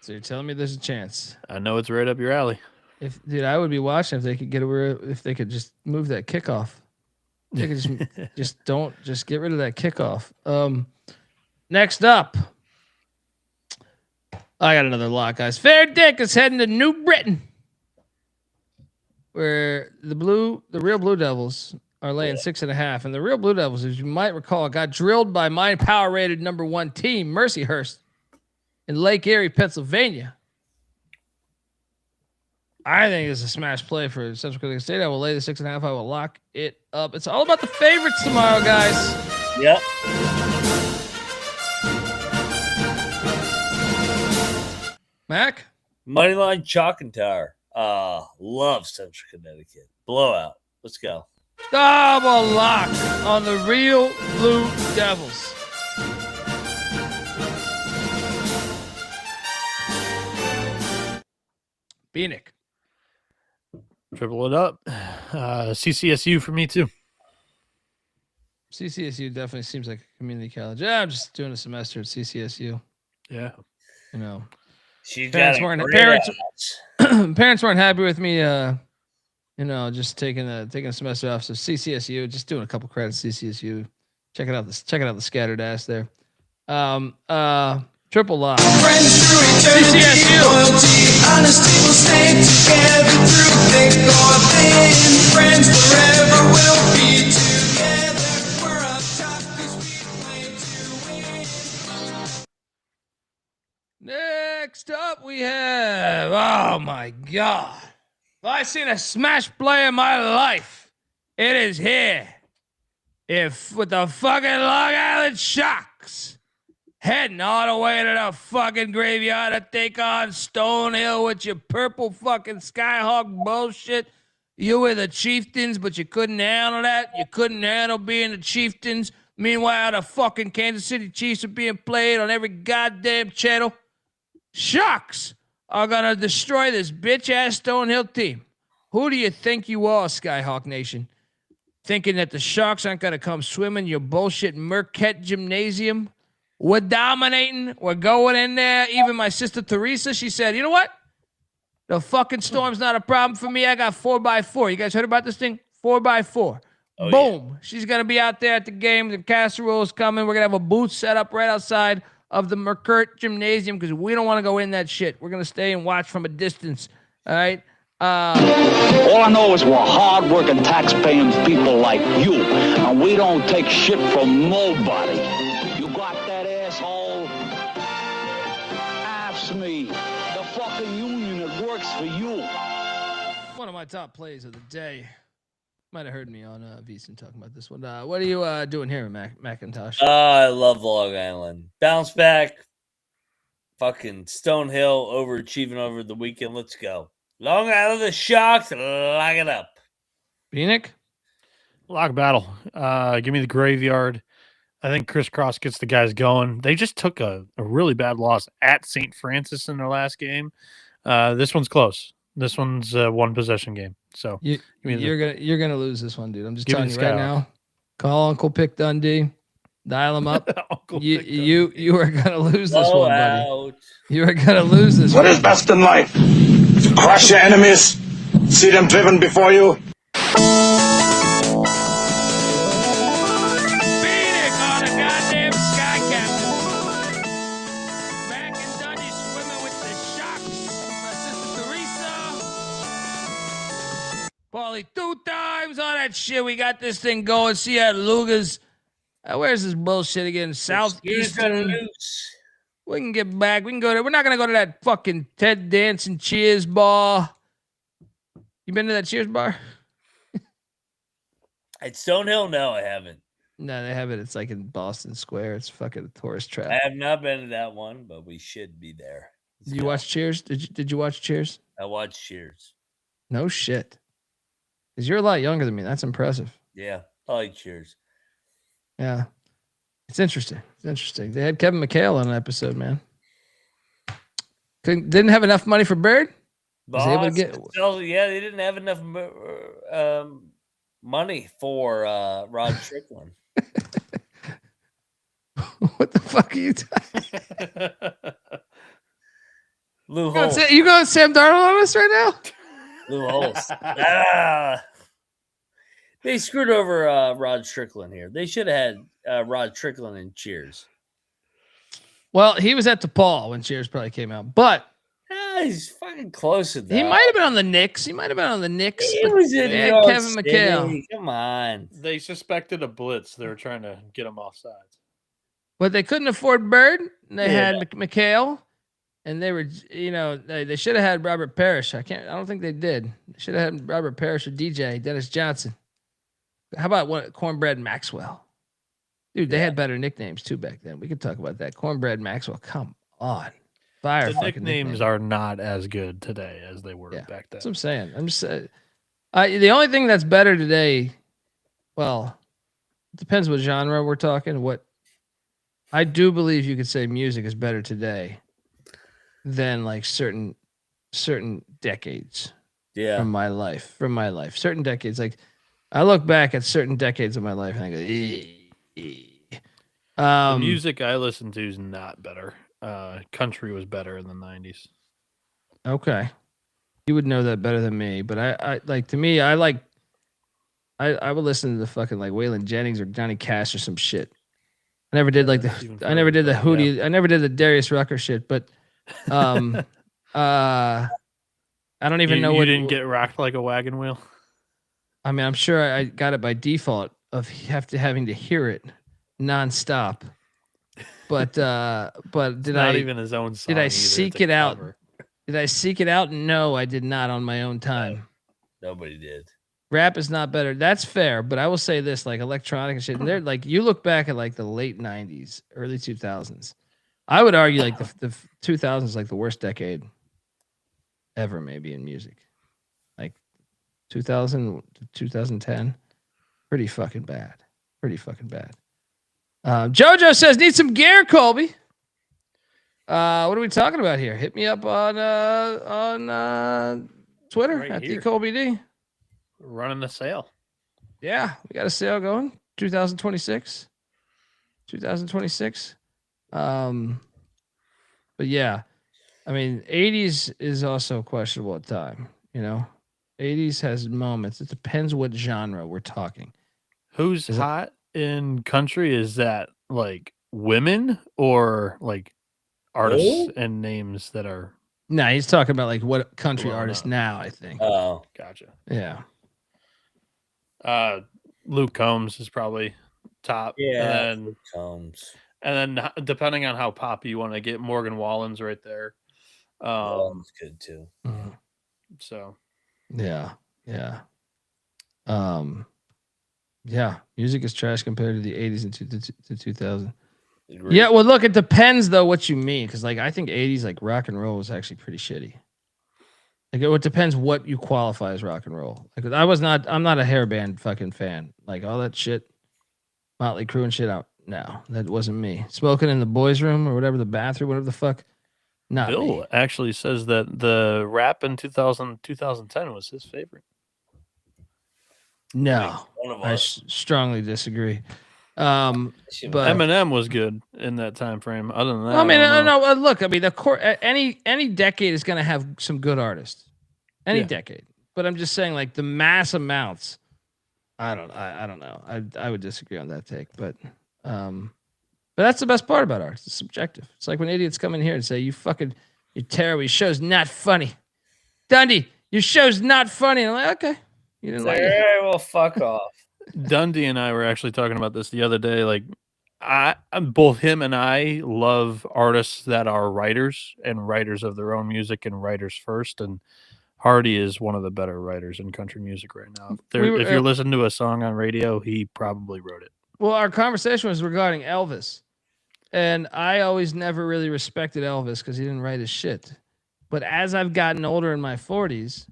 So you're telling me there's a chance? I know it's right up your alley. I would be watching if they could if they could just move that kickoff. They could just get rid of that kickoff. Next up, I got another lock, guys. Fair Dick is heading to New Britain, where the real Blue Devils are laying 6.5, and the real Blue Devils, as you might recall, got drilled by my power rated number 1 team, Mercyhurst, in Lake Erie, Pennsylvania. I think it's a smash play for Central Connecticut State. I will lay the 6.5. I will lock it up. It's all about the favorites tomorrow, guys. Yep. Mac? Moneyline Chalk and Tire. Love Central Connecticut. Blowout. Let's go. Double lock on the real Blue Devils. Bieniek. Triple it up. CCSU for me too. CCSU definitely seems like a community college. Yeah, I'm just doing a semester at CCSU. Yeah. Parents weren't happy with me just taking a semester off. So CCSU, just doing a couple credits CCSU. Checking out the scattered ass there. Triple lock. CCSU. Honesty will stay together through thick or thin. Friends forever will be together. We're up top 'cause we play to win. Next up we have, oh my God. Well, I seen a smash play in my life. It is here. If with the fucking Long Island Sharks heading all the way to the fucking graveyard to take on Stone Hill with your purple fucking Skyhawk bullshit. You were the Chieftains, but you couldn't handle that. You couldn't handle being the Chieftains. Meanwhile, the fucking Kansas City Chiefs are being played on every goddamn channel. Sharks are going to destroy this bitch-ass Stonehill team. Who do you think you are, Skyhawk Nation? Thinking that the Sharks aren't going to come swimming your bullshit Marquette gymnasium? We're dominating. We're going in there. Even my sister Teresa, she said, you know what? The fucking storm's not a problem for me. I got 4x4. You guys heard about this thing? 4x4. Oh, boom. Yeah. She's going to be out there at the game. The casserole's coming. We're going to have a booth set up right outside of the Mercyhurst gymnasium because we don't want to go in that shit. We're going to stay and watch from a distance. All right? All I know is we're hard-working, tax-paying people like you, and we don't take shit from nobody. You got that asshole? Ask me. The fucking union that works for you. One of my top plays of the day. Might have heard me on VSiN talking about this one. What are you doing here, McIntosh? I love Long Island. Bounce back. Fucking Stonehill overachieving over the weekend. Let's go. Long Island, the Sharks, lock it up. Bieniek? Lock battle. Give me the graveyard. I think Crisscross gets the guys going. They just took a really bad loss at St. Francis in their last game. This one's close. This one's a one possession game. So you're gonna lose this one, dude. I'm just telling you right now. Call Uncle Pick Dundee. Dial him up. you are gonna lose this one, buddy. You are gonna lose this one. What is best in life? To crush your enemies, see them driven before you. Bieniek on a goddamn sky captain. Back in Dundee swimming with the Sharks. My sister Teresa. Paulie 2 times on that shit. We got this thing going. See how Lugas. Where's this bullshit again? Southeastern. We can get back. We can go there. We're not going to go to that fucking Ted Danson Cheers bar. You been to that Cheers bar? At Stonehill? No, I haven't. No, they have it. It's like in Boston Square. It's fucking a tourist trap. I have not been to that one, but we should be there. Did you watch Cheers? Did you watch Cheers? I watched Cheers. No shit. Because you're a lot younger than me. That's impressive. Yeah, I like Cheers. Yeah. It's interesting. It's interesting. They had Kevin McHale on an episode, man. Didn't have enough money for Bird? Was able to get... Yeah, they didn't have enough money for Rod Strickland. What the fuck are you talking? Lou Holtz. You going Sam Darnold on us right now? Lou Holtz. They screwed over Rod Strickland here. They should have had Rod Strickland in Cheers. Well, he was at DePaul when Cheers probably came out, but he's fucking close to that. He might have been on the Knicks. He might have been on the Knicks. He was in Kevin McHale. Come on. They suspected a blitz. They were trying to get him off sides. But they couldn't afford Bird. They had McHale, and they were, they should have had Robert Parrish. I don't think they did. They should have had Robert Parrish or DJ Dennis Johnson. How about Cornbread Maxwell? Dude, they had better nicknames too back then. We could talk about that. Cornbread Maxwell, come on. The nicknames are not as good today as they were back then. That's what I'm saying. I'm just the only thing that's better today, well, it depends what genre we're talking. What I do believe you could say music is better today than like certain decades. Yeah. From my life. Certain decades. Like I look back at certain decades of my life and I go, the music I listen to is not better. Country was better in the 90s. Okay. You would know that better than me, but I like, to me, I would listen to the fucking like Waylon Jennings or Johnny Cash or some shit. I never did like I never did the Hootie. Yeah. I never did the Darius Rucker shit, but I don't even know what. You didn't get rocked like a wagon wheel? I mean, I'm sure I got it by default of having to hear it nonstop. But did not even his own song? Did I seek it out? Did I seek it out? No, I did not on my own time. Nobody did. Rap is not better. That's fair, but I will say this, like electronic and shit. And they're like, you look back at like the late 90s, early 2000s. I would argue like the 2000s is like the worst decade ever, maybe in music. Like 2000 to 2010, pretty fucking bad. Pretty fucking bad. Jojo says, need some gear, Colby. What are we talking about here? Hit me up on Twitter Right at here. the Colby D. Running the sale. Yeah, we got a sale going. 2026. But yeah, I mean, 80s is also questionable at time. You know, 80s has moments. It depends what genre we're talking. Who's hot in country? Is that like women or like artists and names that are? Nah, he's talking about like what country Blown artist up. now, I think. Oh, Gotcha. Yeah. Luke Combs is probably top. yeah. And Combs. then depending on how poppy you want to get, Morgan Wallen's right there. Combs good too. So Yeah. Yeah. Yeah. Music is trash compared to the 80s and to 2000. Agreed. Yeah, well, look, it depends though what you mean, because like I think 80s like rock and roll was actually pretty shitty. Like it depends what you qualify as rock and roll. Like I'm not a hair band fucking fan. Like all that shit, Motley Crue and shit out. No, that wasn't me. Smoking in the boys' room or whatever, the bathroom, whatever the fuck. Not Bill me. actually says that the rap in 2010 was his favorite. No, One of I us. strongly disagree. But Eminem was good in that time frame. Other than that, I mean, I don't know. no. Look, I mean, any decade is going to have some good artists. Any Yeah. decade, but I'm just saying, like the mass amounts. I don't know. I would disagree on that take, but that's the best part about art. It's subjective. It's like when idiots come in here and say, "You're terrible. Your show's not funny." Dundee, your show's not funny. And I'm like, okay, you didn't like it. Hey, well, fuck off. Dundee and I were actually talking about this the other day. Like, both him and I love artists that are writers and writers of their own music and writers first. And Hardy is one of the better writers in country music right now. If you're listening to a song on radio, he probably wrote it. Well, our conversation was regarding Elvis, and I always never really respected Elvis because he didn't write his shit. But as I've gotten older in my 40s,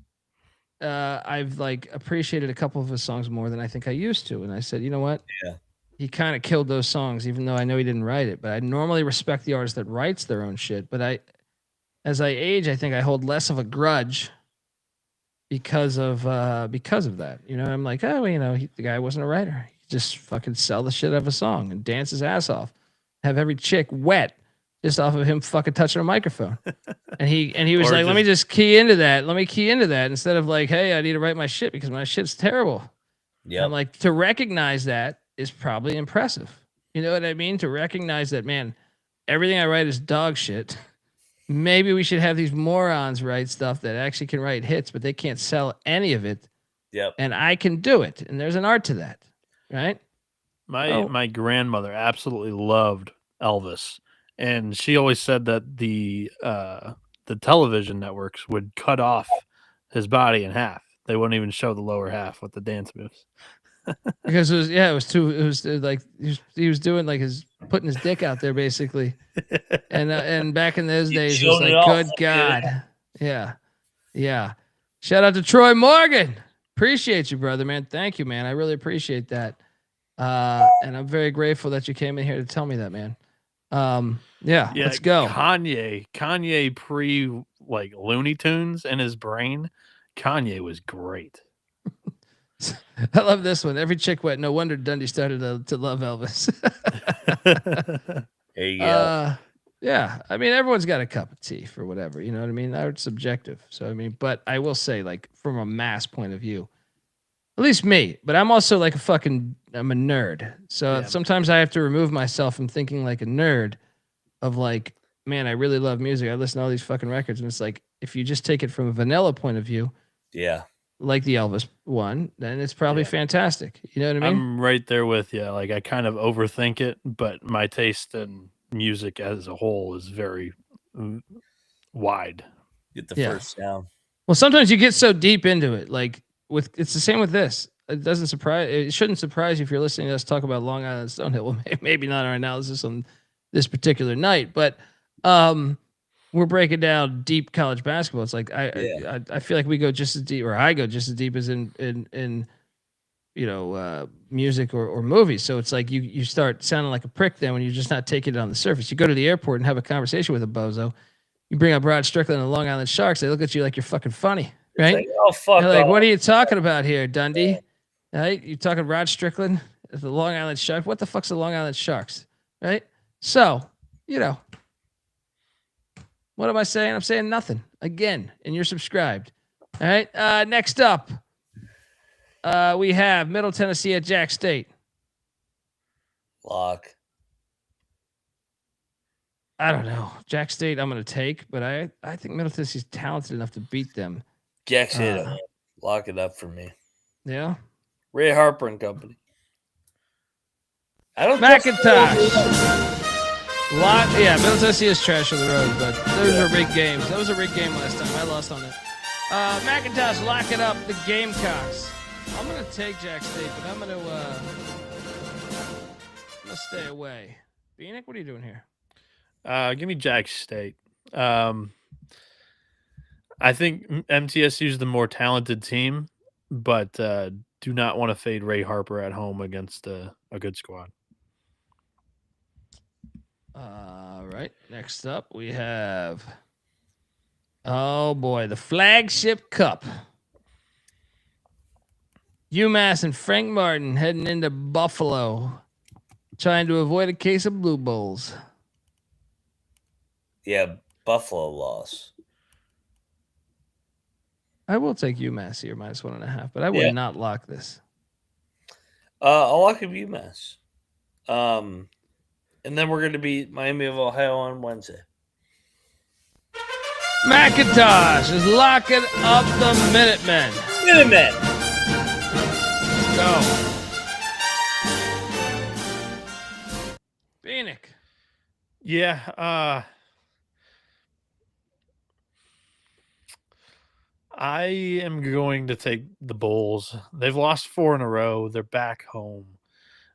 I've like appreciated a couple of his songs more than I think I used to. And I said, you know what? Yeah. He kind of killed those songs, even though I know he didn't write it. But I normally respect the artist that writes their own shit. But as I age, I think I hold less of a grudge because of that. You know, I'm like, oh, well, you know, the guy wasn't a writer. He just fucking sell the shit out of a song and dance his ass off, have every chick wet just off of him fucking touching a microphone. And he was like, let me just key into that. Let me key into that instead of like, hey, I need to write my shit because my shit's terrible. Yeah. I'm like, to recognize that is probably impressive. You know what I mean? To recognize that, man, everything I write is dog shit. Maybe we should have these morons write stuff that actually can write hits, but they can't sell any of it. Yep. And I can do it. And there's an art to that. Right? My grandmother absolutely loved Elvis. And she always said that the television networks would cut off his body in half. They wouldn't even show the lower half with the dance moves. Because he was doing like putting his dick out there basically. And back in those days, it was like, good God. Yeah. Yeah. Shout out to Troy Morgan. Appreciate you, brother, man. Thank you, man. I really appreciate that. And I'm very grateful that you came in here to tell me that, man. Yeah, let's go. Kanye pre like Looney Tunes in his brain. Kanye was great. I love this one. Every chick wet. No wonder Dundee started to love Elvis. There you go. Yeah. I mean, everyone's got a cup of tea for whatever. You know what I mean? That's subjective. So I mean, but I will say, like, from a mass point of view, at least me. But I'm also like I'm a nerd. So sometimes I have to remove myself from thinking like a nerd. Of like, man, I really love music. I listen to all these fucking records, and it's like, if you just take it from a vanilla point of view, yeah, like the Elvis one, then it's probably fantastic. You know what I mean? I'm right there with you. Like, I kind of overthink it, but my taste in music as a whole is very wide. Get the first sound. Well, sometimes you get so deep into it, like it's the same with this. It shouldn't surprise you if you're listening to us talk about Long Island Stonehill. Well, maybe not our analysis on this particular night, but we're breaking down deep college basketball. It's like I feel like we go just as deep, or I go just as deep as in music or movies. So it's like you start sounding like a prick then when you're just not taking it on the surface. You go to the airport and have a conversation with a bozo. You bring up Rod Strickland and the Long Island Sharks. They look at you like you're fucking funny, right? Like, oh, fuck. They're like, what are you talking about here, Dundee? Right? You talking Rod Strickland, the Long Island Sharks? What the fuck's the Long Island Sharks? Right? So, what am I saying? I'm saying nothing again, and you're subscribed. All right. Next up, we have Middle Tennessee at Jack State. Lock. I don't know. Jack State, I'm going to take, but I think Middle Tennessee's talented enough to beat them. Jack State, lock it up for me. Yeah. Ray Harper and company. I don't. McIntyre. Middle Tennessee is trash on the road, but those were big games. That was a big game last time. I lost on it. McIntyre's locking up the Gamecocks. I'm going to take Jack State, but I'm going to stay away. Bieniek, what are you doing here? Give me Jack State. I think MTSU is the more talented team, but do not want to fade Ray Harper at home against a good squad. All right. Next up, we have, the Flagship Cup. UMass and Frank Martin heading into Buffalo, trying to avoid a case of Blue Bulls. Yeah, Buffalo loss. I will take UMass here, -1.5, but I would not lock this. I'll lock up UMass. And then we're going to beat Miami of Ohio on Wednesday. McIntosh is locking up the Minutemen. Minutemen. Let's go. Bieniek. Yeah. I am going to take the Bulls. They've lost 4 in a row. They're back home.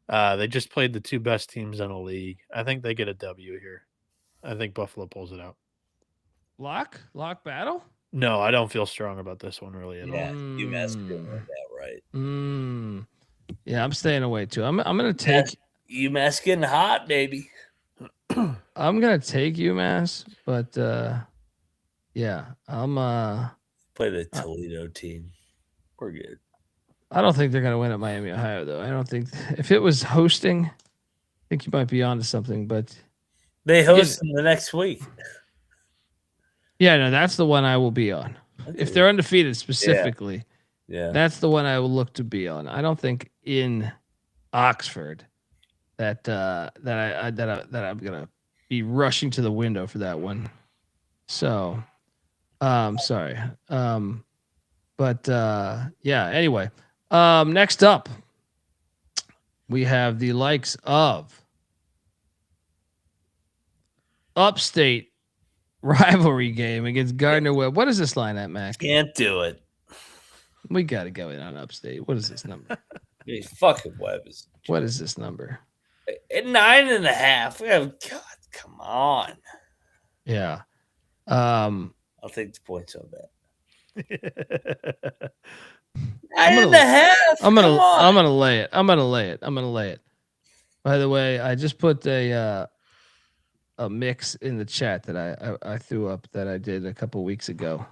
They just played the 2 best teams in the league. I think they get a W here. I think Buffalo pulls it out. Lock battle? No, I don't feel strong about this one really at all. UMass doing that right. Yeah, I'm staying away too. I'm going to take UMass getting hot, baby. I'm going to take UMass, but I'm play the Toledo team. We're good. I don't think they're going to win at Miami, Ohio, though. I don't think if it was hosting, I think you might be onto something, but they host them the next week. Yeah, no, that's the one I will be on. If they're undefeated specifically, that's the one I will look to be on. I don't think in Oxford that I'm gonna be rushing to the window for that one. So, sorry. Anyway, next up, we have the likes of Upstate rivalry game against Gardner Webb. What is this line at, Mac? Can't do it. We got to go in on Upstate. What is this number? Hey, fucking Webb is. What is this number? At 9.5. God, come on. Yeah. I'll take the points on that. 9.5. I'm gonna lay it. I'm gonna lay it. By the way, I just put a mix in the chat that I threw up that I did a couple weeks ago.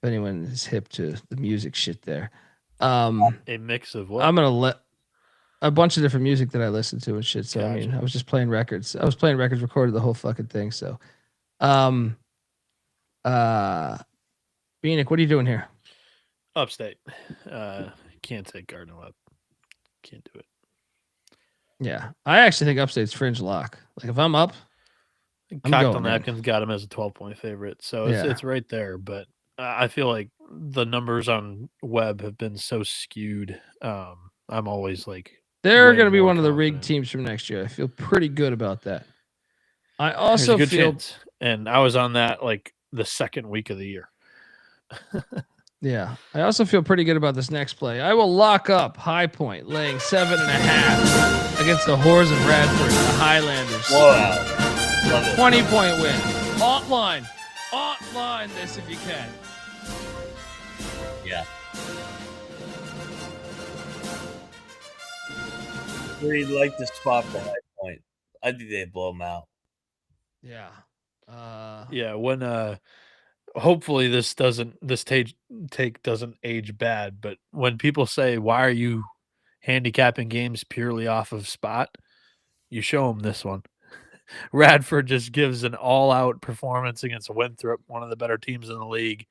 If anyone is hip to the music shit there. A mix of what? I'm gonna let a bunch of different music that I listen to and shit. So gotcha. I mean, I was just playing records. Recorded the whole fucking thing. So, Bieniek, what are you doing here? Upstate. Can't take Gardner Webb. Can't do it. Yeah, I actually think Upstate's fringe lock. Like if I'm up, Cocktail Napkins got him as a 12-point favorite, so it's right there. But I feel like the numbers on Webb have been so skewed. I'm always like they're going to be one of the rigged teams from next year. I feel pretty good about that. I also feel, chance. And I was on that like the second week of the year. Yeah. I also feel pretty good about this next play. I will lock up High Point laying 7.5 against the Whores of Radford, the Highlanders. Wow. 20-point win. Outline this if you can. Yeah. Really like the spot for High Point. I think they blow them out. Yeah. Yeah, when hopefully this take doesn't age bad, but when people say, why are you handicapping games purely off of spot, you show them this one. Radford just gives an all-out performance against Winthrop, one of the better teams in the league,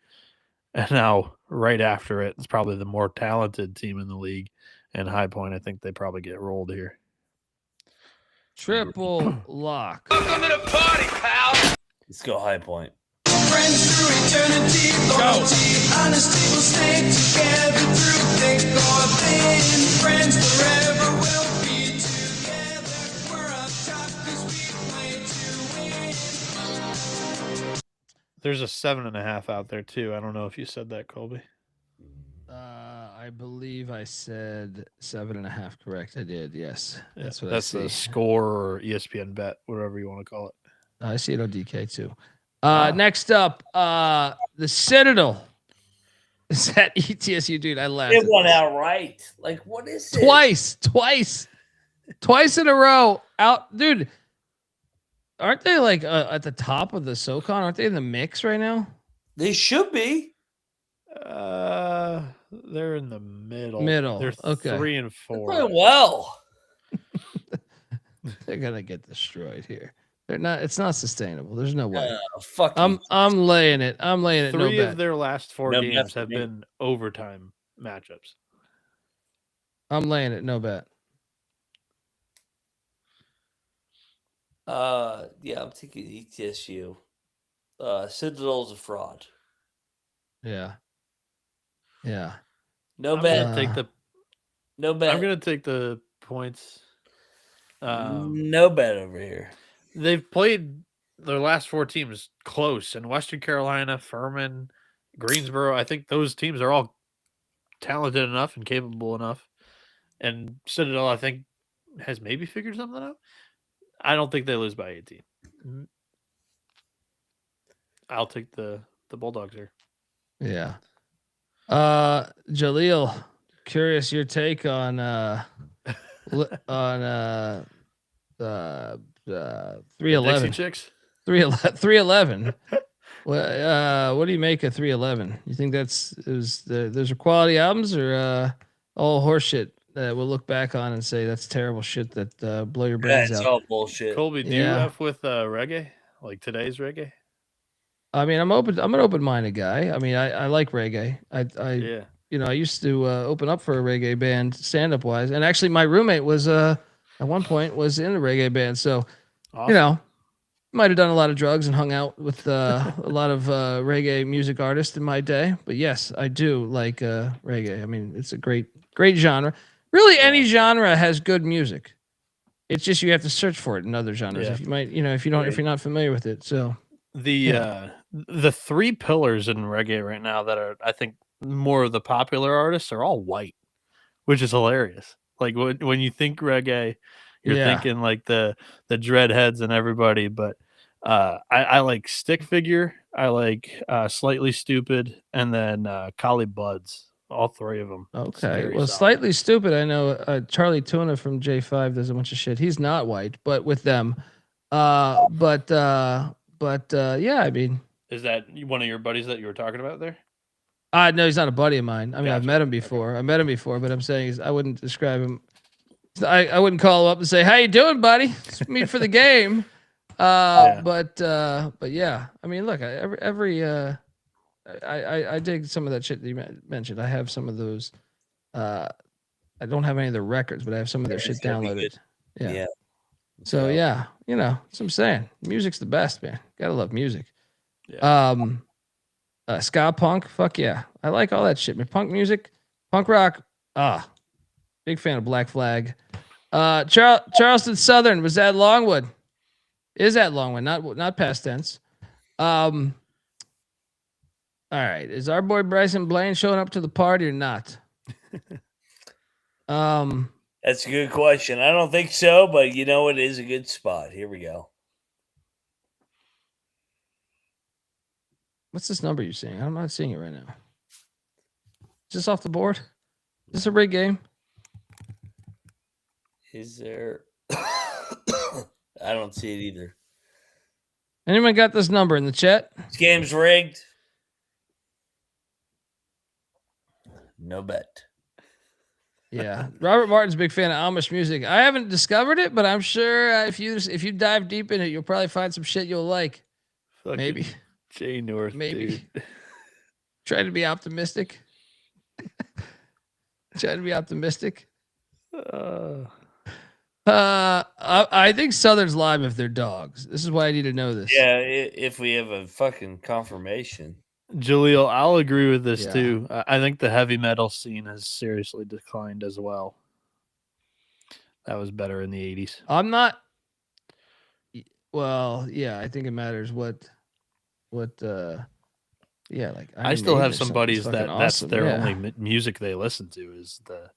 and now right after it, it's probably the more talented team in the league, and High Point, I think they probably get rolled here. Triple lock. Welcome to the party, pal. Let's go High Point. Friends through eternity, loyalty, honesty will stay together through thick or thin. Friends forever will be together. We're up top 'cause we play to win. There's a 7.5 out there too. I don't know if you said that, Colby. I believe I said 7.5. Correct. I did. Yes. That's what That's I see. the score or ESPN bet, whatever you want to call it. I see it on DK too. Next up, the Citadel. Is that ETSU, dude? I laughed. It at won this. outright. Like, what is it? Twice in a row. Out, dude. Aren't they like at the top of the SoCon? Aren't they in the mix right now? They should be. They're in the middle. They're Okay. 3 and 4. Playing well. They're gonna get destroyed here. They're not. It's not sustainable. There's no way. Fuck. I'm laying it. I'm laying it. 3 no of bet. their last 4 No games bet have for me. been overtime matchups. I'm laying it. No bet. Yeah, I'm thinking ETSU. Citadel's a fraud. Yeah. Yeah. No I'm bet. gonna take the. No bet. I'm gonna take the points. No bet over here. They've played their last 4 teams close, and Western Carolina, Furman, Greensboro. I think those teams are all talented enough and capable enough. And Citadel, I think, has maybe figured something out. I don't think they lose by 18. I'll take the Bulldogs here. Yeah. Jaleel, curious your take on 311. Dixie Chicks? 311. What do you make of 311? You think those are quality albums or all horseshit that we'll look back on and say that's terrible shit that blow your brains That's out? all bullshit. Colby, do you F with reggae? Like today's reggae? I mean, I'm an open-minded guy. I mean, I like reggae. Yeah. You know, I used to open up for a reggae band stand-up wise, and actually my roommate was at one point was in a reggae band. So, Awesome. you know, might have done a lot of drugs and hung out with a lot of reggae music artists in my day. But yes, I do like reggae. I mean, it's a great genre. Really, any genre has good music. It's just you have to search for it in other genres. Yeah. If you might, if you're not familiar with it. So The 3 pillars in reggae right now that are, I think, more of the popular artists are all white, which is hilarious. Like when you think reggae, you're thinking like the Dreadheads and everybody. But I like Stick Figure, I like Slightly Stupid, and then Collie Buds. All 3 of them. okay, well, Slightly Stupid. I know Charlie Tuna from J5 does a bunch of shit. He's not white, but with them. Yeah, I mean, Is that one of your buddies that you were talking about there? no, he's not a buddy of mine. I mean, I've Gotcha. met him before. But I'm saying I wouldn't describe him. I wouldn't call him up and say, "How you doing, buddy? Let's meet for the game." But yeah, I mean, look, I dig some of that shit that you mentioned. I have some of those. I don't have any of the records, but I have some of their shit downloaded. Yeah. So yeah, that's what I'm saying. Music's the best, man. Gotta love music. Yeah. Ska punk, fuck yeah. I like all that shit, man. Punk music, punk rock. Big fan of Black Flag. Charleston Southern was that Longwood. Is that Longwood? Not past tense. All right. Is our boy Bryson Blaine showing up to the party or not? That's a good question. I don't think so, but you know it is a good spot. Here we go. What's this number you're seeing? I'm not seeing it right now. Just off the board? Is this a rigged game? Is there? I don't see it either. Anyone got this number in the chat? This game's rigged. No bet. Yeah, Robert Martin's a big fan of Amish music. I haven't discovered it, but I'm sure if you dive deep in it, you'll probably find some shit you'll like. Fucking Maybe. Jay North, Maybe. dude. Try to be optimistic. Try to be optimistic. I think Southern's live if they're dogs. This is why I need to know this. Yeah, if we have a fucking confirmation. Jaleel, I'll agree with this Yeah. too. I think the heavy metal scene has seriously declined as well. That was better in the 80s. I'm not. Well, yeah, I think it matters what. Yeah, like I still have Maiden or some something. buddies It's that fucking that's awesome. their Yeah. only music they listen to is the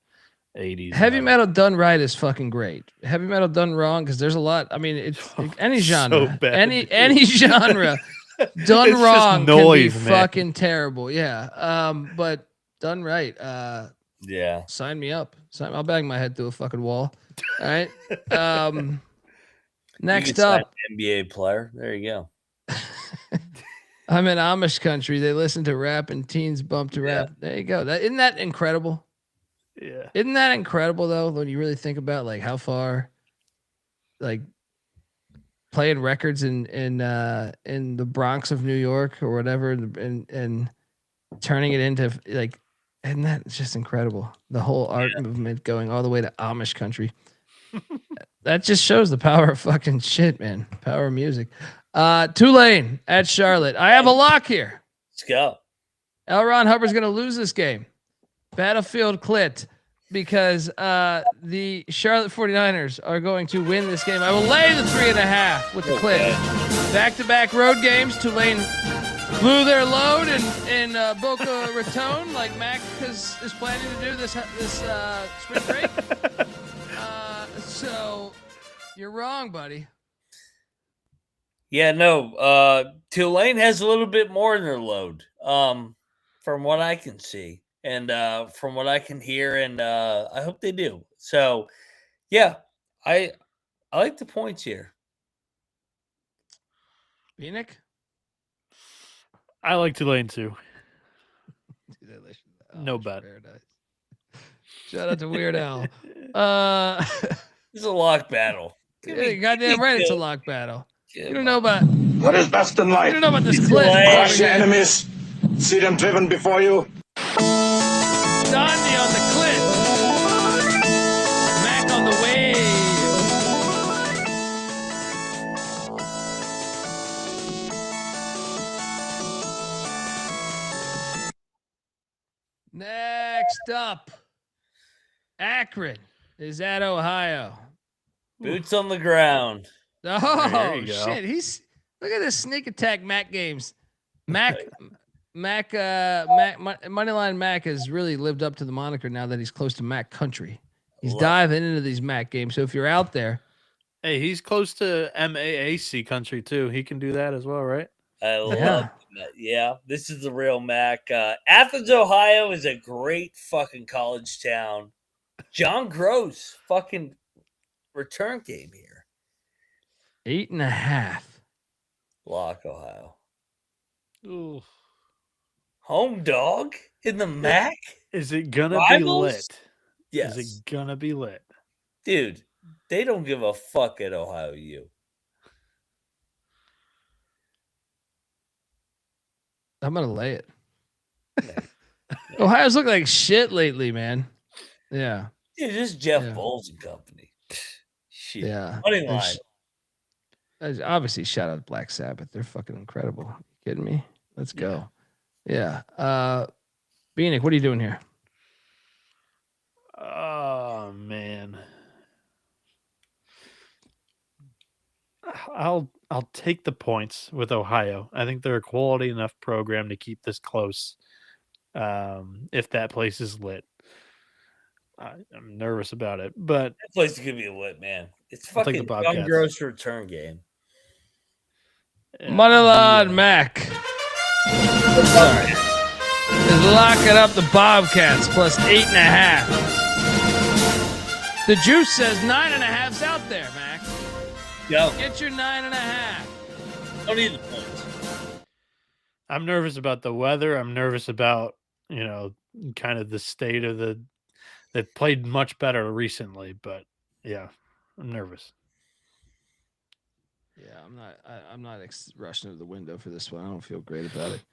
80s. Heavy metal done right is fucking great. Heavy metal done wrong because there's a lot. I mean, it's any genre, bad, any genre done It's just wrong noise, can be man. fucking terrible. Yeah. But done right. Yeah. Sign me up. I'll bang my head through a fucking wall. All right. Next You can sign up, an NBA player. There you go. I'm in Amish country. They listen to rap and teens bump to rap. There you go. Isn't that incredible? Yeah. Isn't that incredible though, when you really think about like how far like playing records in the Bronx of New York or whatever and turning it into like, isn't that just incredible? The whole art movement going all the way to Amish country. That just shows the power of fucking shit, man. Power of music. Tulane at Charlotte. I have a lock here. Let's go. L. Ron Hubbard's going to lose this game. Battlefield Clit, because the Charlotte 49ers are going to win this game. I will lay the 3.5 with the Clit. Back-to-back road games. Tulane blew their load in Boca Raton, like Mac is planning to do this spring break. So you're wrong, buddy. Yeah, no. Tulane has a little bit more in their load, from what I can see, and from what I can hear, and I hope they do. So, yeah, I like the points here. Bieniek? I like Tulane too. No bet. Shout out to Weird Al. It's a lock battle. Yeah, goddamn right, it's a lock battle. You don't know about What is best in life? You don't know about this Clit. Crush your enemies, see them driven before you. Donnie on the Clit. Mac on the wave. Next up, Akron is at Ohio. Boots on the ground. Oh There you go. shit! Look at this sneak attack Mac games. Moneyline Mac has really lived up to the moniker now that he's close to Mac country. He's diving into these Mac games. So if you're out there, Hey, he's close to MAAC country too. He can do that as well, right? I love that. Yeah, this is the real Mac. Athens, Ohio is a great fucking college town. John Gross fucking return game here. 8.5. Lock, Ohio. Ooh. Home dog in the MAC? Is it gonna Rivals? be lit? Yes. Is it gonna be lit? Dude, they don't give a fuck at Ohio U. I'm gonna lay it. Ohio's looked like shit lately, man. Yeah. Dude, this is Jeff Bowles and company. Shit. Yeah. Money line. Obviously, shout out to Black Sabbath. They're fucking incredible. You kidding me? Let's go. Yeah. Bieniek, what are you doing here? Oh man. I'll I'll take the points with Ohio. I think they're a quality enough program to keep this close. If that place is lit, I'm nervous about it, but that place is gonna be lit, man. It's I'll take fucking the young Bobcats. girls return game. Moneyline Mac. Sorry. Is locking up the Bobcats plus 8.5. The juice says 9.5's out there, Mac. Go. Get your 9.5. Don't need the points. I'm nervous about the weather. I'm nervous about, kind of the state of they've played much better recently, but yeah, I'm nervous. Yeah, I'm not rushing to the window for this one. I don't feel great about it.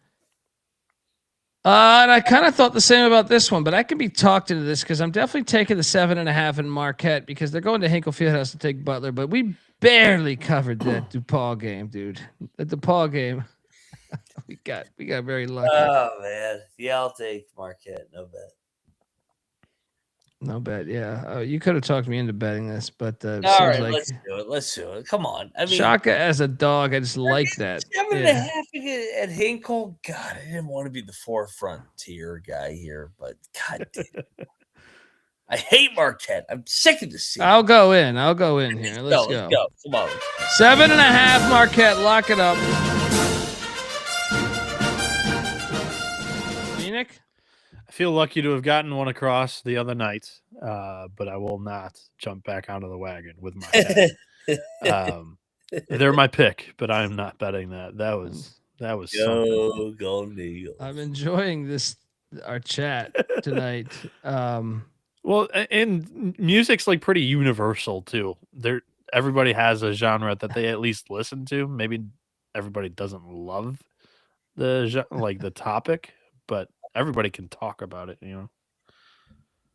And I kind of thought the same about this one, but I can be talked into this because I'm definitely taking the 7.5 in Marquette because they're going to Hinkle Fieldhouse to take Butler, but we barely covered that DePaul game, dude. The DePaul game, we got very lucky. Oh man, yeah, I'll take Marquette. No bet. No bet. Yeah, you could have talked me into betting this, but all seems right, like let's do it. Come on, I mean, Shaka as a dog, I just like that. 7.5 at Hinkle. God, I didn't want to be the forefront tier guy here, but God damn. I hate Marquette. I'm sick of this. I'll go in here. Let's go. Come on. 7.5 Marquette. Lock it up. Bieniek? I feel lucky to have gotten one across the other night, but I will not jump back onto the wagon with Marquette. They're my pick, but I'm not betting that. That was Go Golden Eagles. I'm enjoying our chat tonight. Well, and music's like pretty universal too. Everybody has a genre that they at least listen to. Maybe everybody doesn't love the topic, but everybody can talk about it,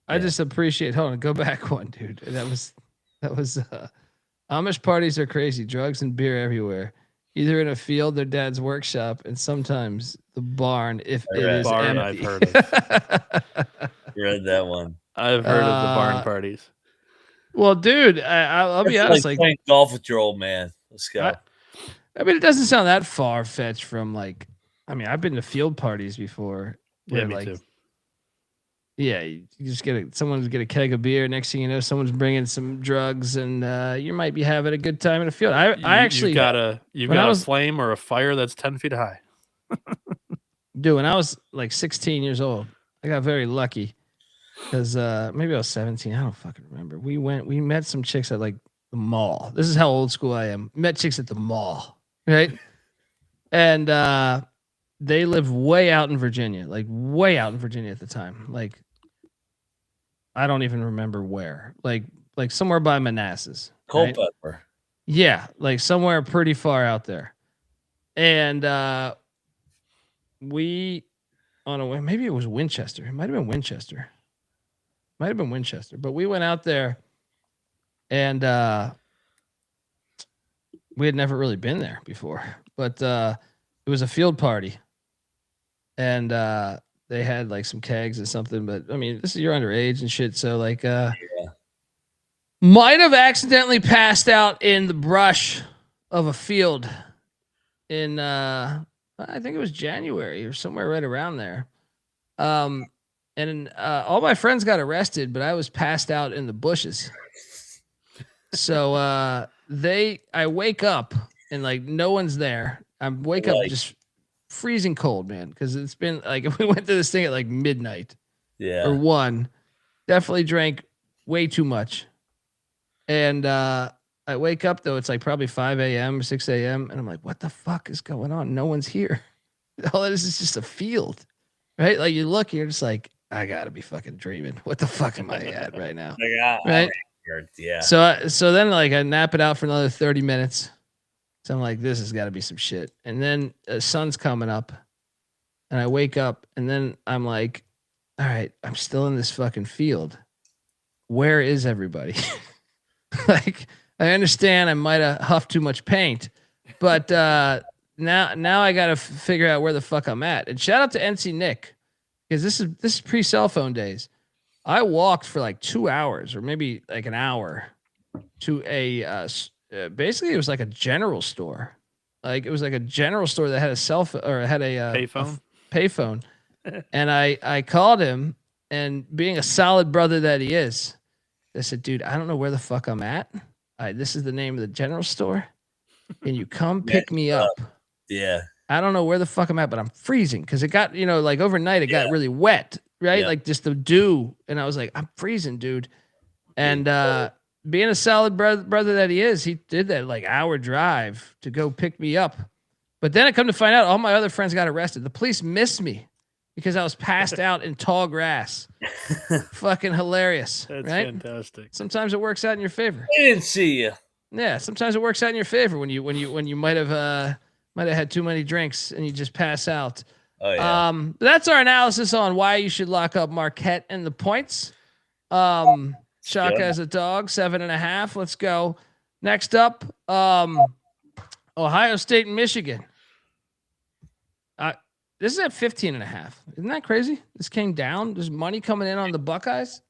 I just appreciate. Hold on, go back one, dude. That was Amish parties are crazy. Drugs and beer everywhere. Either in a field or dad's workshop, and sometimes the barn if it is empty. I've heard of. You read that one. I've heard of the barn parties. Well, dude, I'll be honest. Like playing golf with your old man. Let's go. I mean, it doesn't sound that far fetched from like. I mean, I've been to field parties before. Yeah, me too. Yeah, you just someone's get a keg of beer. Next thing you know, someone's bringing some drugs, and you might be having a good time in a field. I actually you've got a flame or a fire that's 10 feet high. Dude, when I was like 16 years old, I got very lucky because maybe I was 17. I don't fucking remember. We met some chicks at like the mall. This is how old school I am. Met chicks at the mall, right? And they lived way out in Virginia, like way out in Virginia at the time. Like, I don't even remember where. Like somewhere by Manassas. Right? Culpeper. Yeah, like somewhere pretty far out there. And maybe it was Winchester. It might have been Winchester. But we went out there, and we had never really been there before. But it was a field party. And they had like some kegs or something, but I mean, you're underage and shit, so like might have accidentally passed out in the brush of a field in I think it was January or somewhere right around there. And all my friends got arrested, but I was passed out in the bushes. So I wake up and like no one's there. I wake up just freezing cold, man, because it's been like we went to this thing at like midnight, or 1. Definitely drank way too much, and I wake up though. It's like probably 5 a.m. or 6 a.m. and I'm like, what the fuck is going on? No one's here. All this is just a field, right? Like you look, you're just like, I gotta be fucking dreaming. What the fuck am I at right now? Right? Yeah. So then like I nap it out for another 30 minutes. So I'm like, this has got to be some shit. And then the sun's coming up, and I wake up, and then I'm like, all right, I'm still in this fucking field. Where is everybody? Like, I understand I might have huffed too much paint, but now I got to figure out where the fuck I'm at. And shout out to NC Nick, because this is pre-cell phone days. I walked for like 2 hours or maybe like an hour to a basically it was like a general store. Like it was like a general store that had a payphone. And I called him, and being a solid brother that he is, I said, dude, I don't know where the fuck I'm at. This is the name of the general store. Can you come pick me up? Yeah. I don't know where the fuck I'm at, but I'm freezing because it got, like overnight it got really wet, right? Yeah. Like just the dew. And I was like, I'm freezing, dude. And being a solid brother that he is, he did that like hour drive to go pick me up. But then I come to find out all my other friends got arrested. The police missed me because I was passed out in tall grass. Fucking hilarious. That's right? fantastic. Sometimes it works out in your favor. I didn't see you. Yeah, sometimes it works out in your favor when you might have had too many drinks and you just pass out. Oh yeah. That's our analysis on why you should lock up Marquette and the points. Shock as a dog, 7.5. Let's go. Next up, Ohio State and Michigan. This is at 15.5. Isn't that crazy? This came down. There's money coming in on the Buckeyes.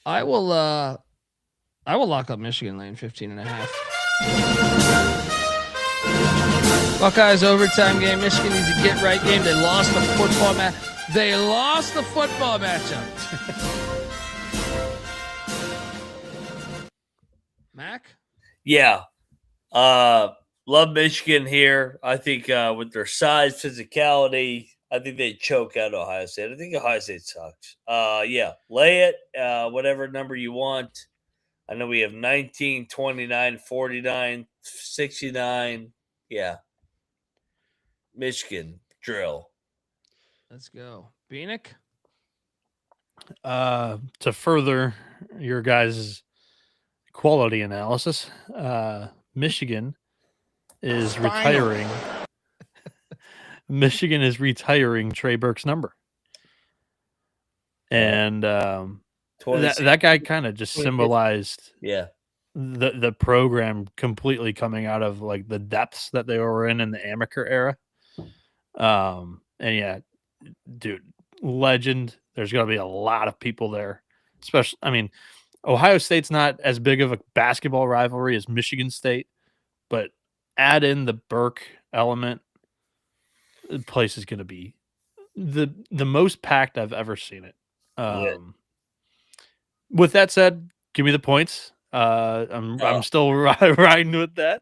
I will lock up Michigan laying 15.5. Buckeyes overtime game. Michigan needs a get right game. They lost the football match. They lost the football matchup. Mac? Yeah. Love Michigan here. I think with their size, physicality, I think they choke out Ohio State. I think Ohio State sucks. Yeah, lay it, whatever number you want. I know we have 19, 29, 49, 69. Yeah. Michigan, drill. Let's go. Bieniek? To further your guys' quality analysis, Michigan is retiring. Michigan is retiring Trey Burke's number. And that guy kind of just symbolized the program completely coming out of like the depths that they were in the amateur era. And yeah, dude, legend. There's going to be a lot of people there, especially, I mean, Ohio State's not as big of a basketball rivalry as Michigan State, but add in the Burke element, the place is going to be the most packed I've ever seen it. With that said, give me the points. I'm still riding with that.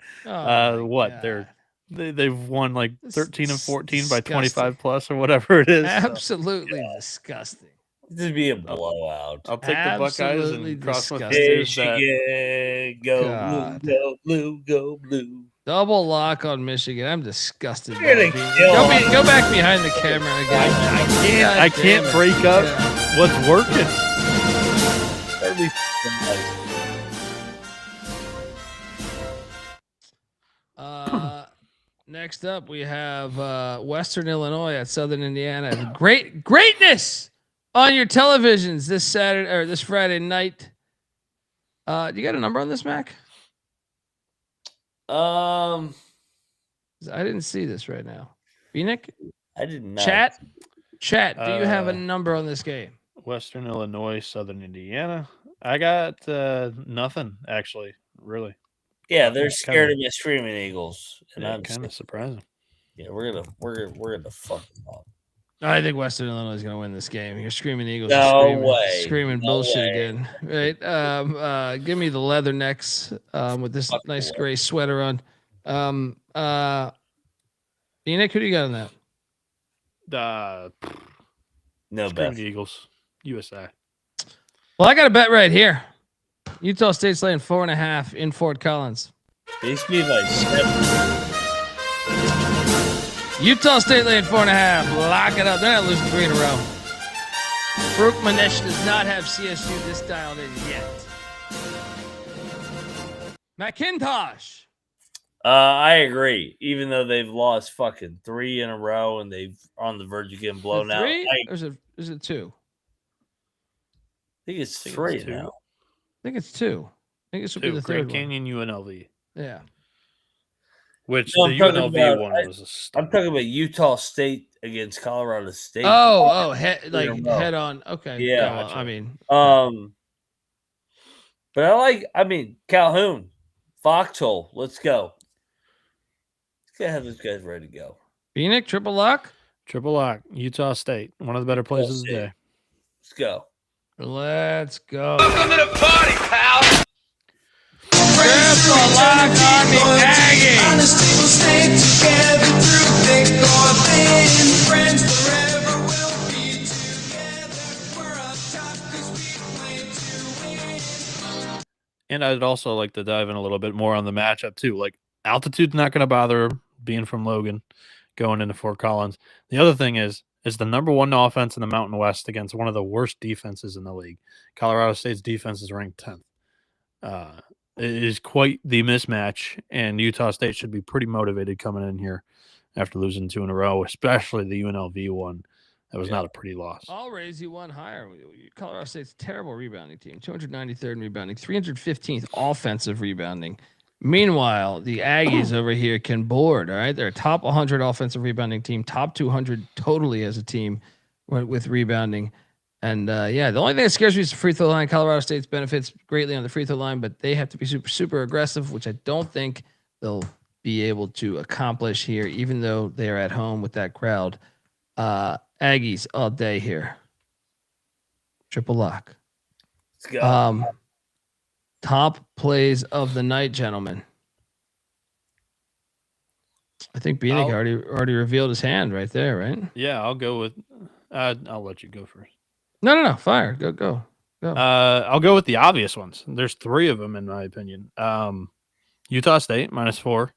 They've won like 13 and 14 by 25 plus or whatever it is. Absolutely disgusting. This would be a blowout. I'll take the Buckeyes and cross my fingers. Michigan, go blue, go blue, go blue. Double lock on Michigan. I'm disgusted. You're gonna kill go back behind the camera again. I can't break up what's working. Next up, we have Western Illinois at Southern Indiana. Greatness on your televisions this Saturday or this Friday night. Do you got a number on this, Mac? I didn't see this right now. Bieniek? I did not. Chat. Do you have a number on this game? Western Illinois, Southern Indiana. I got nothing actually, really. Yeah, they're scared of the Screaming Eagles, and I'm kind of surprising. Yeah, we're gonna fuck them up. I think Western Illinois is gonna win this game. You're Screaming Eagles. Screaming bullshit again, right? Give me the leathernecks with this nice gray sweater on. Bieniek, who do you got on that? No bet. Eagles, USA. Well, I got a bet right here. Utah State's laying 4.5 in Fort Collins. They used to be like 7. Utah State laying 4.5. Lock it up. They're not losing 3 in a row. Brook Manesh does not have CSU this dialed in yet. McIntyre. I agree. Even though they've lost fucking 3 in a row and they've on the verge of getting blown out. Is it 2? I think it's 3 now. I think it's 2. I think this will be the third Grand Canyon UNLV. Yeah. Which the UNLV one was a I'm talking about Utah State against Colorado State. Head on. Okay. Yeah. No, I mean, But Calhoun, Foxhole, let's go. Let's have those guys ready to go. Bieniek, triple lock? Triple lock. Utah State, one of the better plays of the day. Let's go. Let's go. Welcome to the party, pal. Triple lock on the Aggies. Honesty will stay together through thick or thin. Friends forever will be together. We're up top 'cause we play to win. And I'd also like to dive in a little bit more on the matchup too. Like altitude's not going to bother being from Logan, going into Fort Collins. The other thing is the number one offense in the Mountain West against one of the worst defenses in the league. Colorado State's defense is ranked 10th. It is quite the mismatch, and Utah State should be pretty motivated coming in here after losing 2 in a row, especially the UNLV one. That was not a pretty loss. I'll raise you one higher. Colorado State's a terrible rebounding team, 293rd in rebounding, 315th offensive rebounding. Meanwhile, the Aggies over here can board. All right, they're a top 100 offensive rebounding team, top 200 totally as a team with rebounding. And the only thing that scares me is the free throw line. Colorado State's benefits greatly on the free throw line, but they have to be super, super aggressive, which I don't think they'll be able to accomplish here, even though they are at home with that crowd. Aggies all day here. Triple lock. Let's go. Top plays of the night, gentlemen. I think Bieniek already revealed his hand right there, right? Yeah, I'll go with. I'll let you go first. No. Fire. Go. I'll go with the obvious ones. There's 3 of them in my opinion. Utah State -4,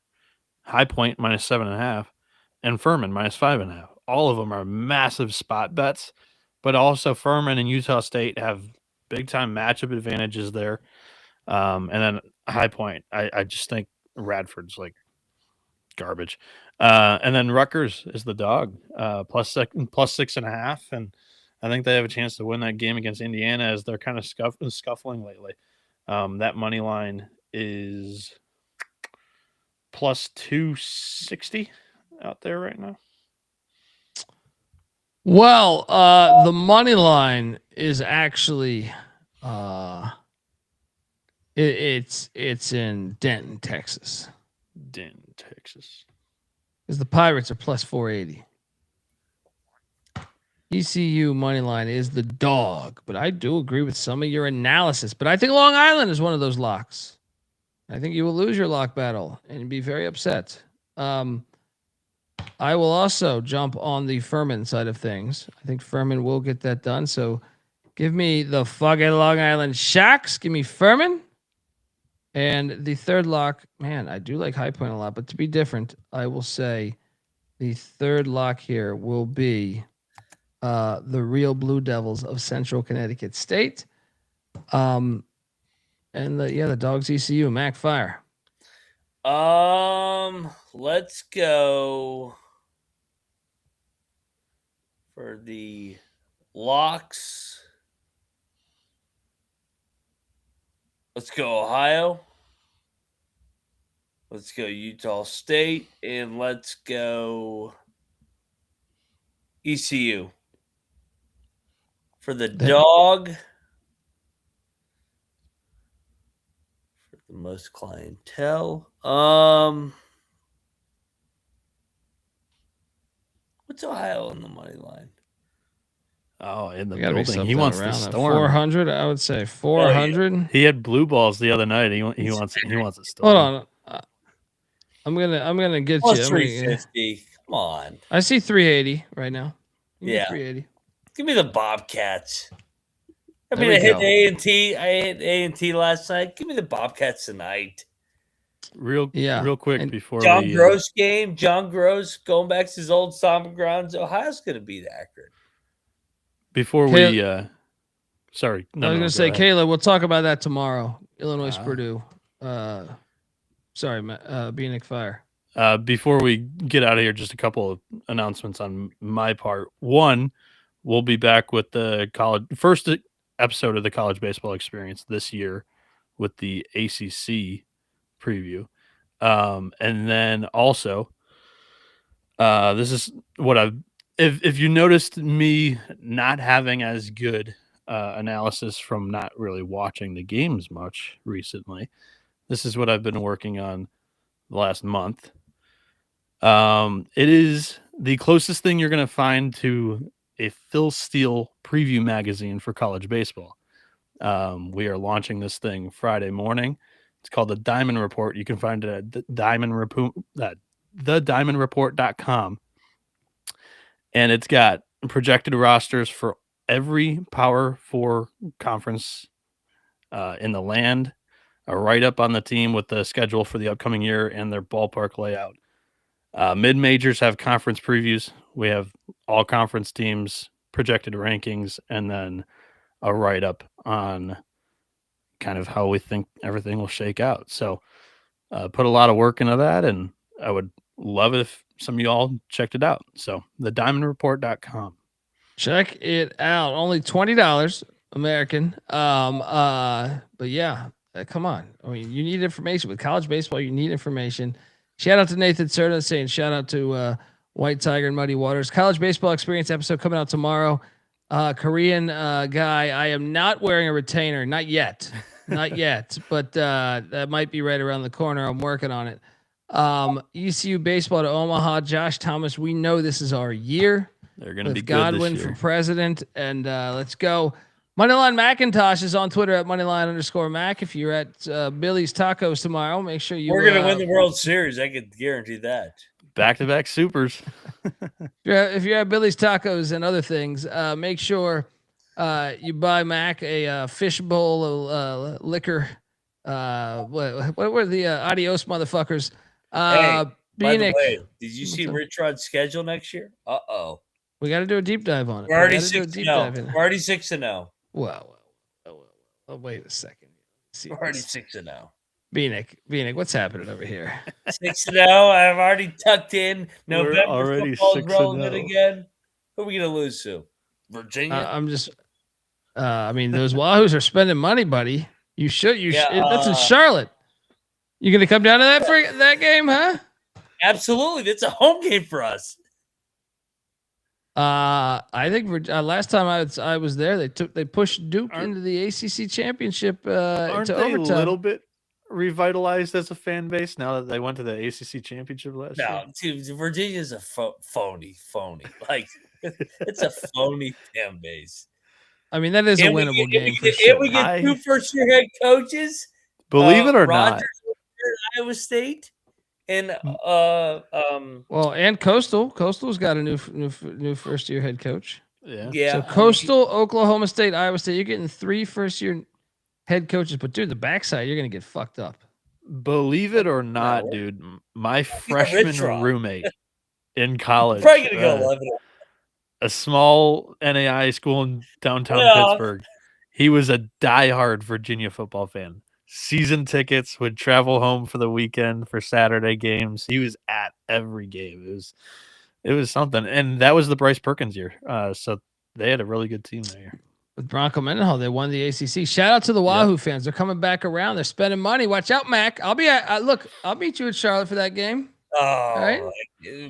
High Point -7.5, and Furman -5.5. All of them are massive spot bets, but also Furman and Utah State have big time matchup advantages there. And then High Point, I just think Radford's like garbage. And then Rutgers is the dog, plus 6.5, and I think they have a chance to win that game against Indiana as they're kind of scuffling lately. That money line is plus 260 out there right now. Well, the money line is actually it's in Denton, Texas. Denton, Texas. Because the Pirates are plus 480. ECU money line is the dog, but I do agree with some of your analysis. But I think Long Island is one of those locks. I think you will lose your lock battle and be very upset. I will also jump on the Furman side of things. I think Furman will get that done. So give me the fucking Long Island Sharks. Give me Furman. And the third lock, man, I do like High Point a lot, but to be different, I will say the third lock here will be the real Blue Devils of Central Connecticut State. And the Dogs ECU, Mac Fire. Let's go for the locks. Let's go Ohio. Let's go Utah State, and let's go ECU. For the dog, for the most clientele. What's Ohio on the money line? Oh, in the building. He wants the Storm. 400, I would say 400. Oh, yeah. He had blue balls the other night. He wants a Storm. Hold on. I'm gonna get Plus you. 350. Come on. I see 380 right now. Yeah. 380. Give me the Bobcats. I There mean, we I go. hit A&T. I hit A&T last night. Give me the Bobcats tonight. Real quick before John we, Gross game. John Gross going back to his old stomping grounds. Ohio's going to beat Akron. Before we, sorry. I was gonna say, Kayla, we'll talk about that tomorrow. Illinois, Purdue. Bieniek Fire. Before we get out of here, just a couple of announcements on my part. One, we'll be back with the first episode of the college baseball experience this year with the ACC preview. And then also, this is what if you noticed me not having as good analysis from not really watching the games much recently. This is what I've been working on the last month. It is the closest thing you're going to find to a Phil Steele preview magazine for college baseball. We are launching this thing Friday morning. It's called the Diamond Report. You can find it at thediamondreport.com. And it's got projected rosters for every Power 4 conference in the land, a write-up on the team with the schedule for the upcoming year and their ballpark layout. Mid-majors have conference previews. We have all conference teams, projected rankings, and then a write-up on kind of how we think everything will shake out. So put a lot of work into that, and I would love it if some of you all checked it out. So thediamondreport.com. Check it out. Only $20 American. But yeah, come on. I mean, you need information with college baseball. You need information. Shout out to Nathan Serta saying shout out to White Tiger and Muddy Waters. College baseball experience episode coming out tomorrow. Korean guy. I am not wearing a retainer. Not yet. Not yet. But that might be right around the corner. I'm working on it. ECU baseball to Omaha. Josh Thomas. We know this is our year. They're going to be good Godwin this year. for president. And let's go. Moneyline Macintosh is on Twitter at Moneyline_Mac. If you're at Billy's Tacos tomorrow, make sure you. We're going to win the World Series. I can guarantee that. Back-to-back supers. If you're at Billy's Tacos and other things, make sure you buy Mac a fish bowl of liquor. What were the adios motherfuckers? Hey, by the Bieniek, way, did you see Rich Rod's schedule next year? Uh-oh. we got to do a deep dive on it. We're already 6-0. We're already 6-0. Well, wait a second. We're already 6-0. Bieniek, what's happening over here? 6-0. I've already tucked in. November already football's 6-0. relevant again. Who are we going to lose to? Virginia? I'm just. I mean, those Wahoos are spending money, buddy. You should. That's in Charlotte. You gonna come down to that game, huh? Absolutely. That's a home game for us. I think last time I was there, they pushed Duke into the ACC championship. Aren't to they overtime. a little bit revitalized as a fan base now that they went to the ACC championship last year? No, dude, Virginia's a phony. Like, it's a phony fan base. I mean, that is a winnable game for sure. And we get 2 first-year head coaches. Believe it or Rogers not. at Iowa State. And and Coastal's got a new first-year head coach. Yeah. So Coastal, Oklahoma State, Iowa State. You're getting 3 first-year head coaches, but dude, the backside, you're gonna get fucked up. Believe it or not, dude, my freshman roommate in college, probably gonna go 11. A small NAI school in downtown Pittsburgh. He was a diehard Virginia football fan. Season tickets, would travel home for the weekend for Saturday games. He was at every game. It was something, and that was the Bryce Perkins year. So they had a really good team that year. With Bronco Mendenhall, they won the ACC. Shout out to the Wahoo fans. They're coming back around. They're spending money. Watch out, Mac. I'll meet you in Charlotte for that game. Oh, all right?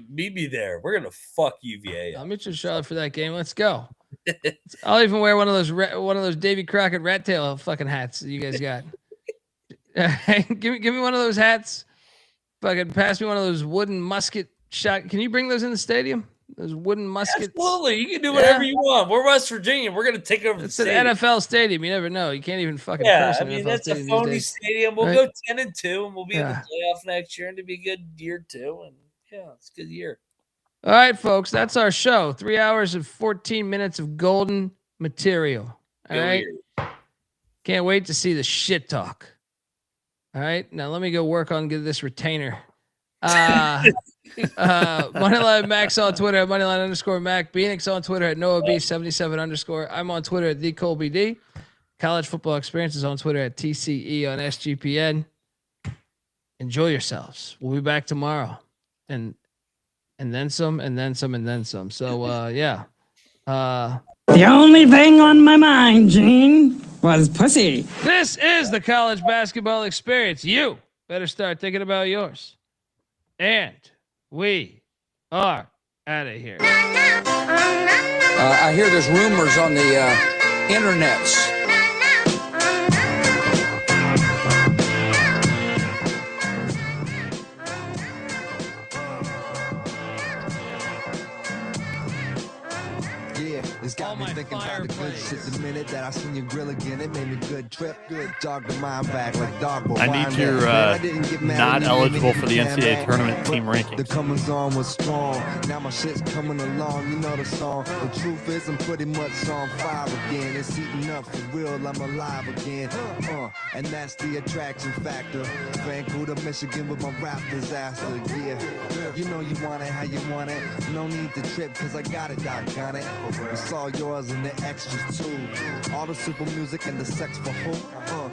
Meet me there. We're gonna fuck UVA. I'll meet you in Charlotte for that game. Let's go. I'll even wear one of those Davy Crockett rat tail fucking hats that you guys got. give me one of those hats. Fucking pass me one of those wooden musket shot. Can you bring those in the stadium? Those wooden muskets. Absolutely, you can do whatever you want. We're West Virginia. We're gonna take over. It's an NFL stadium. You never know. You can't even fucking. Yeah, curse I mean that's a stadium phony these days. stadium. We'll Right? go 10-2, and we'll be in the playoff next year, and it'll be a good year too. And yeah, it's a good year. All right, folks, that's our show. 3 hours and 14 minutes of golden material. All right. Can't wait to see the shit talk. All right. Now let me go work on get this retainer. Moneyline Mac's on Twitter at Moneyline_Mac. Bieniek's on Twitter at NoahB77_. I'm on Twitter at TheColbyD. College Football Experience is on Twitter at TCE on SGPN. Enjoy yourselves. We'll be back tomorrow. And then some, and then some, and then some. So yeah. The only thing on my mind, Gene, was pussy. This is the College Basketball Experience. You better start thinking about yours. And we are out of here. I hear there's rumors on the internets. It's got me thinking about the good shit the minute that I seen your grill again. It made me good trip, good dog to mind back like dog. I need your not eligible for the NCAA tournament team rankings. The comings on was strong. Now my shit's coming along. You know the song. The truth is I'm pretty much on fire again. It's heating up for real. I'm alive again. And that's the attraction factor. Vancouver, Michigan with my rap disaster. Yeah, you know you want it how you want it. No need to trip cause I got it, doggone it. It's all yours and the extras too. All the super music and the sex for who?